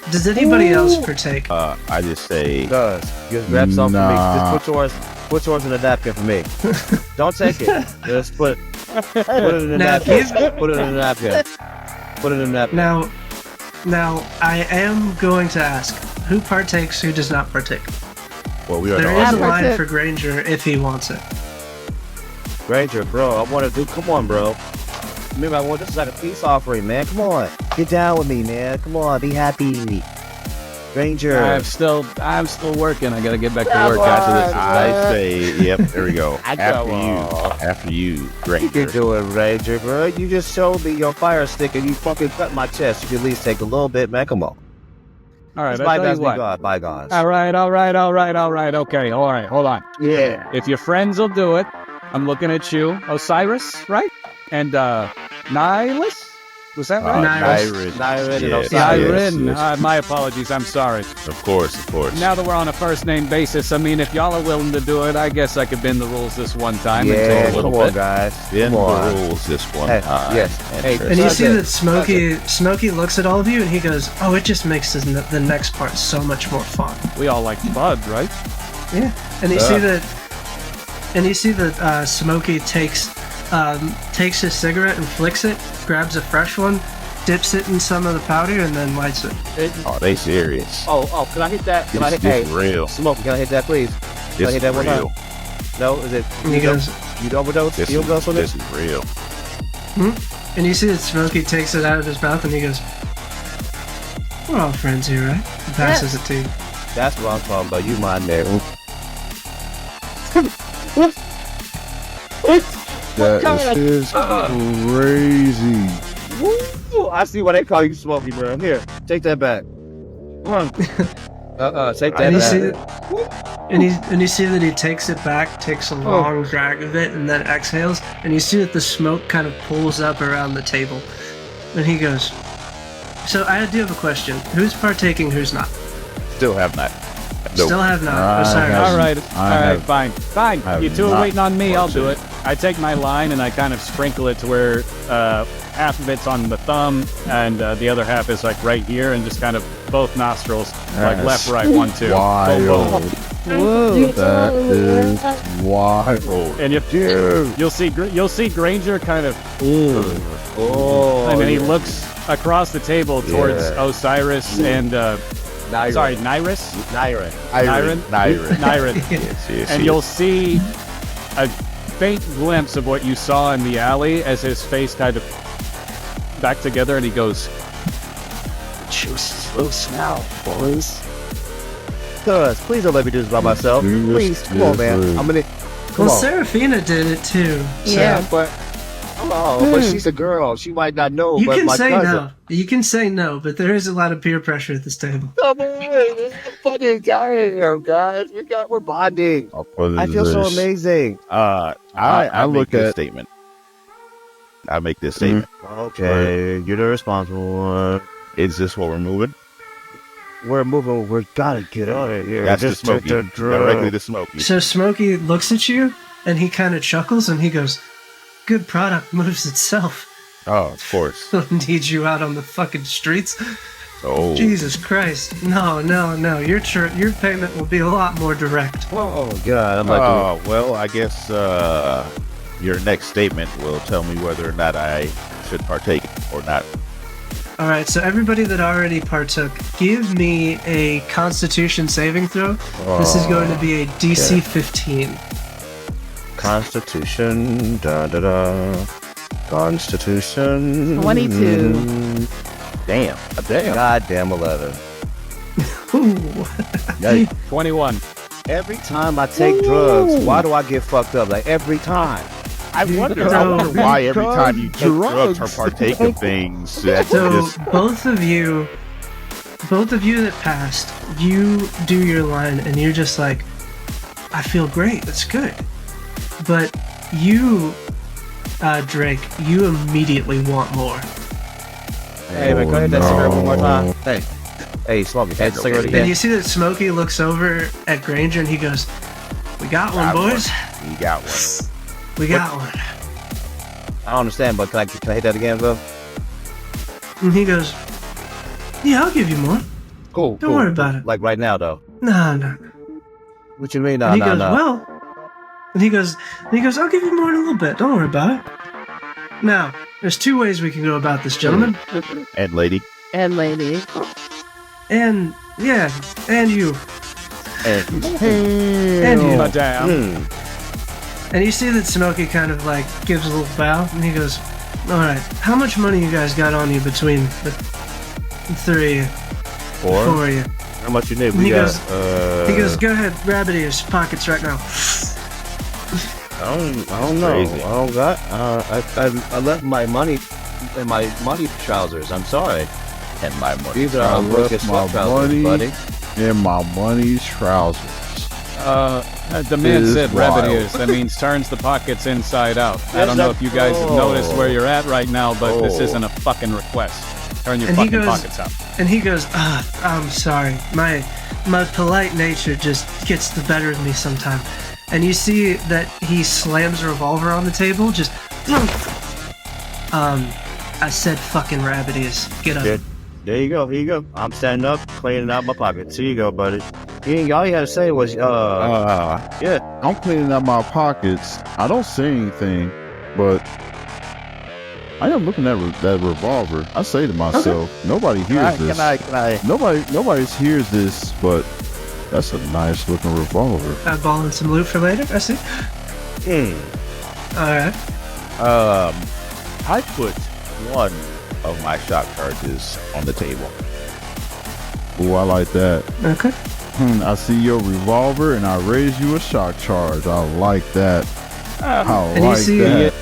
partake? I just say, Does. Just grab something for Nah. me. Just put yours in a napkin for me. Don't take it. Just put it in a Now, napkin. Put it in a napkin. Put it in a napkin. Now, I am going to ask, who partakes, who does not partake? well, we are There the is a ultimate. line for Granger if he wants it. Granger, bro, I want to do. Come on, bro. Remember, this is like a peace offering, man. Come on, get down with me, man. Come on, be happy. Granger. I'm still working. I got to get back to work after this. I say, yep, there we go. I After you, You Granger. can do it, Ranger, bro. You just showed me your fire stick and you fucking cut my chest. You can at least take a little bit, man. Come on. All right, It's I'll tell bygones you be what. gone. Bygones. All right. Okay, all right, hold on. Yeah. If your friends will do it, I'm looking at you, Osiris, right? And Nihilus? Was that right? Nyrin. Nyrin and Yes. Osiris. Nyrin. My apologies. I'm sorry. Of course. Now that we're on a first name basis, I mean, if y'all are willing to do it, I guess I could bend the rules this one time. Yeah, and take a little come on, bit. guys. Bend Come the on. rules this one Hey, time. yes. Hey, And you see Okay. that Smokey looks at all of you and he goes, "Oh, it just makes the next part so much more fun." We all like Bud, right? Yeah. And you see that. And you see that Smokey takes his cigarette and flicks it, grabs a fresh one, dips it in some of the powder, and then lights it. Oh, they serious. Oh, can I hit that? Can I hit This is hey, real. Smokey, can I hit that, please? Can I This hit is that one time? real. No, is it? And he goes, You overdose? This You overdose on is it? real. and you see that Smokey takes it out of his mouth and he goes, "We're all friends here, right?" He passes it to you. That's what I'm talking about. You mind there. That is crazy. Woo! I see why they call you Smokey, bro. Here, take that back. Come on. Take that And you back. see that, and you see that he takes it back, takes a long drag of it, and then exhales. And you see that the smoke kind of pulls up around the table. And he goes, "So I do have a question. Who's partaking? Who's not?" Still have not. Nope. Still have not. I Osiris. have- All right, have- fine. have You two are not waiting on me. I'll do it. partaken. I take my line and I kind of sprinkle it to where half of it's on the thumb and the other half is like right here, and just kind of both nostrils, like Yes. left, right, 1, 2. Boom, Wild. boom. That is wild. And you'll see Granger kind of, Oh, and then he yeah. looks across the table towards Yeah. Osiris and Nyrin. sorry, Nyrus. Nyrin. Nyrin. Yes, And you'll see a faint glimpse of what you saw in the alley as his face kind of back together, and he goes, Choose close now, boys. Cuz, please don't let me do this by myself. Please, come on, man. I'm gonna. Come Well, on. Serafina did it too. So Yeah. But but she's a girl. She might not know. You but can my say cousin. no. You can say no, but there is a lot of peer pressure at this table. Come on, this is a fucking guy here, guys. We're bonding. I feel so amazing. I look make this at- statement. I make this statement. Okay, you're the responsible one. Is this what we're moving? We're moving. We gotta get out of here. That's the Just took Smokey. the drug. Directly to Smokey. So Smokey looks at you and he kind of chuckles and he goes, "Good product moves itself. Oh, of course. Don't need you out on the fucking streets." Oh, Jesus Christ. No. Your payment will be a lot more direct. Oh God, I'm like, well, I guess your next statement will tell me whether or not I should partake or not. All right, so everybody that already partook, give me a Constitution saving throw. This is going to be a DC 15. Constitution, da da da. Constitution. 22. Damn. Goddamn 11. Ooh. 21. Every time I take drugs, why do I get fucked up? Like every time. I wonder So- why every time you take drugs or drugs. partake of things that So just both of you that passed, you do your line and you're just like, "I feel great. That's good." But you, Drake, you immediately want more. Hey, man, go ahead that cigarette one more time. Hey, Smokey, hit the cigarette And again. you see that Smokey looks over at Granger and he goes, "We got one, boys. you got one. We got one." I don't understand, but can I hit that again, bro? And he goes, "Yeah, I'll give you more. Cool. Don't worry about it." Like right now, though. No. What you mean? No, And he no, goes, no. "Well," and he goes, "I'll give you more in a little bit. Don't worry about it." Now, there's two ways we can go about this, gentlemen. And lady, And lady. And yeah, and you, and and you. Madame. And you see that Smokey kind of like gives a little bow, and he goes, "All right, how much money you guys got on you between the three of you, Or four of you?" how much you need? And We he got. goes, He goes, "Go ahead, grab it in his pockets right now." I don't know. Crazy. I don't got. I left my money in my money trousers. I'm sorry. and my money. These are I our work left as my sweat trousers, money buddy. in my money trousers. The man is said wild. rabbit ears. That means turns the pockets inside out. I don't know if you guys have noticed where you're at right now, but this isn't a fucking request. Turn your And he fucking goes- pockets out. And he goes, I'm sorry. My polite nature just gets the better of me sometimes. And you see that he slams a revolver on the table, just I said fucking rabbit ears. Get up. There you go. Here you go. I'm standing up, cleaning out my pockets. Here you go, buddy. All you had to say was, yeah. I'm cleaning out my pockets. I don't say anything, but I am looking at that revolver. I say to myself, nobody hears this. Can I? Nobody hears this, but that's a nice looking revolver. Eyeballing some loot for later, I see. Alright. I put one of my shock charges on the table. Oh, I like that. Okay. I see your revolver and I raise you a shock charge. I like that. I And you like see- that.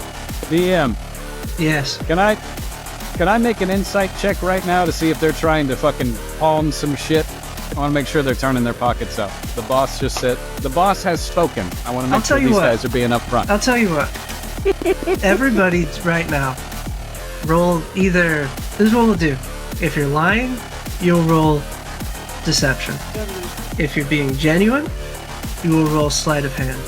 DM, Yes. can I make an insight check right now to see if they're trying to fucking pawn some shit? I want to make sure they're turning their pockets out. The boss just said, the boss has spoken. I want to I'll make sure tell you these what. guys are being upfront. I'll tell you what. Everybody right now, roll either. This is what we'll do. If you're lying, you'll roll deception. If you're being genuine, you will roll sleight of hand.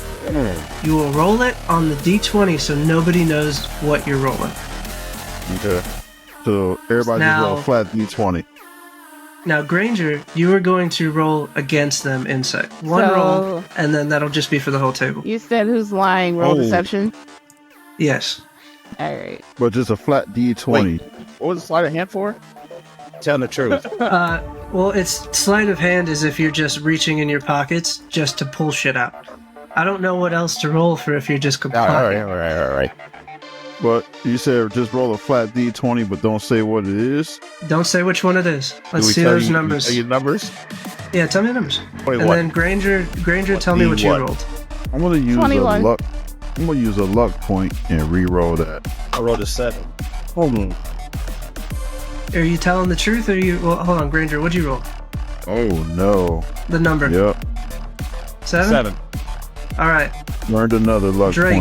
You will roll it on the d20 so nobody knows what you're rolling. Okay. So everybody Now- just roll a flat D20. Now, Granger, you are going to roll against them insight. One So- roll, and then that'll just be for the whole table. You said who's lying? Roll Oh. deception. Yes. All right. But just a flat D20. What was the sleight of hand for? Tell the truth. Well, it's sleight of hand is if you're just reaching in your pockets just to pull shit out. I don't know what else to roll for if you're just All complying. right. But you said just roll a flat D20, but don't say what it is. Don't say which one it is. Let's Do we see tell those you- numbers. Tell you numbers? Yeah, tell me the numbers. 21. And then Granger, tell me what you D1. rolled. I'm gonna use 21. a luck. I'm gonna use a luck point and re-roll that. I rolled a 7. Are you telling the truth or you? Well, hold on, Granger, what'd you roll? Oh no. The number. Yep. 7? 7. All right. Learned another luck Drake.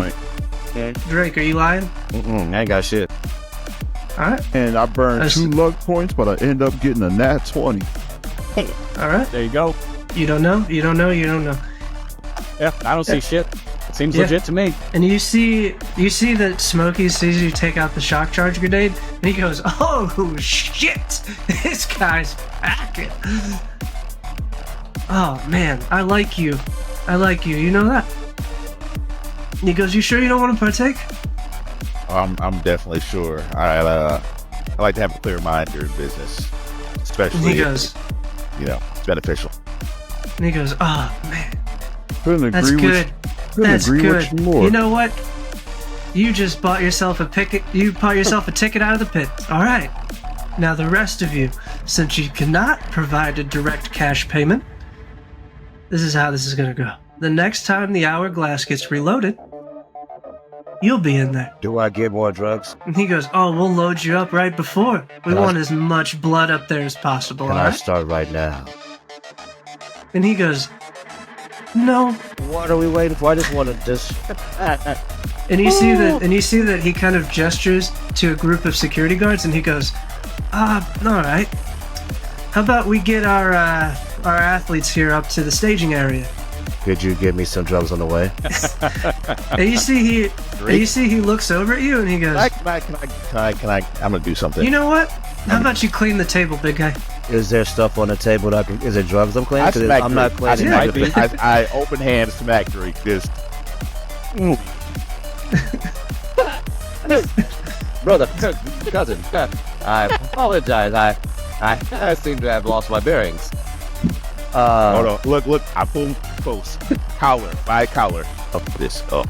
point. Drake, are you lying? I ain't got shit. All right. And I burned That's- 2 luck points, but I end up getting a nat 20. All right. There you go. You don't know? You don't know? You don't know. Yeah, I don't see shit. Seems Yeah. legit to me. And you see that Smokey sees you take out the shock charge grenade, and he goes, "Oh shit, this guy's packing." Oh man, I like you. You know that? And he goes, "You sure you don't want to partake?" I'm definitely sure. I like to have a clear mind during business, And especially he goes, it's beneficial. "Oh man, Couldn't that's agree good. couldn't That's agree good. with you more. You know what? You just bought yourself a ticket. You bought yourself a ticket out of the pit. All right. Now the rest of you, since you cannot provide a direct cash payment, this is how this is gonna go. The next time the hourglass gets reloaded, you'll be in there. Do I get more drugs? And he goes, "Oh, we'll load you up right before. We Can I- want as much blood up there as possible." Can all I right? start right now? And he goes, "No." What are we waiting for? I just want to just... And you see that he kind of gestures to a group of security guards, and he goes, all right. How about we get our athletes here up to the staging area?" Could you give me some drugs on the way? And you see he looks over at you, and he goes, Can I? I'm gonna do something. "You know what? How about you clean the table, big guy?" Is there stuff on the table that I can... Is it drugs I'm cleaning? I 'Cause smack I'm not Drake. cleaning. might be. I open hand smack Drake. Just Brother, cousin, I apologize. I seem to have lost my bearings. hold on. Look. I pull close. Collar, my collar. Up this up.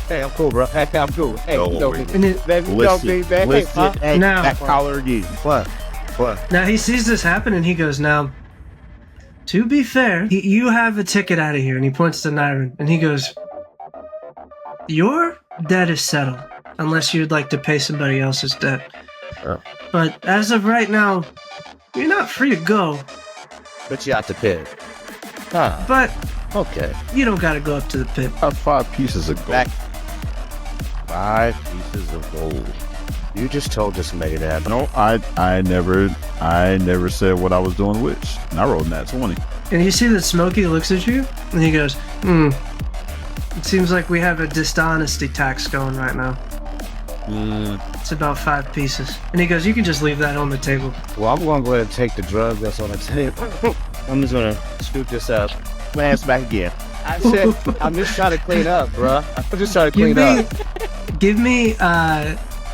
Hey, I'm cool, bro. Hey, I'm cool. Hey, Don't you know worry. me. And it, Baby, you know me, baby. Listen. Hey, now, That collar again. what? now he sees this happen, and he goes, "Now, to be fair, you have a ticket out of here." And he points to Nyron, and he goes, "Your debt is settled, unless you'd like to pay somebody else's debt. Oh. But as of right now, you're not free to go. But you out the pit. Huh. But Okay. You don't gotta go up to the pit. 5 pieces of gold. Back. 5 pieces of gold. You just told us to make it happen. No, I never said what I was doing which. And I rolled that 20. And you see that Smokey looks at you, and he goes, it seems like we have a dishonesty tax going right now. It's about 5 pieces. And he goes, you can just leave that on the table. Well, I'm going to go ahead and take the drug that's on the table. I'm just going to scoop this up. Glance back again. I said, I'm just trying to clean up, bruh. I'm just trying to clean up. Give me,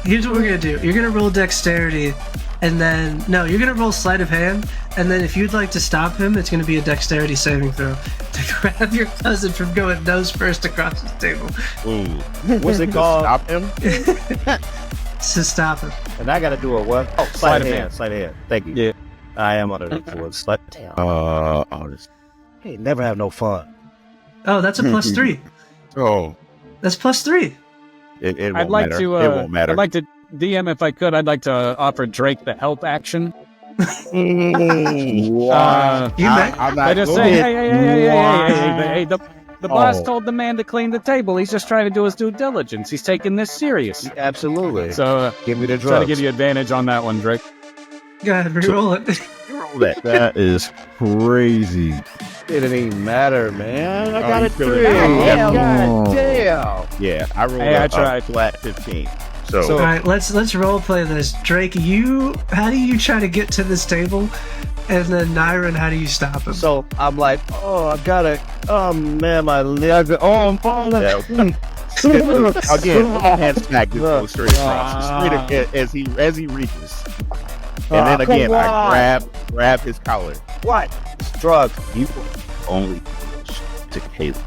here's what we're going to do. You're going to roll dexterity, and then, no, you're going to roll sleight of hand, and then if you'd like to stop him, it's going to be a dexterity saving throw to grab your cousin from going nose first across the table. Ooh. What's it called? Stop him. To stop him. And I got to do a what? Oh, sleight of hand. Sleight of hand. Thank you. Yeah. I am under the influence. Damn. Hey, never have no fun. Oh, that's a plus 3. Oh, That's plus 3. it won't I'd like matter. to. It won't matter. I'd like to DM if I could. I'd like to offer Drake the help action. You bet. I'm not I just going. say, hey, the boss told the man to clean the table. He's just trying to do his due diligence. He's taking this serious. Absolutely. So, Give me the try to drugs. give you advantage on that one, Drake. Go ahead, reroll it. Roll that. That is crazy. It didn't even matter, man. I got you it feel 3. it? God Oh. damn. Yeah, I rolled Hey, I a tried. flat 15. So, So- All right, let's role play this. Drake, how do you try to get to this table? And then Nyron, how do you stop him? So I'm like, oh, I gotta, oh man, my leg, oh, I'm falling. yeah. Again, hand smack just goes straight across, straight as he reaches, and then again I grab his collar. What? Drug. You only to Kaylus,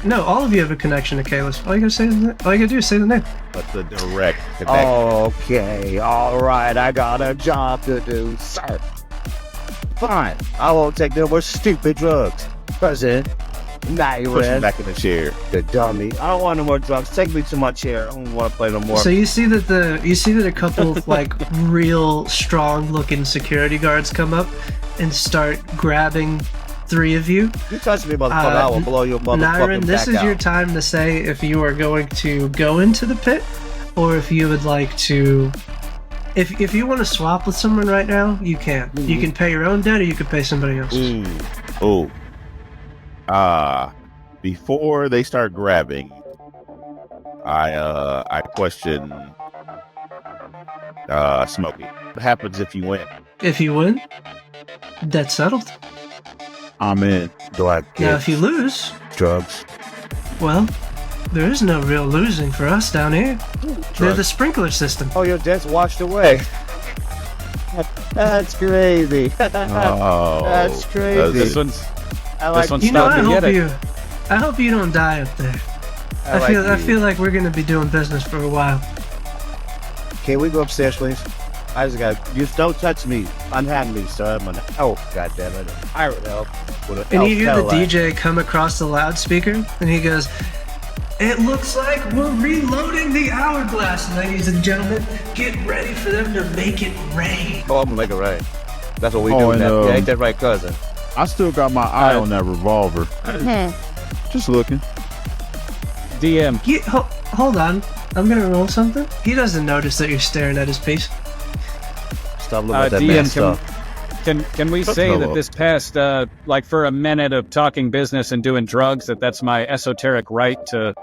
No, all of you have a connection to Kaylus. All you gotta do is say the name. but the direct connection. Okay, all right, I got a job to do, sir. Fine, I won't take no more stupid drugs. President, Push him Nyron, back in the chair. the dummy. I don't want no more drugs. Take me to my chair. I don't want to play no more. So you see that a couple of like real strong looking security guards come up and start grabbing 3 of you. You touch me, motherfucker, I will blow your motherfucking Nyron, this back is your out. time to say if you are going to go into the pit or if you would like to. If you want to swap with someone right now, you can. You can pay your own debt or you can pay somebody else's. Oh. Before they start grabbing, I question Smokey. What happens if you win? If you win, debt's settled. I'm in. Do I Now, get if you lose, drugs? well, there is no real losing for us down here. They're the sprinkler system. Oh, your debt's washed away. That's crazy. Oh, That's crazy. This one's I like, one's You know, starting to get it. I hope you don't die up there. I feel like we're gonna be doing business for a while. Can we go upstairs, please? I just got. Just don't touch me. Unhand me, sir. I'm an elf. Goddamn it! Pirate elf. With an And elf you hear the Cadillac. DJ come across the loudspeaker, and he goes, "It looks like we're reloading the Hourglass, ladies and gentlemen. Get ready for them to make it rain." Oh, I'm gonna make it right. That's what we Oh, do and, now. Yeah, ain't that right, cousin? I still got my eye on that revolver. Just looking. DM. Hold on, I'm gonna roll something. He doesn't notice that you're staring at his piece. Stop looking at that man DM, stuff. can we say that this past, like for a minute of talking business and doing drugs, that's my esoteric right to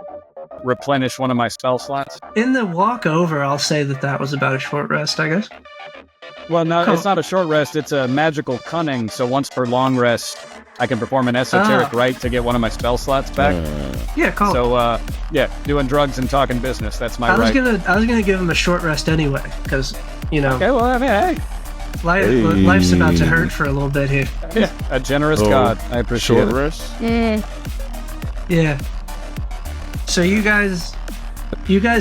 replenish one of my spell slots? In the walk over, I'll say that was about a short rest, I guess. Well, no, Cool. it's not a short rest. It's a magical cunning. So once per long rest, I can perform an esoteric right to get one of my spell slots back. Yeah, call. So, yeah, doing drugs and talking business. That's my I was right. gonna give him a short rest anyway, because Okay, well, I mean, hey, life's about to hurt for a little bit here. yeah, a generous Oh, God. I appreciate Short it. rest. Yeah. So you guys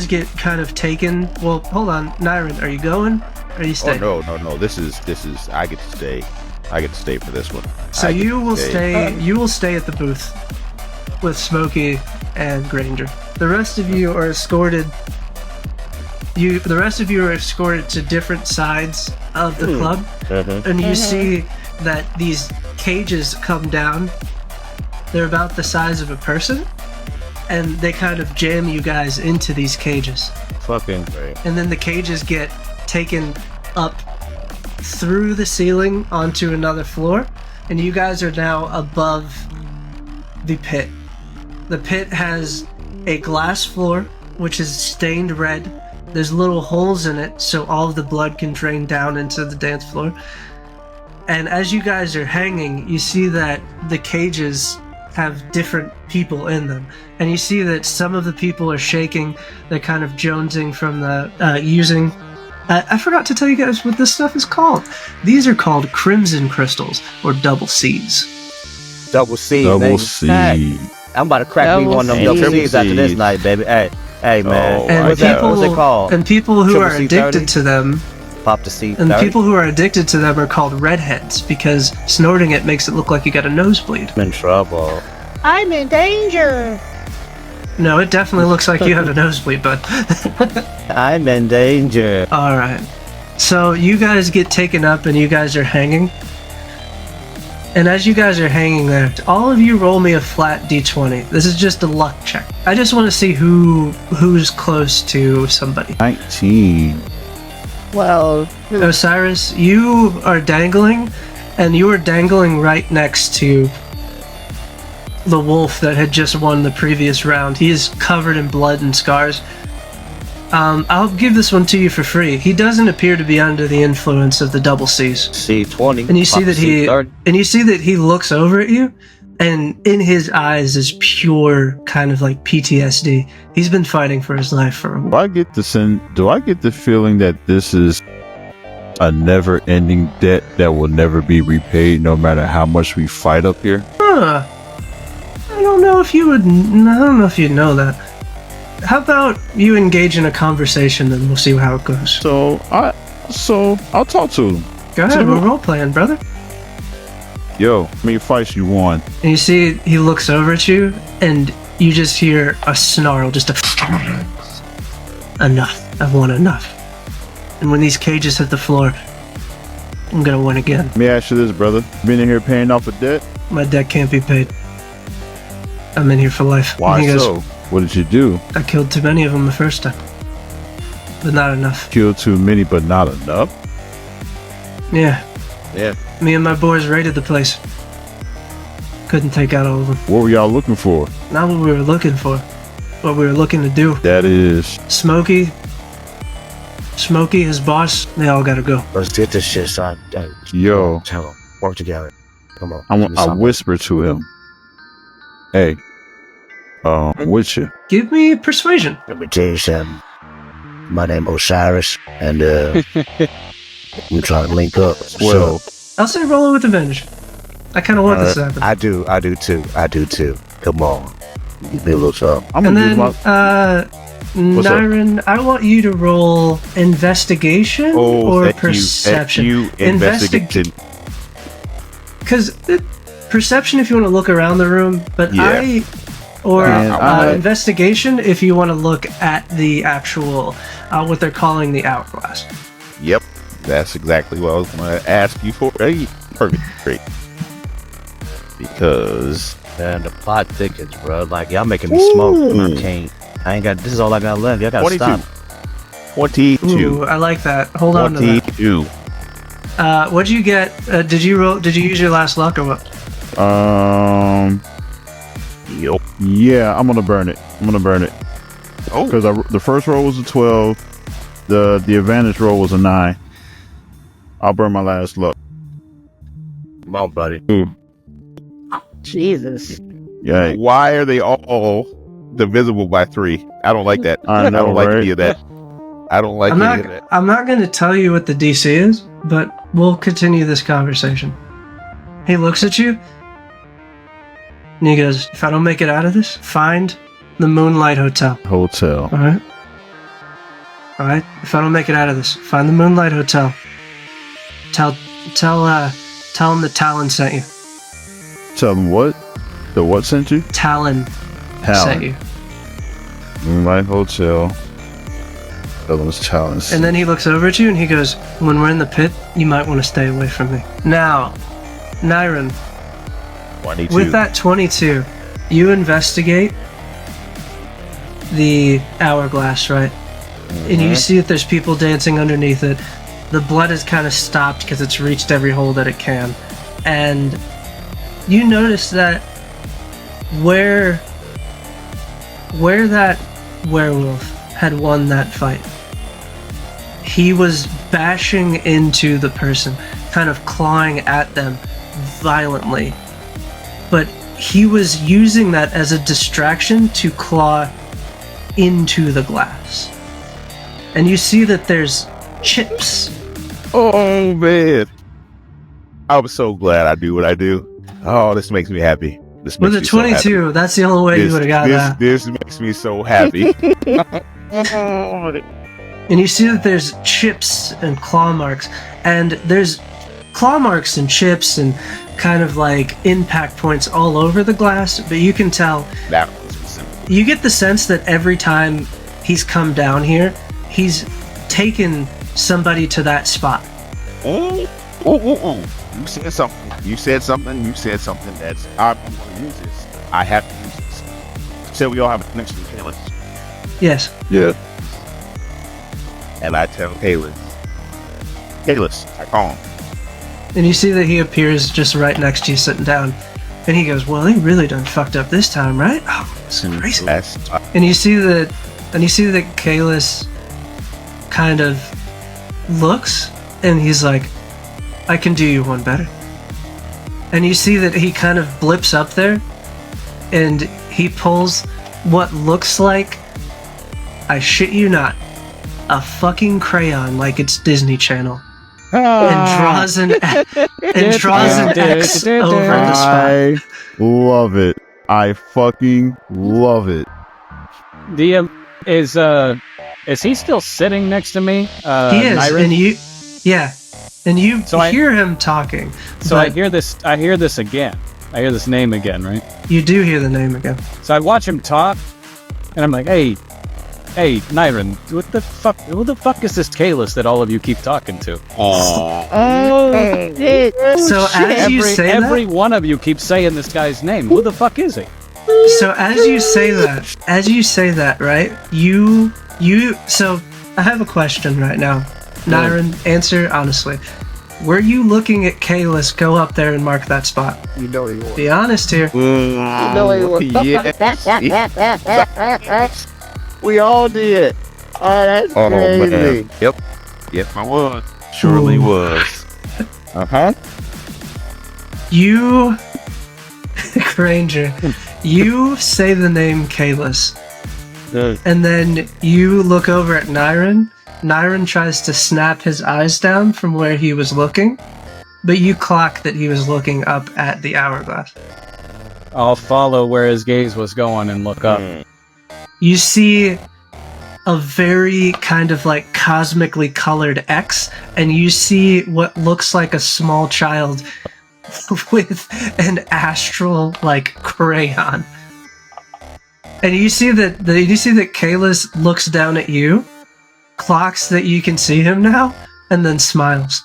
get kind of taken. Well, hold on, Nyron, are you going? Or are you Oh staying? no! This is. I get to stay. I get to stay for this one. So I get you to will stay. You will stay at the booth with Smokey and Granger. The rest of you are escorted. The rest of you are escorted to different sides of the club, and you see that these cages come down, They're about the size of a person, and they kind of jam you guys into these cages. Fucking great. And then the cages get taken up through the ceiling onto another floor, and you guys are now above the pit. The pit has a glass floor, which is stained red. There's little holes in it, so all of the blood can drain down into the dance floor. And as you guys are hanging, you see that the cages have different people in them. And you see that some of the people are shaking. They're kind of jonesing from the using... I forgot to tell you guys what this stuff is called. These are called crimson crystals, or double C's. Double C. Double C. I'm about to crack me one of them double C's after this night, baby. Hey, man. And What's it called? And people who are C30? addicted to them... Pop the C30. And people who are addicted to them are called redheads, because snorting it makes it look like you got a nosebleed. I'm in trouble. I'm in danger. No, it definitely looks like you have a nosebleed, bud. I'm in danger. Alright. So you guys get taken up and you guys are hanging. And as you guys are hanging there, all of you roll me a flat d20. This is just a luck check. I just want to see who's close to somebody. 19. Well, Osiris, you are dangling, and you are dangling right next to the wolf that had just won the previous round. He is covered in blood and scars. I'll give this one to you for free. He doesn't appear to be under the influence of the double C's. C20. And you see that C30. he looks over at you, and in his eyes is pure kind of like PTSD. He's been fighting for his life for a while. Do I get the feeling that this is a never-ending debt that will never be repaid, no matter how much we fight up here? I don't know if you'd know that. How about you engage in a conversation and we'll see how it goes. So I'll talk to him. Go ahead, we're role playing, brother. Yo, how many fights you won? And you see he looks over at you and you just hear a snarl, just a enough. I've won enough. And when these cages hit the floor, I'm gonna win again. Let me ask you this, brother. Been in here paying off a debt? My debt can't be paid. I'm in here for life. Why And he goes, so? What did you do? I killed too many of them the first time. But not enough. Killed too many, but not enough? Yeah. Yeah. Me and my boys raided the place. Couldn't take out all of them. What were y'all looking for? Not what we were looking for. What we were looking to do. That is... Smokey, his boss, they all gotta go. Let's get this shit, son. Yo. Tell him. Work together. Come on. I whisper to him. Hey. I'm with you. Give me persuasion. Let me tell you something. My name Osiris, and we're trying to link up. Well, I'll say roll it with advantage. I kind of want this to happen. I do too. Come on. Give me a little something. I'm And gonna then, use my... What's up? Nyron, I want you to roll investigation or perception. Investigation. Because perception if you want to look around the room, but Yeah. investigation if you want to look at the actual, what they're calling the Hourglass. Yep, that's exactly what I was going to ask you for. Hey, perfect, great. Because Man, the plot thickens, bro. Like, y'all making me smoke. I ain't got, this is all I got left. Y'all gotta stop. 22. Ooh, I like that. Hold on to that. 22. What'd you get? Did you use your last luck or what? Yup. Yeah, I'm gonna burn it. Oh. Because the first roll was a 12. The advantage roll was a 9. I'll burn my last luck. Come on, buddy. Jesus. Yeah. Why are they all divisible by 3? I don't like that. I know, don't like right? any of that. I don't like any of that. I'm not going to tell you what the DC is, but we'll continue this conversation. He looks at you, and he goes, if I don't make it out of this, find the Moonlight Hotel. Hotel. All right? All right? If I don't make it out of this, find the Moonlight Hotel. Tell him that Talon sent you. Tell them what? The what sent you? Talon sent you. Moonlight Hotel. Tell them it's Talon. And then he looks over at you and he goes, when we're in the pit, you might want to stay away from me. Now, Nyron, 22. With that 22, you investigate the hourglass, right? And you see that there's people dancing underneath it. The blood has kind of stopped because it's reached every hole that it can. And you notice that where that werewolf had won that fight, he was bashing into the person, kind of clawing at them violently. But he was using that as a distraction to claw into the glass. And you see that there's chips. Oh man, I'm so glad I do what I do. Oh, this makes me happy. This makes With a me so 22, happy. that's the only way you would have got that. This makes me so happy. And you see that there's chips and claw marks, and there's claw marks and chips and kind of like impact points all over the glass, but you can tell, That was simple. you get the sense that every time he's come down here, he's taken somebody to that spot. Oh. You said something. You said something that's I'm going to use this. I have to use this. You said we all have a connection to Kaylus. Yes. Yeah. And I tell Kaylus, I call him. And you see that he appears just right next to you sitting down. And he goes, well, he really done fucked up this time, right? Oh, it's crazy. And you see that Kaylus kind of looks, and he's like, I can do you one better. And you see that he kind of blips up there, and he pulls what looks like, I shit you not, a fucking crayon like it's Disney Channel. And draws an X over the spot. I love it. I fucking love it. Is he still sitting next to me? He is, Nyrin? and you So hear him talking. So but I hear this again. I hear this name again, right? you do hear the name again. So I watch him talk, and I'm like, hey, Nyrin, who the fuck is this Kaylus that all of you keep talking to? Oh, shit. So as you say every one of you keeps saying this guy's name. Who the fuck is he? that, so as you say that, right? So I have a question right now. Nyrin, answer honestly. Were you looking at Kaylus go up there and mark that spot? You know he was. Be honest here. Yes. We all did. Oh, that's Oh crazy. man. Yep, I was. Surely Ooh. was. Uh-huh. You, Granger, you say the name Kaylus, and then you look over at Nyrin. Nyrin tries to snap his eyes down from where he was looking, but you clock that he was looking up at the hourglass. I'll follow where his gaze was going and look up. You see a very kind of like cosmically colored X, and you see what looks like a small child with an astral like crayon. And you see that Kaylus looks down at you, clocks that you can see him now, and then smiles,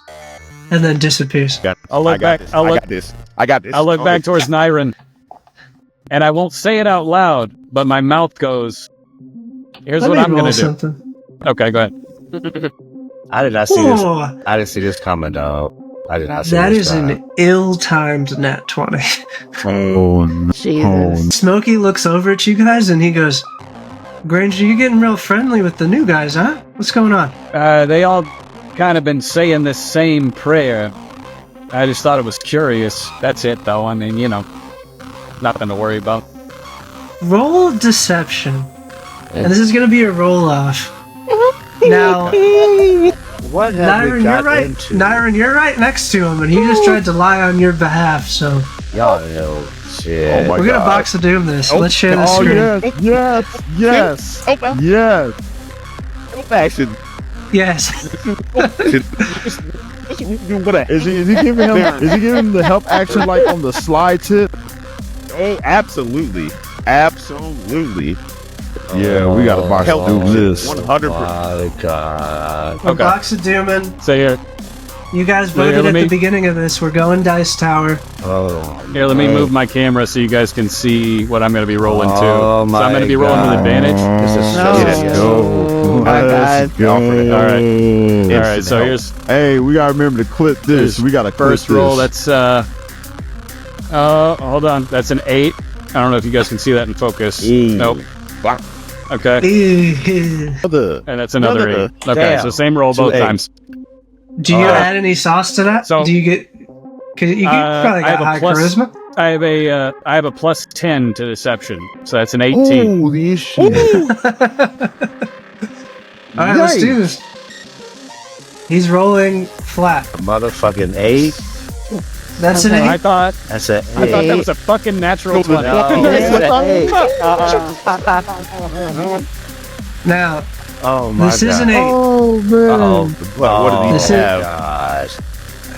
and then disappears. I'll look back. I got this. I'll look back towards Nyrin, and I won't say it out loud, but my mouth goes, here's Let what me I'm roll gonna do. something. Okay, go ahead. I did not see this. Oh, I didn't see this coming, dog. I did not see that this is an ill-timed nat 20. Oh no. Jesus. Smokey looks over at you guys and he goes, Granger, you getting real friendly with the new guys, huh? What's going on? They all kind of been saying this same prayer. I just thought it was curious. That's it, though. I mean, nothing to worry about. Roll deception. And this is going to be a roll-off. Now, What have we Nyrin, got you're right. into? Nyrin, you're right next to him, and he just tried to lie on your behalf, so Y'all know shit. Oh my we're going to God. box of doom this. Let's share the Oh screen. yes. Yes. Action. Yes. Is he giving him the help action like on the slide tip? Oh, absolutely. Yeah, we got a box Help to do this. 100%. My God. A box of doom in. So here, You guys Here, voted let at me- the beginning of this. We're going Dice Tower. Oh, Here, let me move my camera so you guys can see what I'm going to be rolling to. Oh, So I'm going to be rolling with my advantage. this is No. so Let's shit. go. my Let's God. go. All right. All right, so help. here's Hey, we gotta remember to clip this. We gotta clip first roll. this. That's hold on. That's an 8. I don't know if you guys can see that in focus. Ooh. Nope. Okay. Other. And that's another 8. Okay, Damn. so same roll both 2 times. Do you add any sauce to that? so- Do you get? Cause you probably I have got a high plus- charisma. I have a plus 10 to deception, so that's an 18. Holy shit. All right, let's do this. He's rolling flat. A motherfucking 8. That's an Okay. 8. I thought That's an I 8. thought that was a fucking natural 20. Now, Oh my this god. is an 8. Oh, bro. Oh, What did he This is- have? gosh.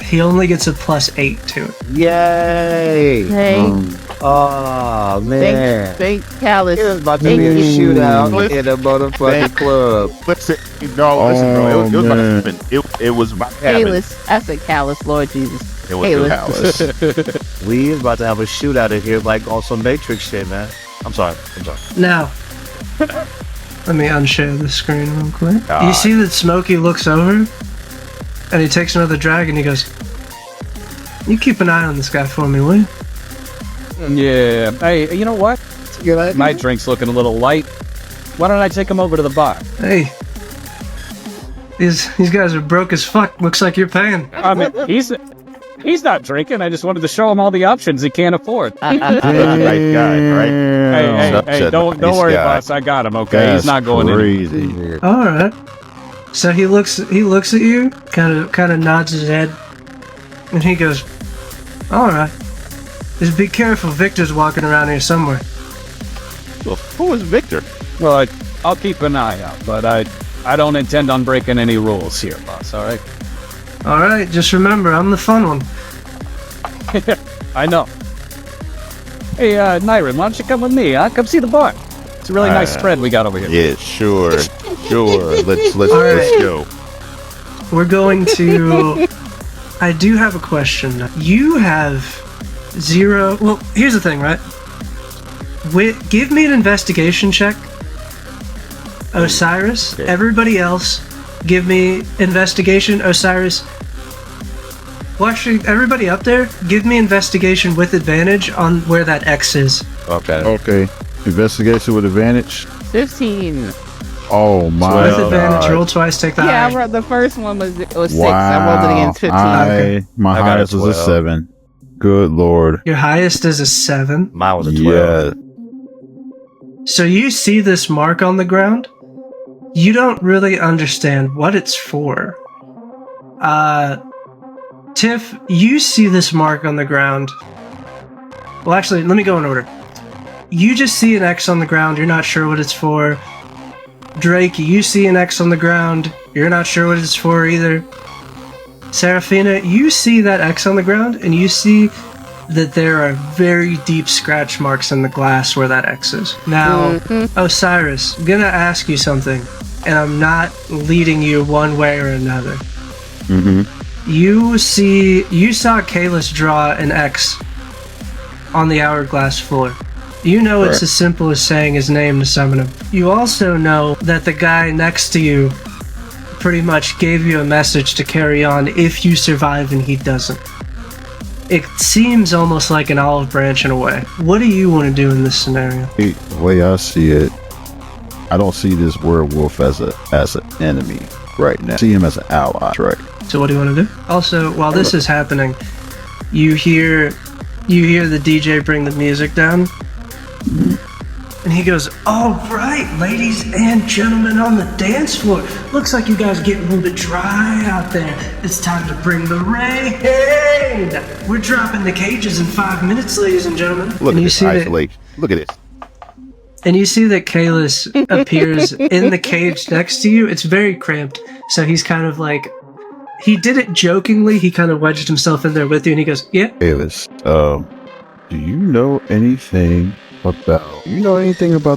He only gets a plus 8 to it. Yay! Hey, Oh man. thank Kaylus. It was about to be a Thank you. shootout in a motherfucking club. Listen, bro, it was about to man. happen. It was about to happen. Kaylus. I said Kaylus, Lord Jesus. It was Kaylus. We was about to have a shootout in here like on some Matrix shit, man. I'm sorry. Now, let me unshare the screen real quick. God. You see that Smokey looks over, and he takes another drag, and he goes, "You keep an eye on this guy for me, will you?" Yeah. Hey, you know what? My drink's looking a little light. Why don't I take him over to the bar? Hey, these guys are broke as fuck. Looks like you're paying. I mean, he's not drinking. I just wanted to show him all the options he can't afford. Right guy, right? Hey, don't worry, boss. I got him. Okay, he's not going in. crazy. All right. So he looks at you, kind of nods his head, and he goes, "All right. Just be careful. Victor's walking around here somewhere." Well, who is Victor? Well, I'll keep an eye out, but I don't intend on breaking any rules here, boss. All right. All right. Just remember, I'm the fun one. I know. Hey, Nyron, why don't you come with me? Huh? Come see the bar. It's a really nice spread we got over here. Yeah, sure. Let's All right. go. We're going to. I do have a question. You have 0. Well, here's the thing, right? Give me an investigation check. Osiris. Okay. Everybody else, give me investigation. Osiris. Well, actually, everybody up there, give me investigation with advantage on where that X is. Okay. Okay. Investigation with advantage. 15. Oh my With god. advantage, roll twice, take the Yeah, high. the first one was 6. Wow. I rolled it against 15. My I got a highest was a 12. 7. Good lord. Your highest is a 7. Mine was a 12. Yeah. So you see this mark on the ground. You don't really understand what it's for. Tiff, you see this mark on the ground. Well, actually, let me go in order. You just see an X on the ground. You're not sure what it's for. Drake, you see an X on the ground. You're not sure what it's for either. Serafina, you see that X on the ground, and you see that there are very deep scratch marks in the glass where that X is. Now, Osiris, I'm gonna ask you something, and I'm not leading you one way or another. Mm-hmm. You saw Kaylus draw an X on the hourglass floor. You know it's Correct. as simple as saying his name to summon him. You also know that the guy next to you pretty much gave you a message to carry on if you survive and he doesn't. It seems almost like an olive branch in a way. What do you want to do in this scenario? The way I see it, I don't see this werewolf as an enemy right now. I see him as an ally, right? So what do you want to do? Also, while this is happening, you hear the DJ bring the music down. And he goes, "All right, ladies and gentlemen on the dance floor. Looks like you guys are getting a little bit dry out there. It's time to bring the rain. We're dropping the cages in 5 minutes, ladies and gentlemen." Look and at you this see that, isolation. Look at this. and you see that Kaylus appears in the cage next to you. It's very cramped, so he's kind of like, he did it jokingly. He kind of wedged himself in there with you, and he goes, "Yeah." Kaylus, do you know anything about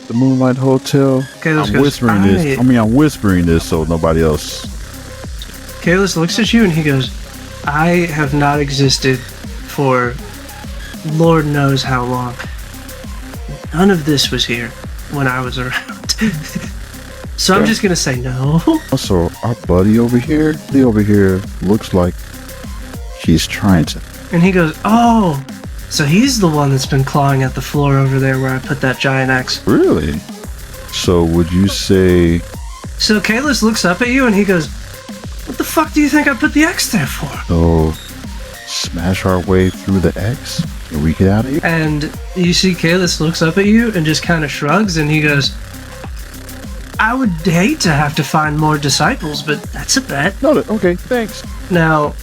the Moonlight Hotel? Kaylus I'm goes, whispering this. I'm whispering this so nobody else. Kaylus looks at you and he goes, I have not existed for Lord knows how long. None of this was here when I was around. So I'm just gonna say no. Also, our buddy over here, looks like he's trying to. And he goes, oh, so he's the one that's been clawing at the floor over there where I put that giant X. Really? So would you say... So Kaylus looks up at you and he goes, what the fuck do you think I put the X there for? So, smash our way through the X and we get out of here? And you see Kaylus looks up at you and just kind of shrugs and he goes, I would hate to have to find more disciples, but that's a bet. No, okay, thanks. Now,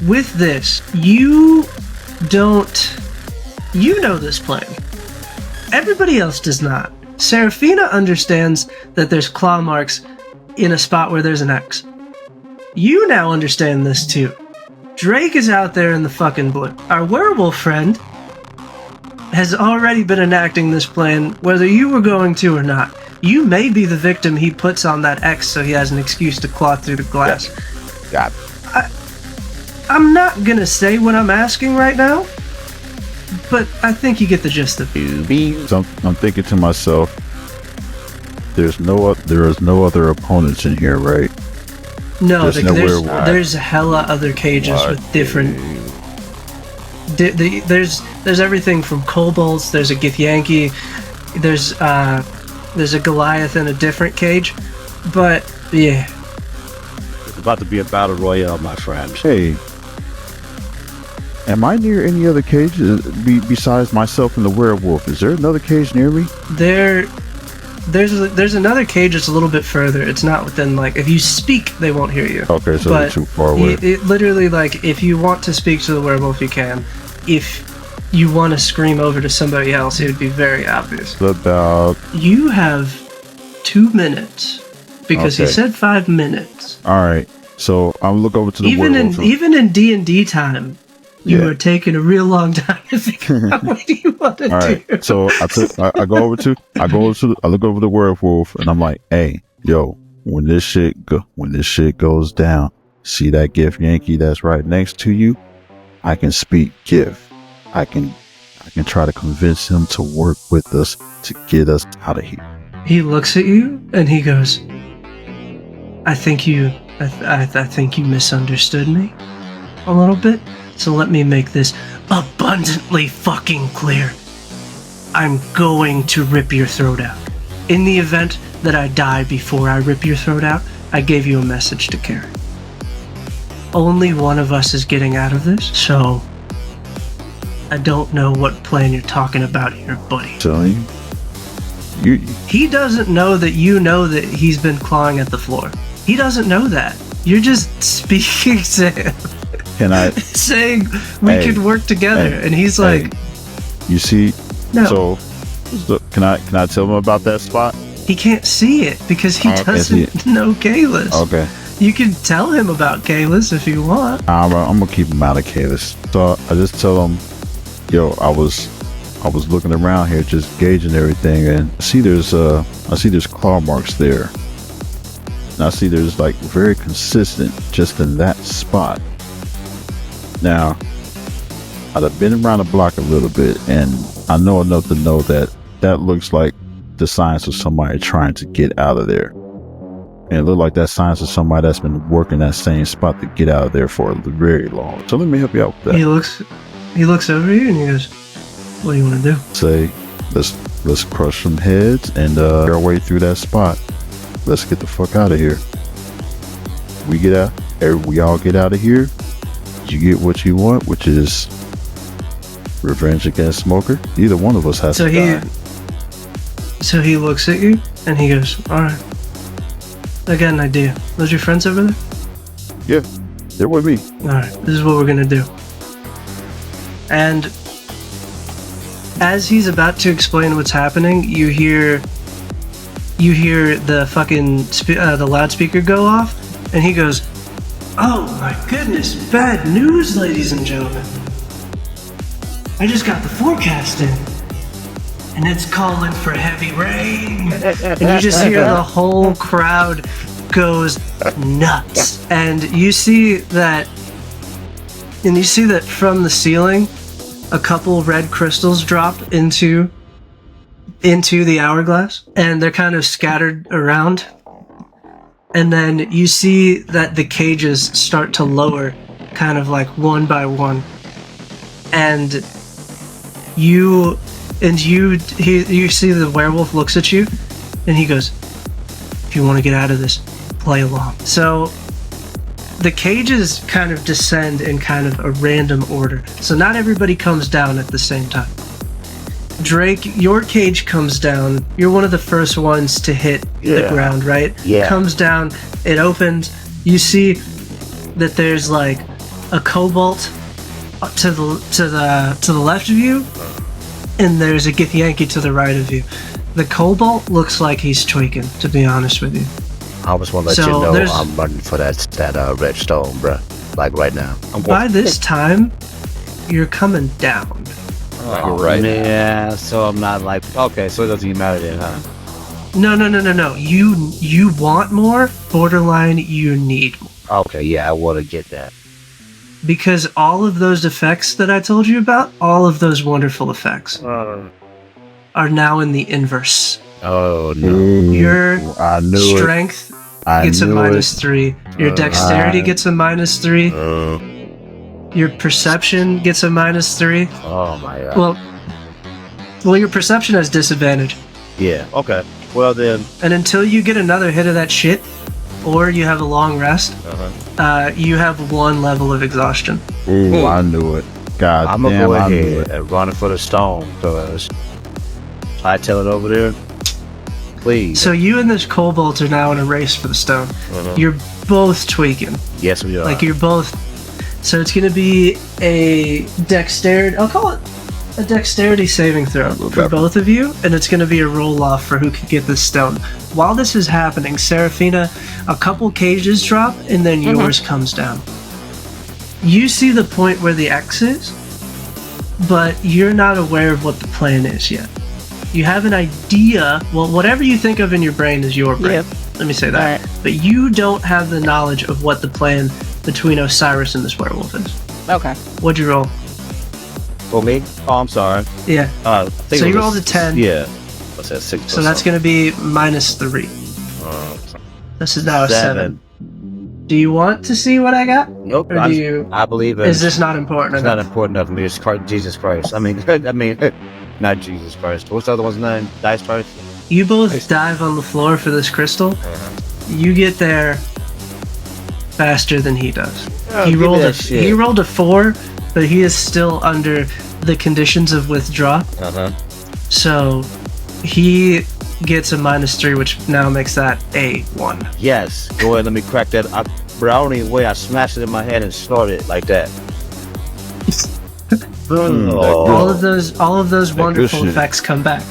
with this, you know this plan. Everybody else does not. Serafina understands that there's claw marks in a spot where there's an X. You now understand this too. Drake is out there in the fucking blue. Our werewolf friend has already been enacting this plan whether you were going to or not. You may be the victim he puts on that X so he has an excuse to claw through the glass. Got it. I'm not gonna say what I'm asking right now, but I think you get the gist of it. So I'm thinking to myself, there is no other opponents in here, right? No, there's hella other cages with different. There's everything from kobolds. There's a Githyanki. There's a Goliath in a different cage, but yeah. It's about to be a battle royale, my friend. Hey, am I near any other cages besides myself and the werewolf? Is there another cage near me? There's another cage that's a little bit further. It's not within, like, if you speak, they won't hear you. Okay, so they're too far away. It literally, like, if you want to speak to the werewolf, you can. If you want to scream over to somebody else, it would be very obvious. About... You have 2 minutes. Because he Okay. said 5 minutes. Alright, so I'll look over to the werewolf. Even in D&D time, you are taking a real long time to figure out what you want to do. Alright, so I look over the werewolf and I'm like, hey, yo, when this shit goes down, see that gift Yankee that's right next to you? I can speak gift. I can try to convince him to work with us to get us out of here. He looks at you and he goes, I think you misunderstood me a little bit. So let me make this abundantly fucking clear. I'm going to rip your throat out. In the event that I die before I rip your throat out, I gave you a message to carry. Only one of us is getting out of this, so I don't know what plan you're talking about here, buddy. So He doesn't know that you know that he's been clawing at the floor. He doesn't know that. You're just speaking to him. Can I saying we could work together, and he's like, you see, no. So can I tell him about that spot? He can't see it because he doesn't know Kaylus. Okay. You can tell him about Kaylus if you want. I'm gonna keep him out of Kaylus. So I just tell him, yo, I was looking around here, just gauging everything, and I see there's claw marks there. And I see there's like very consistent just in that spot. Now, I've been around the block a little bit, and I know enough to know that looks like the signs of somebody trying to get out of there. And it looked like that signs of somebody that's been working that same spot to get out of there for very long. So let me help you out with that. He looks over you and he goes, what do you want to do? Say, let's crush some heads and our way through that spot. Let's get the fuck out of here. We all get out of here. You get what you want, which is revenge against Smoker. Either one of us has to die. So he looks at you and he goes, alright, I got an idea. Those your friends over there? Yeah, they're with me. Alright, this is what we're gonna do. And as he's about to explain what's happening, you hear the fucking the loudspeaker go off, and he goes, oh my goodness, bad news, ladies and gentlemen. I just got the forecast in, and it's calling for heavy rain. And you just hear the whole crowd goes nuts. And you see that And you see that from the ceiling, a couple red crystals drop into the hourglass, and they're kind of scattered around. And then you see that the cages start to lower, kind of like one by one. And you see the werewolf looks at you, and he goes, "If you want to get out of this, play along." So the cages kind of descend in kind of a random order. So not everybody comes down at the same time. Drake, your cage comes down. You're one of the first ones to hit the ground, right? Yeah. Comes down, it opens. You see that there's like a cobalt to the left of you, and there's a Githyanki to the right of you. The cobalt looks like he's tweaking, to be honest with you. I just want to let So you know there's- I'm running for that red stone, bruh. Like right now. By this time, you're coming down. You're right. Yeah, so I'm not like, okay, so it doesn't even matter then, huh? No. You want more, borderline you need more. Okay, yeah, I want to get that. Because all of those effects that I told you about, all of those wonderful effects, are now in the inverse. Oh, no. Your I knew strength gets a -3. Your dexterity gets a -3. Your perception gets a -3. Oh, my God. Well, your perception has disadvantage. Yeah, okay. Well, then, And until you get another hit of that shit, or you have a long rest, you have 1 level of exhaustion. Ooh, I knew it. God I'm going to damn, go I knew ahead it. and run for the stone, because I tell it over there, please. So you and this kobold are now in a race for the stone. You're both tweaking. Yes, we are. Like you're both. So it's going to be a dexterity. I'll call it a dexterity saving throw for both of you, and it's going to be a roll off for who can get this stone. While this is happening, Seraphina, a couple cages drop, and then yours comes down. You see the point where the X is, but you're not aware of what the plan is yet. You have an idea. Well, whatever you think of in your brain is your brain. Yep. Let me say that. Alright. But you don't have the knowledge of what the plan between Osiris and this werewolf is. Okay. What'd you roll? For me? Oh, I'm sorry. Yeah. I think So it you was rolled a 10. Yeah. What's that, 6? So that's going to be -3. This is now a 7. Do you want to see what I got? Nope. Or do you? I believe it. Is this not important It's enough? not important enough to me. It's Jesus Christ. I mean, not Jesus Christ. What's the other one's name? Dice Christ? You both dive on the floor for this crystal. You get there faster than he does. Oh, he give me rolled that shit. he rolled a 4, but he is still under the conditions of withdraw. So he gets a -3, which now makes that a 1. Yes. Go ahead, let me crack that. Bro, I don't even way I smashed it in my head and started it like that. All of those wonderful shit. effects come back,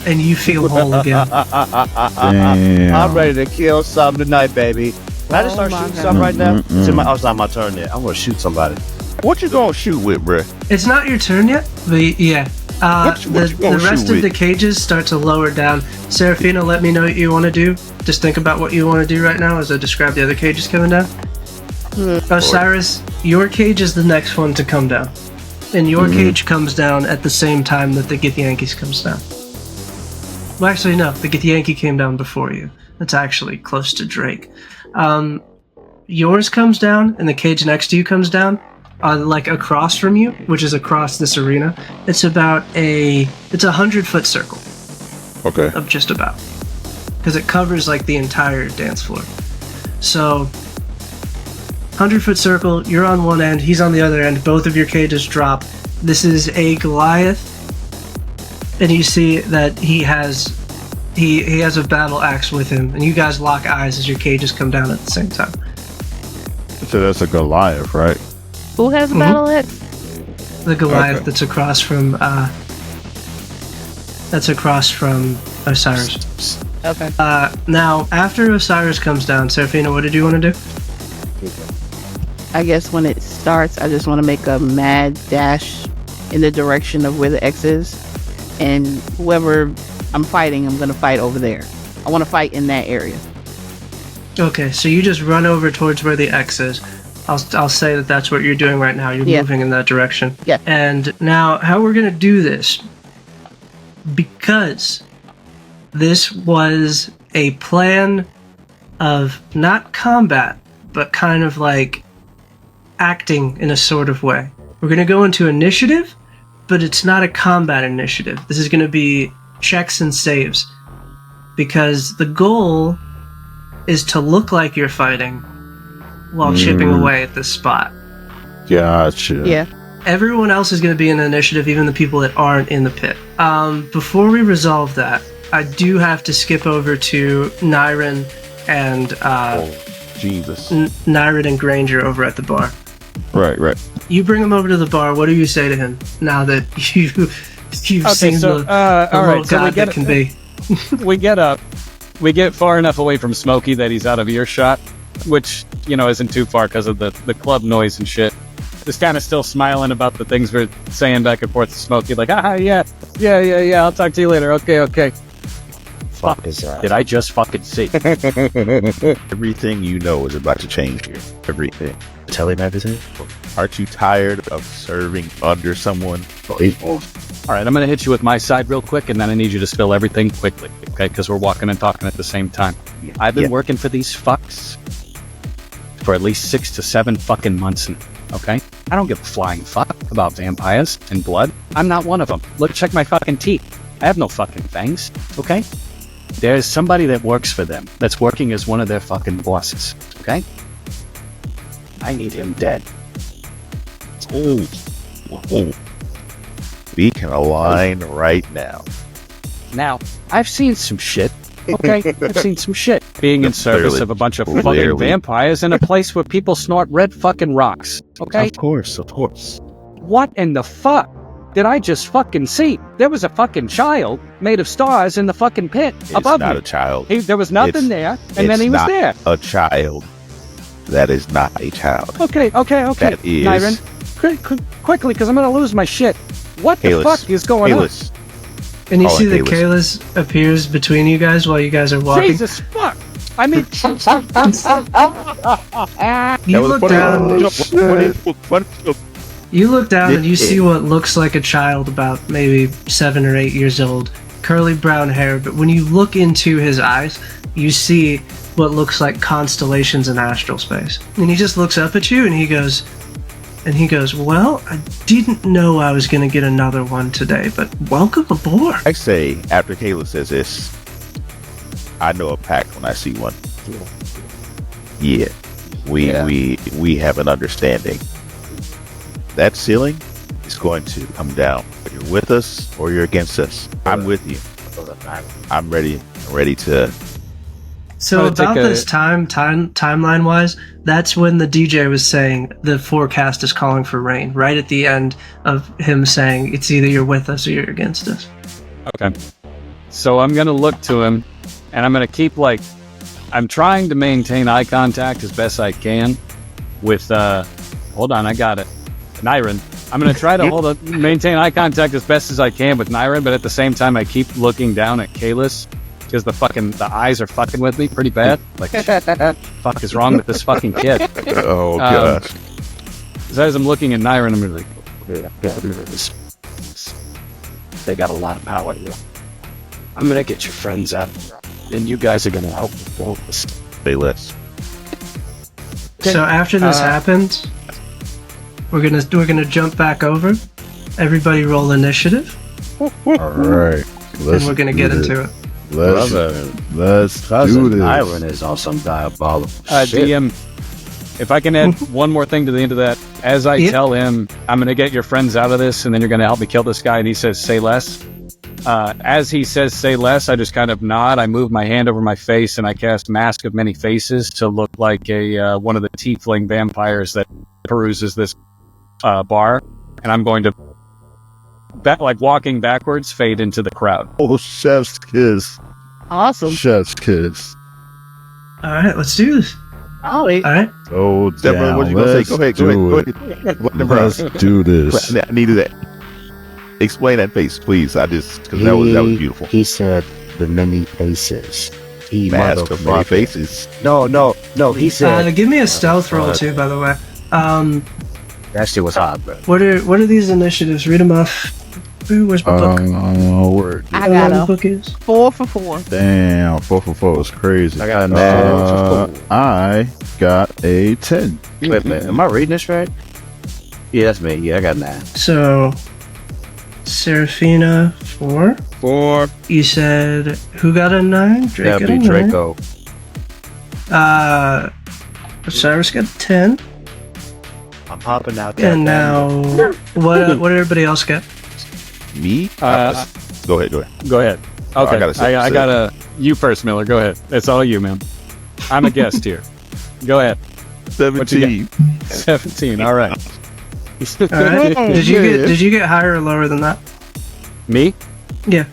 and you feel whole again. Damn. I'm ready to kill something tonight, baby. Can I just start my shooting God. something right now? It's not my turn yet. I'm gonna shoot somebody. What you gonna shoot with, bruh? It's not your turn yet, but yeah. What you The gonna rest shoot of the with? cages start to lower down. Seraphina, let me know what you want to do. Just think about what you want to do right now as I describe the other cages coming down. Osiris, your cage is the next one to come down. And your cage comes down at the same time that the Githyanki's comes down. Well, actually, no. The Githyanki came down before you. That's actually close to Drake. Yours comes down, and the cage next to you comes down. Like across from you, which is across this arena. It's about it's a 100-foot circle Okay. of just about, because it covers like the entire dance floor. So 100-foot circle, you're on one end, he's on the other end, both of your cages drop. This is a Goliath, and you see that he has a battle axe with him, and you guys lock eyes as your cages come down at the same time. So that's a Goliath, right? Who has a battle axe? The Goliath Okay. that's across from Osiris. Okay. Now, after Osiris comes down, Seraphina, what did you want to do? I guess when it starts, I just want to make a mad dash in the direction of where the X is. And whoever I'm fighting, I'm going to fight over there. I want to fight in that area. Okay, so you just run over towards where the X is. I'll say that that's what you're doing right now. You're moving in that direction. Yeah. And now, how we're gonna do this? Because this was a plan of not combat, but kind of like acting in a sort of way. We're gonna go into initiative, but it's not a combat initiative. This is gonna be checks and saves. Because the goal is to look like you're fighting while chipping away at this spot. Gotcha. Yeah. Everyone else is going to be in the initiative, even the people that aren't in the pit. Before we resolve that, I do have to skip over to Nyrin and Jesus. Nyrin and Granger over at the bar. Right. You bring him over to the bar. What do you say to him now that you've seen the all little right, so god that can be? We get up. We get far enough away from Smokey that he's out of earshot, which, isn't too far because of the club noise and shit. Just kind of still smiling about the things we're saying back and forth to Smokey, like, yeah, I'll talk to you later. Okay. Fuck is that? Did I just fucking see? Everything you know is about to change here. Everything. Telling everything? Aren't you tired of serving under someone? All right, I'm going to hit you with my side real quick, and then I need you to spill everything quickly, okay? Because we're walking and talking at the same time. I've been working for these fucks for at least 6 to 7 fucking months now, okay? I don't give a flying fuck about vampires and blood. I'm not one of them. Look, check my fucking teeth. I have no fucking fangs, okay? There's somebody that works for them, that's working as one of their fucking bosses, okay? I need him dead. Oh. We can align right now. Now, I've seen some shit, okay? I've seen some shit. Being in service of a bunch of fucking vampires in a place where people snort red fucking rocks, okay? Of course. What in the fuck did I just fucking see? There was a fucking child made of stars in the fucking pit above me. It's not a child. There was nothing there, and then he was there. A child. That is not a child. Okay. That is... Nyrin, quickly, because I'm going to lose my shit. What the fuck is going on? And you see that Kaylus appears between you guys while you guys are walking. Jesus fuck! I mean... You look down and you see what looks like a child about maybe 7 or 8 years old. Curly brown hair, but when you look into his eyes, you see what looks like constellations in astral space. And he just looks up at you and he goes, well, I didn't know I was going to get another one today, but welcome aboard. I say, after Kaylus says this, I know a pack when I see one. Yeah. We have an understanding. That ceiling is going to come down. You're with us or you're against us. I'm with you. I'm ready to... So about this timeline wise, that's when the DJ was saying the forecast is calling for rain, right at the end of him saying it's either you're with us or you're against us. Okay. So I'm going to look to him, and I'm going to keep, I'm trying to maintain eye contact as best I can with, hold on, I got it. Nyrin. I'm going to try to maintain eye contact as best as I can with Nyrin, but at the same time, I keep looking down at Kaylus. Because the eyes are fucking with me pretty bad. Fuck is wrong with this fucking kid? Oh, gosh. As I'm looking at Nyrin, I'm like, they got a lot of power here. I'm gonna get your friends out, and you guys are gonna help me hold this. Say less. So after this happens, we're gonna jump back over. Everybody roll initiative. All right. And we're gonna get into it. Let's do this. Nyrin is on some diabolical shit. DM, if I can add one more thing to the end of that, as I tell him, I'm going to get your friends out of this, and then you're going to help me kill this guy, and he says, say less. As he says, say less, I just kind of nod, I move my hand over my face, and I cast Mask of Many Faces to look like one of the tiefling vampires that peruses this bar, and I'm going to walking backwards, fade into the crowd. Oh, chef's kiss. Awesome. Chef's kiss. All right, let's do this. All right. Oh, Deborah, what you gonna say? Go ahead. Let's do this. I needed that. Explain that face, please. Because that was beautiful. He said the many faces. Mask of Many Faces. No. He said. Give me a stealth roll too, by the way. That shit was hot, bro. What are these initiatives? Read them off. Ooh, where's my book? Word. I got the a book is. 4 for 4. Damn, 4 for 4 is crazy. I got a 9. I got a 10. Wait a minute. Am I reading this right? Yeah, that's me. Yeah, I got 9. So, Serafina 4. 4. You said who got a 9? Drake That'd got a be 9. Draco. Cyrus got a 10. I'm hopping out there. And now, what did everybody else get? Me? Go ahead. Go ahead. Okay, I got a I got a. You first, Miller. Go ahead. It's all you, man. I'm a guest here. Go ahead. 17. 17. All right. All right. Did you get higher or lower than that? Me? Yeah.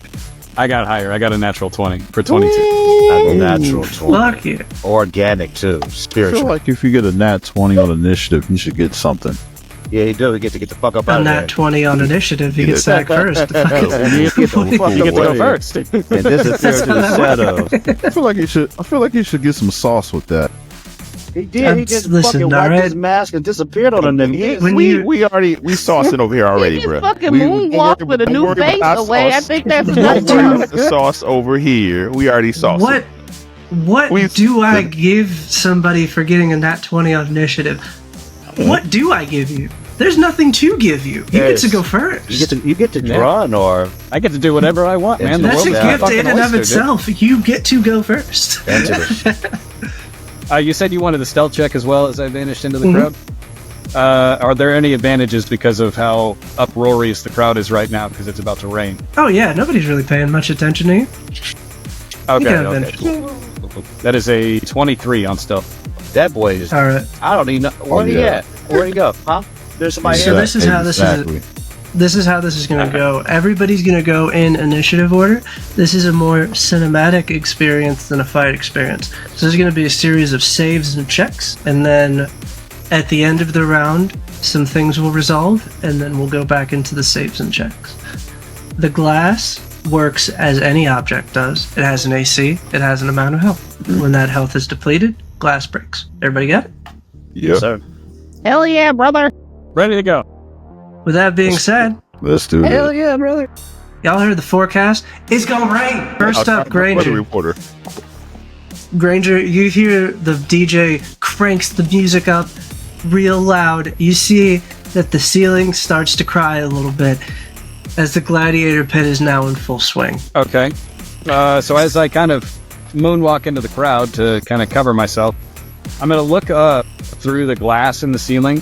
I got higher. I got a natural 20 for 22. A natural 20. Fuck yeah. Organic too. I feel Spiritual. like if you get a nat 20 on initiative, you should get something. Yeah, you do. You get to get the fuck up out On of there. that 20 on initiative, you get sacked first. The fuck is that? You get the fuck You get to go away first. and disappear to the shadows. I feel like you should get some sauce with that. He did. He just Listen, fucking wiped alright. his mask and disappeared on a nigga. When we you- we sauced it over here already, He bro. just fucking moonwalked with a new face away. I think that's enough for him. The sauce over here. We already sauced What? it. What We've- do I give somebody for getting a nat 20 on initiative? What do I give you? There's nothing to give you. You get to go first. You get to run or I get to do whatever I want, man. The That's a world's gift fucking in and of oyster, dude. itself. You get to go first. enter the You said you wanted a stealth check as well as I vanished into the Mhm. crowd. Are there any advantages because of how uproarious the crowd is right now because it's about to rain? Oh yeah, nobody's really paying much attention to you. Okay, can have okay. advantage. Cool. That is a 23 on stealth. That boy is. All right. I don't even know where he yeah. at. Where'd he go? Huh? There's somebody So here. this is how this is how this is going to go. Everybody's going to go in initiative order. This is a more cinematic experience than a fight experience. So there's going to be a series of saves and checks, and then at the end of the round, some things will resolve, and then we'll go back into the saves and checks. The glass works as any object does. It has an AC. It has an amount of health. When that health is depleted, glass breaks. Everybody got it? Yep. Sir. Hell yeah, brother. Ready to go. With that being said, Let's do Hell it. yeah, brother. y'all heard the forecast? It's gonna rain. First up, Weather Granger. reporter. Granger, you hear the DJ cranks the music up real loud. You see that the ceiling starts to cry a little bit as the gladiator pit is now in full swing. Okay. So as I kind of moonwalk into the crowd to kind of cover myself, I'm going to look up through the glass in the ceiling.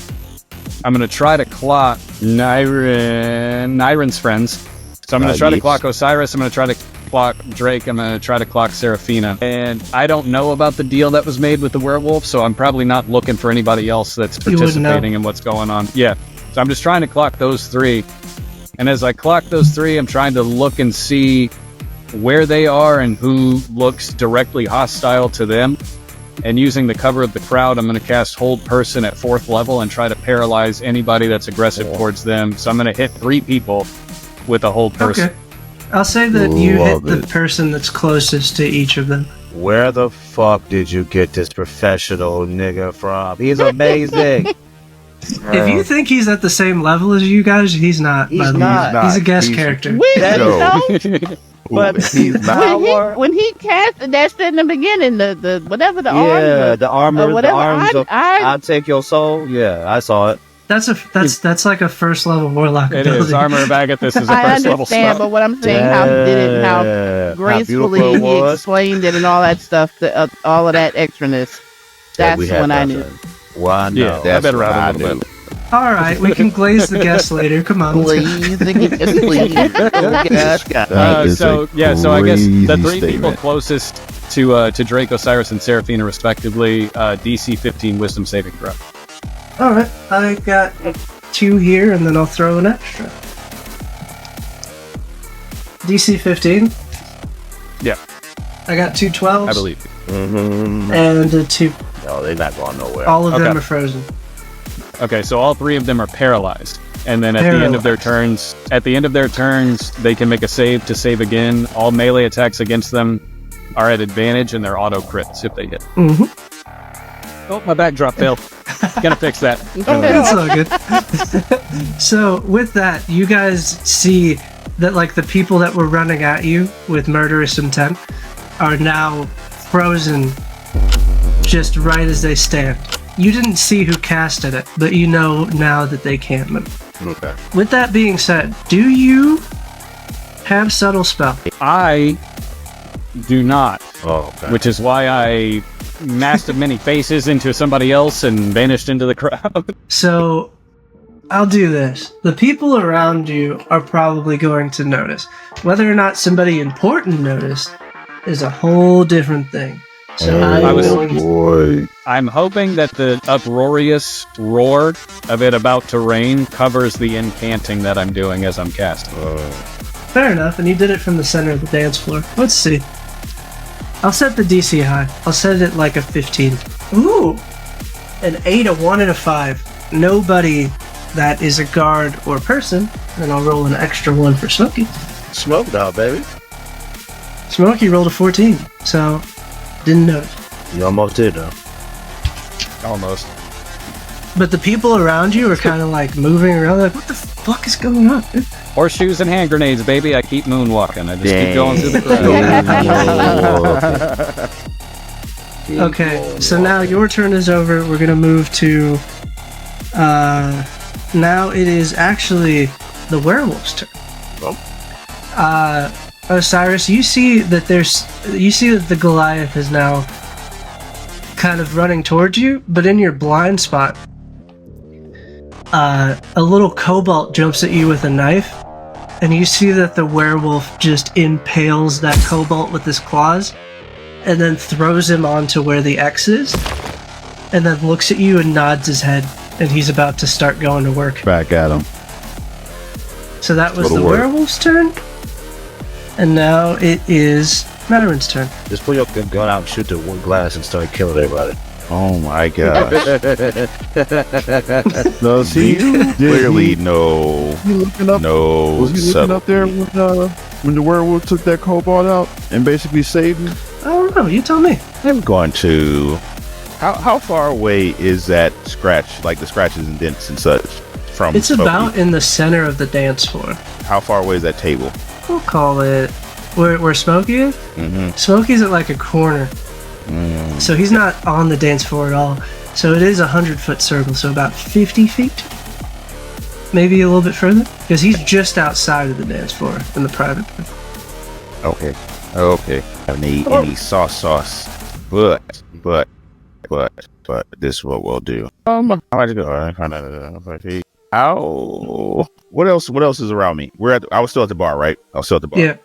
I'm going to try to clock Nyron's friends. So I'm going to try to Yes. clock Osiris. I'm going to try to clock Drake. I'm going to try to clock Serafina. And I don't know about the deal that was made with the werewolf, so I'm probably not looking for anybody else that's You wouldn't know. participating in what's going on. Yeah. So I'm just trying to clock those three. And as I clock those three, I'm trying to look and see where they are and who looks directly hostile to them. And using the cover of the crowd, I'm going to cast Hold Person at 4th level and try to paralyze anybody that's aggressive towards them. So I'm going to hit 3 people with a Hold Person. Okay. I'll say that you hit Love the it. person that's closest to each of them. Where the fuck did you get this professional nigga from? He's amazing. If you think he's at the same level as you guys, he's not. He's by the way. not. He's a guest He's- character. We That know But he's not. when he cast that in the beginning, the whatever the yeah, arm, the armor, the whatever. arms of I I'll take your soul. Yeah, I saw it. That's like a first level warlock It ability. is. Armor of Agathis is a I first level understand, spell. but what I'm saying, how he did it, and how Yeah, gracefully beautiful it he was. explained it, and all that stuff, all of that extraness. Yeah, That's we had when I that knew. then. Well, I know. Yeah, I That's better what I out a little knew. bit. All right, we can glaze the guest later. Come on, let's go. Please. That is So a I guess the 3 crazy people statement. closest to Drake, Osiris, and Serafina, respectively, DC 15 Wisdom saving throw. All right, I got 2 here, and then I'll throw an extra. DC 15. Yeah, I got 2 12s. I believe. Mm-hmm. And a 2. No, they're not going nowhere. All of them Okay. are frozen. Okay, so all 3 of them are paralyzed, and then at the end of their turns, they can make a save to save again. All melee attacks against them are at advantage, and they're auto crits if they hit. Mm-hmm. Oh, my backdrop failed. Gonna fix that. It's all good. So with that, you guys see that like the people that were running at you with murderous intent are now frozen just right as they stand. You didn't see who casted it, but you know now that they can't move. Okay. With that being said, do you have subtle spell? I do not, Oh, okay. which is why I masked many faces into somebody else and vanished into the crowd. So I'll do this. The people around you are probably going to notice. Whether or not somebody important noticed is a whole different thing. So I'm hoping that the uproarious roar of it about to rain covers the incanting that I'm doing as I'm casting. Fair enough, and you did it from the center of the dance floor. Let's see. I'll set the DC high. I'll set it like a 15. Ooh! An 8, a 1, and a 5. Nobody that is a guard or person, and I'll roll an extra 1 for Smokey. Smoke dog, baby. Smokey rolled a 14, so didn't notice. You almost did, though. Almost. But the people around you are kind of like moving around, like, what the fuck is going on? Horseshoes and hand grenades, baby. I keep moonwalking. I just keep going through the crowd. Okay, so now your turn is over. We're gonna move to. Now it is actually the werewolf's turn. Osiris, you see that the Goliath is now kind of running towards you, but in your blind spot, a little kobold jumps at you with a knife, and you see that the werewolf just impales that kobold with his claws, and then throws him onto where the X is, and then looks at you and nods his head, and he's about to start going to work. Back at him. So that was Go to the work. werewolf's turn, and now it is Matterman's turn. Just pull your gun out and shoot the one glass and start killing everybody. Oh my gosh. No, see, Clearly, no. he looking up? No. Was he looking up there when the werewolf took that kobold out and basically saved him? I don't know, you tell me. I'm going to. How far away is that scratch? Like the scratches and dents and such from? It's Smokey? about in the center of the dance floor. How far away is that table? We'll call it where Smokey is. Mm-hmm. Smokey's at like a corner, so he's not on the dance floor at all. So it is a 100-foot circle, so about 50 feet, maybe a little bit further, because he's just outside of the dance floor in the private booth. Okay. Any sauce, but this is what we'll do. How much go? Ow. What else is around me? I was still at the bar, right? I was still at the bar. Yeah,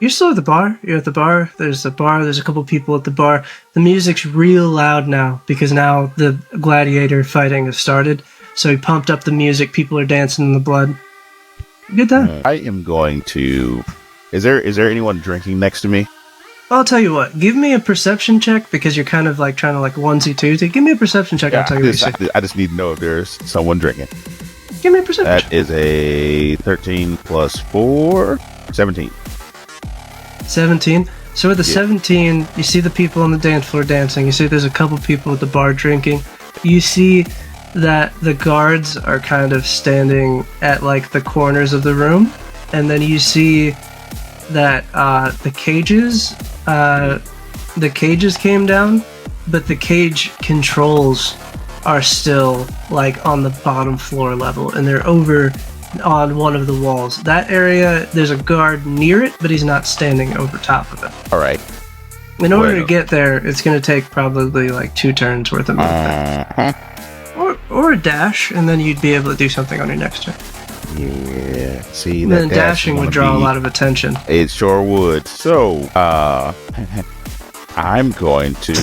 you're still at the bar. You're at the bar. There's a bar. There's a couple people at the bar. The music's real loud now because now the gladiator fighting has started. So he pumped up the music. People are dancing in the blood. Good time. I am going to. Is there anyone drinking next to me? I'll tell you what. Give me a perception check because you're kind of like trying to like onesie twosie. Give me a perception check. I'll tell you what you see. I just need to know if there's someone drinking. Give me a perception check. That is a 13 plus 4, 17. 17. So with the 17, you see the people on the dance floor dancing. You see there's a couple people at the bar drinking. You see that the guards are kind of standing at like the corners of the room. And then you see that the cages came down, but the cage controls are still like on the bottom floor level, and they're over on one of the walls. That area, there's a guard near it, but he's not standing over top of it. All right. In order to get there, it's going to take probably like 2 turns worth of movement. Or a dash, and then you'd be able to do something on your next turn. Yeah. See, And that then dashing would draw a lot of attention. It sure would. So, I'm going to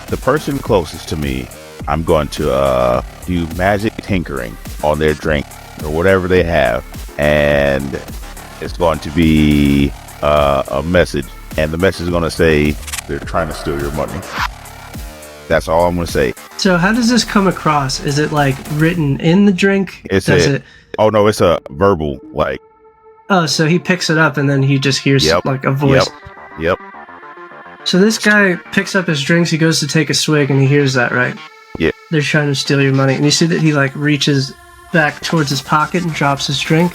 the person closest to me. I'm going to do magic tinkering on their drink or whatever they have, and it's going to be a message, and the message is going to say they're trying to steal your money. That's all I'm going to say. So how does this come across? Is it like written in the drink? Oh no, it's a verbal like. Oh, so he picks it up and then he just hears like a voice. Yep. So this guy picks up his drinks. He goes to take a swig and he hears that, right? Yeah. they're trying to steal your money. And you see that he like reaches back towards his pocket and drops his drink,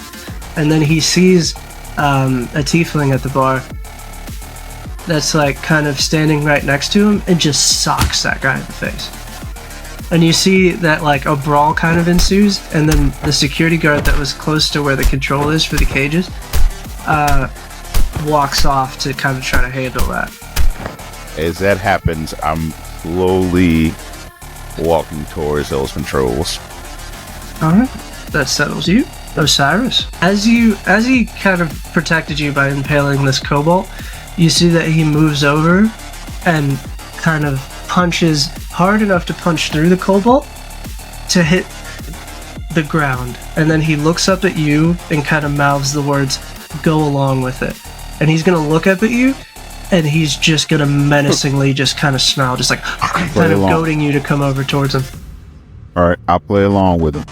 and then he sees a tiefling at the bar that's like kind of standing right next to him and just socks that guy in the face. And you see that like a brawl kind of ensues, and then the security guard that was close to where the control is for the cages walks off to kind of try to handle that. As that happens, I'm slowly walking towards those controls. Alright, that settles you. Osiris. As he kind of protected you by impaling this kobold, you see that he moves over and kind of punches hard enough to punch through the kobold to hit the ground. And then he looks up at you and kind of mouths the words, "Go along with it." And he's going to look up at you, and he's just going to menacingly just kind of snarl, just like kind of goading you to come over towards him. Alright, I'll play along with him.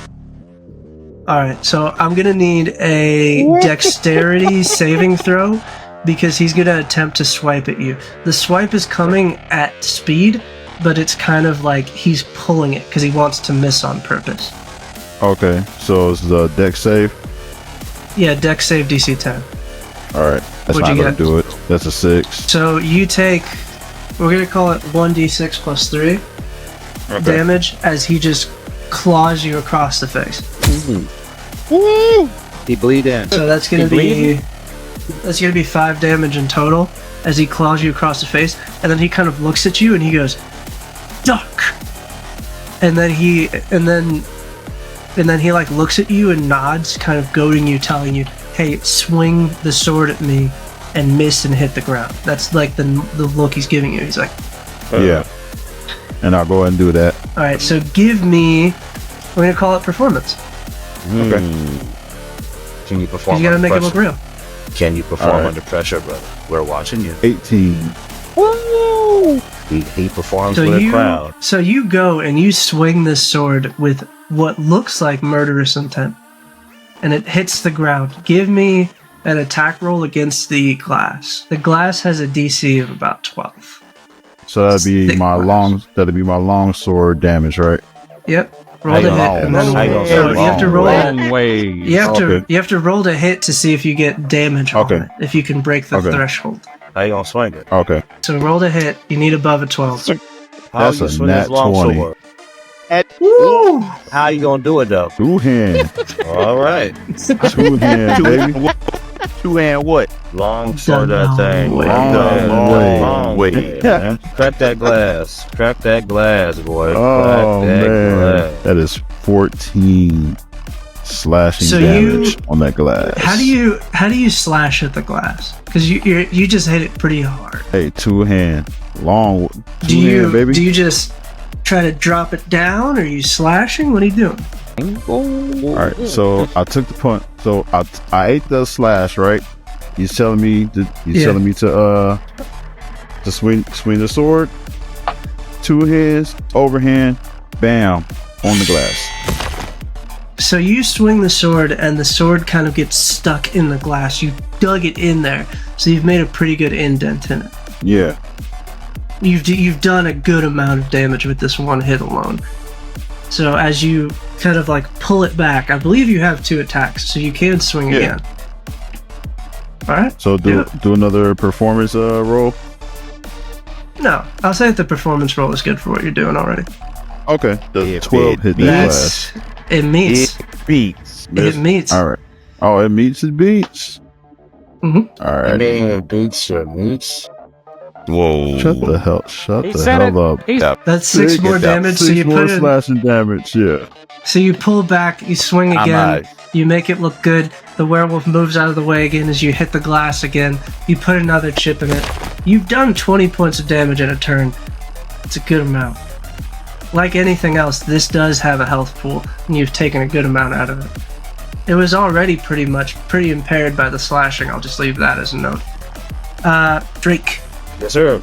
Alright, so I'm going to need a dexterity saving throw, because he's going to attempt to swipe at you. The swipe is coming at speed, but it's kind of like he's pulling it because he wants to miss on purpose. Okay, so it's the dex save? Yeah, dex save DC 10. Alright, that's What'd not you going to get? do it. That's a 6. So you take, we're going to call it 1d6 plus 3 damage as he just claws you across the face. He bleed in. So that's going to be 5 damage in total as he claws you across the face, and then he kind of looks at you and he goes, "Duck!" And then he like looks at you and nods, kind of goading you, telling you, "Hey, swing the sword at me and miss and hit the ground." That's like the look he's giving you. He's like, Yeah. And I'll go ahead and do that. "All right, so give me, we're gonna call it performance. Okay. Can you perform? You gotta under make it pressure? look real." Can you perform Alright. under pressure, brother? We're watching you. 18. He performs with a crowd. So you go and you swing this sword with what looks like murderous intent, and it hits the ground. Give me an attack roll against the glass. The glass has a DC of about 12. So that'd be Thick my glass. long sword damage, right? Yep. Roll to hit, and then How you gonna say you have to roll. Long way. You have to roll to hit to see if you get damage on Okay. it. If you can break the Okay. threshold. How you gonna swing it? Okay. So roll to hit. You need above a 12. How That's you a swing nat this long 20. sword? Woo! How you gonna do it though? 2 hand. All right, 2 hand, baby. 2 hand what? long sword that thing. way. Long way. way. Man. Crack that glass. Crack that glass, boy. Oh, Crack that man. glass. That is 14 slashing So damage on that glass. How do you slash at the glass? Because you just hit it pretty hard. Hey, 2 hand. Long. 2 Do you hand, baby. do you just try to drop it down, or are you slashing? What are you doing? All right, so I took the punt. So I ate the slash, right? He's telling me to swing the sword. 2 hands, overhand, bam, on the glass. So you swing the sword, and the sword kind of gets stuck in the glass. You dug it in there, so you've made a pretty good indent in it. Yeah. You've done a good amount of damage with this one hit alone. So as you kind of like pull it back, I believe you have 2 attacks, so you can swing again. All right. So do another performance roll. No, I'll say that the performance roll is good for what you're doing already. Okay. The If 12 it hit that That's glass. it meets. It beats. It meets. All right. Oh, it meets. It beats. Mhm. All right. I mean, it beats your meats. Whoa. Shut the hell He the said hell it. up. He's That's 6 Sick. more Get that. damage. So 6 you more put it. slashing damage. Yeah. So you pull back, you swing I'm again, out. you make it look good. The werewolf moves out of the way again as you hit the glass again. You put another chip in it. You've done 20 points of damage in a turn. It's a good amount. Like anything else, this does have a health pool, and you've taken a good amount out of it. It was already pretty impaired by the slashing. I'll just leave that as a note. Drake, Yes, sir.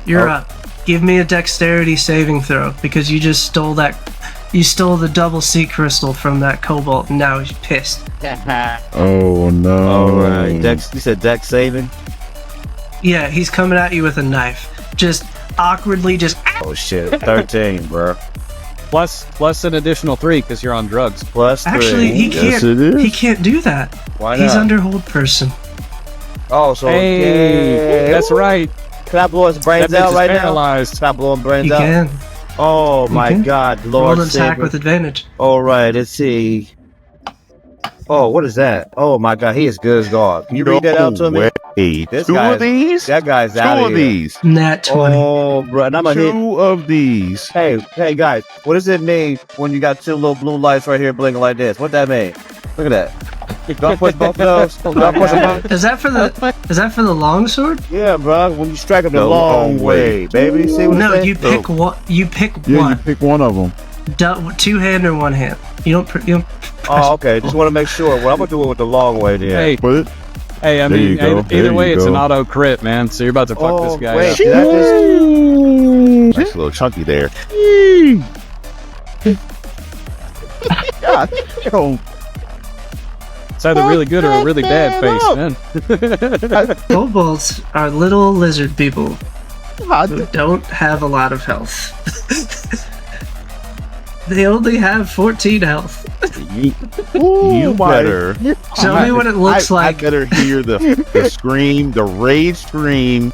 you're up. Give me a dexterity saving throw, because you just stole that. You stole the double sea crystal from that kobold, and now he's pissed. Oh no. All right. Dex. You said Dex saving. Yeah, he's coming at you with a knife. Just awkwardly just. Oh shit, 13, bro. Plus an additional 3 because you're on drugs. Plus 3. Actually, he can't. Yes, it is. He can't do that. Why He's not? under hold person. Oh, so Hey, that's right. Can I blow his That brains bitch out is right paralyzed. now? Can I blow his brains You out? can. Oh You my can. God, Roll Lord an attack Saber. with advantage. All right, let's see. Oh, what is that? Oh my God, he is good as gold. Can you read that out to me? Wait, This two guy of these? That guy's Two out of of here. these. Nat 20. Oh, bro, and I'm gonna hit. Two of these. Hey, guys, what does it mean when you got 2 little blue lights right here blinking like this? What that mean? Look at that. Don't push both of those. Don't push them both. Is that for the long sword? Yeah, bro. When you strike them the The long long way, baby. See what I'm No, saying? you pick one. You pick Yeah, you one. pick one of them. Two hand or one hand. You don't. Oh, okay. Just want to make sure. Well, I'm gonna do it with the long way then. Hey, Put it. hey, I There mean, you go. either There way, you it's an go. auto crit, man. So you're about to fuck this guy wait, up. did I just- Nice little chunky there. God, damn. It's either really good or a really bad face, man. Kobolds are little lizard people God, who don't have a lot of health. They only have 14 health. You better. Tell me what it looks I like. better hear the scream, the rage scream.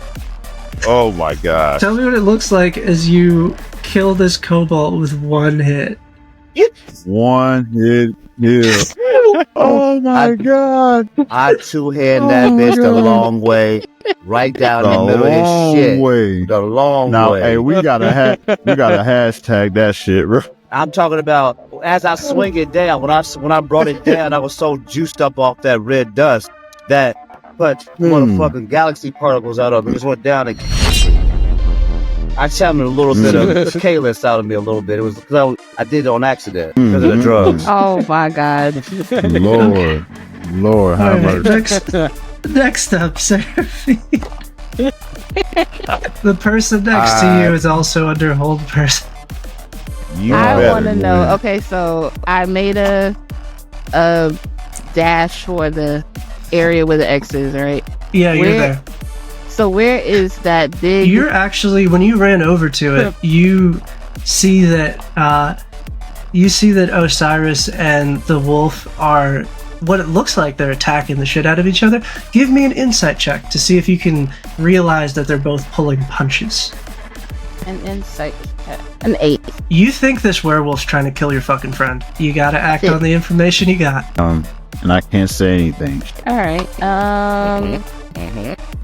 Oh my gosh. Tell me what it looks like as you kill this kobold with one hit. one hit kill. Oh my God. I two-hand that bitch the long way, right down the middle of his shit. Way. The long Now, way. hey, we gotta hashtag that shit, bro. I'm talking about as I swing it down. When I brought it down, I was so juiced up off that red dust that put motherfucking galaxy particles out of me. Just went down and I channeled a little bit of Kaylus out of me a little bit. It was because I did it on accident because of the drugs. Oh my God. Lord, have Alright, mercy. next up, Seraphine. The person next to you is also under hold person. You I better, want to know. man. Okay, so I made a dash for the area where the X is, right? Yeah, you're Where- there. So where is that big? You're actually, when you ran over to it, you see that Osiris and the wolf are what it looks like they're attacking the shit out of each other. Give me an insight check to see if you can realize that they're both pulling punches. An insight. An 8. You think this werewolf's trying to kill your fucking friend. You gotta act on the information you got. And I can't say anything. All right.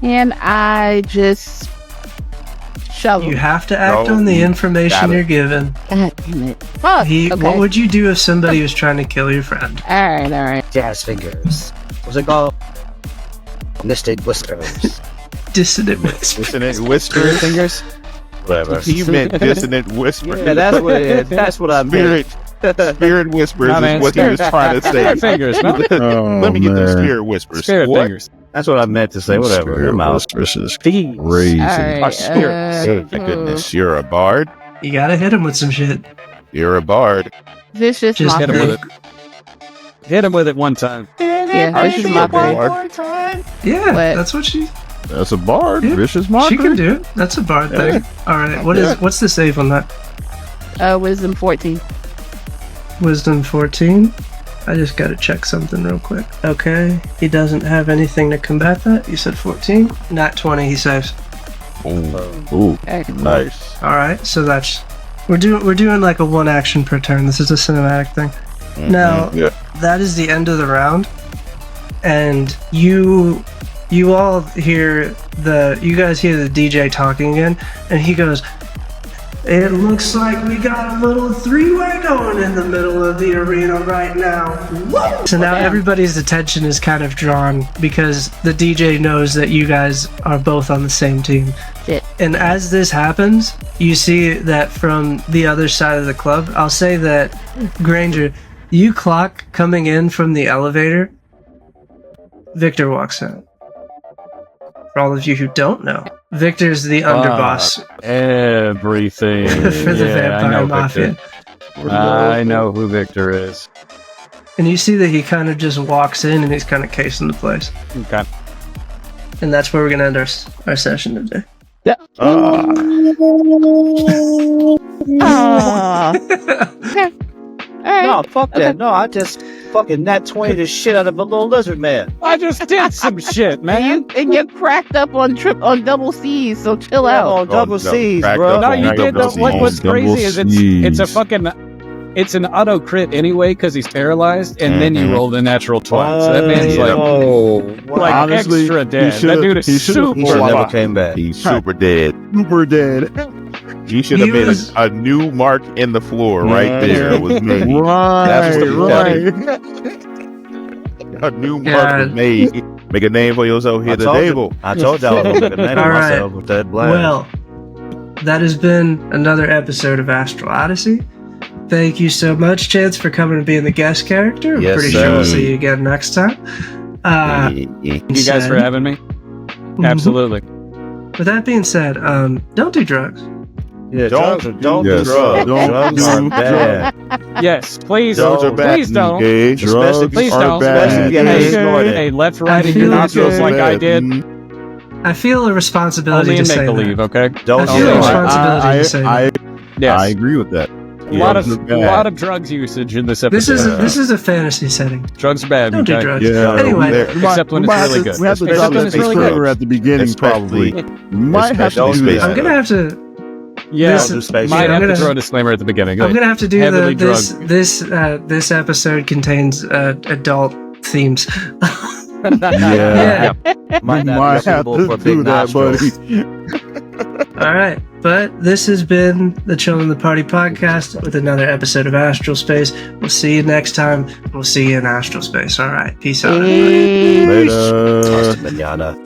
And I just shovel. You have to act No, on the you information got it. you're given. God damn it. Fuck. Okay. Okay. What would you do if somebody was trying to kill your friend? All right. Jazz fingers. What's it called? Mystic whispers. Dissonant whisper. Dissonant whispers. Fingers. Whatever. You meant dissonant whispers. Yeah, that's what it is. That's what I meant. Spirit whispers Nah, man, is what he was trying to say. Spirit fingers, no? Oh, Let me get them man. spirit whispers. Spirit What? fingers. That's what I meant to say. Whatever. Spirit Your mouth. whispers is Thieves. crazy. All right. Our spirit. My goodness, you're a bard. You gotta hit him with some shit. You're a bard. Vicious Just Hit him mockery. with it. Hit him with it one time. Yeah, Are vicious you a mockery. bard? Yeah, What? that's what she That's a bard. Yeah, Vicious mockery. she can do. That's a bard thing. All right. What's the save on that? Wisdom 14. Wisdom 14. I just gotta check something real quick. Okay, he doesn't have anything to combat that. You said 14. Not 20. He saves. Ooh, Okay. nice. All right. So that's we're doing like a one action per turn. This is a cinematic thing. Now Yeah. that is the end of the round, and you all hear you guys hear the DJ talking again, and he goes, "It looks like we got a little three-way going in the middle of the arena right now." So now everybody's attention is kind of drawn because the DJ knows that you guys are both on the same team. Shit. And as this happens, you see that from the other side of the club, I'll say that, Granger, you clock coming in from the elevator, Victor walks in. For all of you who don't know, Victor's the underboss Everything. for the Yeah, I Vampire know Mafia. Victor. I know who Victor is. And you see that he kind of just walks in and he's kind of casing the place. Okay. And that's where we're going to end our session today. Okay. All right. No, fuck that. No, I just fucking nat 20 the shit out of a little lizard man. I just did some shit, man. And you're cracked up on double C's, so chill Yeah, out. on double no, C's, cracked bro. up No, on you did. double What's C's. crazy is it's C's. a fucking. It's an auto crit anyway because he's paralyzed, and then you rolled a natural 20. So that man's like Honestly, extra he dead. should've- That dude is he should've- super He should never fucked. came back. He's super dead. Super dead. You should have He made was- a new mark in the floor right there. It was made. Right, That's what right. A new mark God. was made. Make a name for yourself here I at the told you. table. I told y'all I was going to name All right. myself with that blast. Well, that has been another episode of Astral Odyssey. Thank you so much, Chance, for coming and being the guest character. I'm Yes, pretty sir. sure we'll see you again next time. Thank you guys for having me. Absolutely. With that being said, don't do drugs. yeah, Don't don't do Yes. drugs. Don't Drugs do are bad. Yes, please. Drugs are bad. Please don't. Okay. Drugs Please are don't. bad. Especially if you Hey, get snorted. hey, left, right, I in your feel nostrils good. like I did. I feel a responsibility Only to in say make believe, that. okay? Don't I do feel a it. responsibility to say that. Yes. I agree with that. a lot of Drugs are a bad. lot of drugs usage in this episode. This is a fantasy setting. Drugs are bad. Don't do okay? drugs. Yeah. Anyway, There. Except when we it's might really have to- good. We have to Except drop when the it's really good. disclaimer at the beginning, Especially- probably. We might have to Especially do space. that. I'm gonna have to. Yeah, This- Don't do space might shit. have I'm to gonna- throw a disclaimer at the beginning. I'm gonna have to do Heavily this episode contains adult themes. Yeah. Might You not might be have suitable for to big do that, nostrils. buddy. All right, but this has been the Chill in the Party podcast with another episode of Astral Space. We'll see you next time. We'll see you in Astral Space. All right, peace out. everybody. Later. Hasta mañana.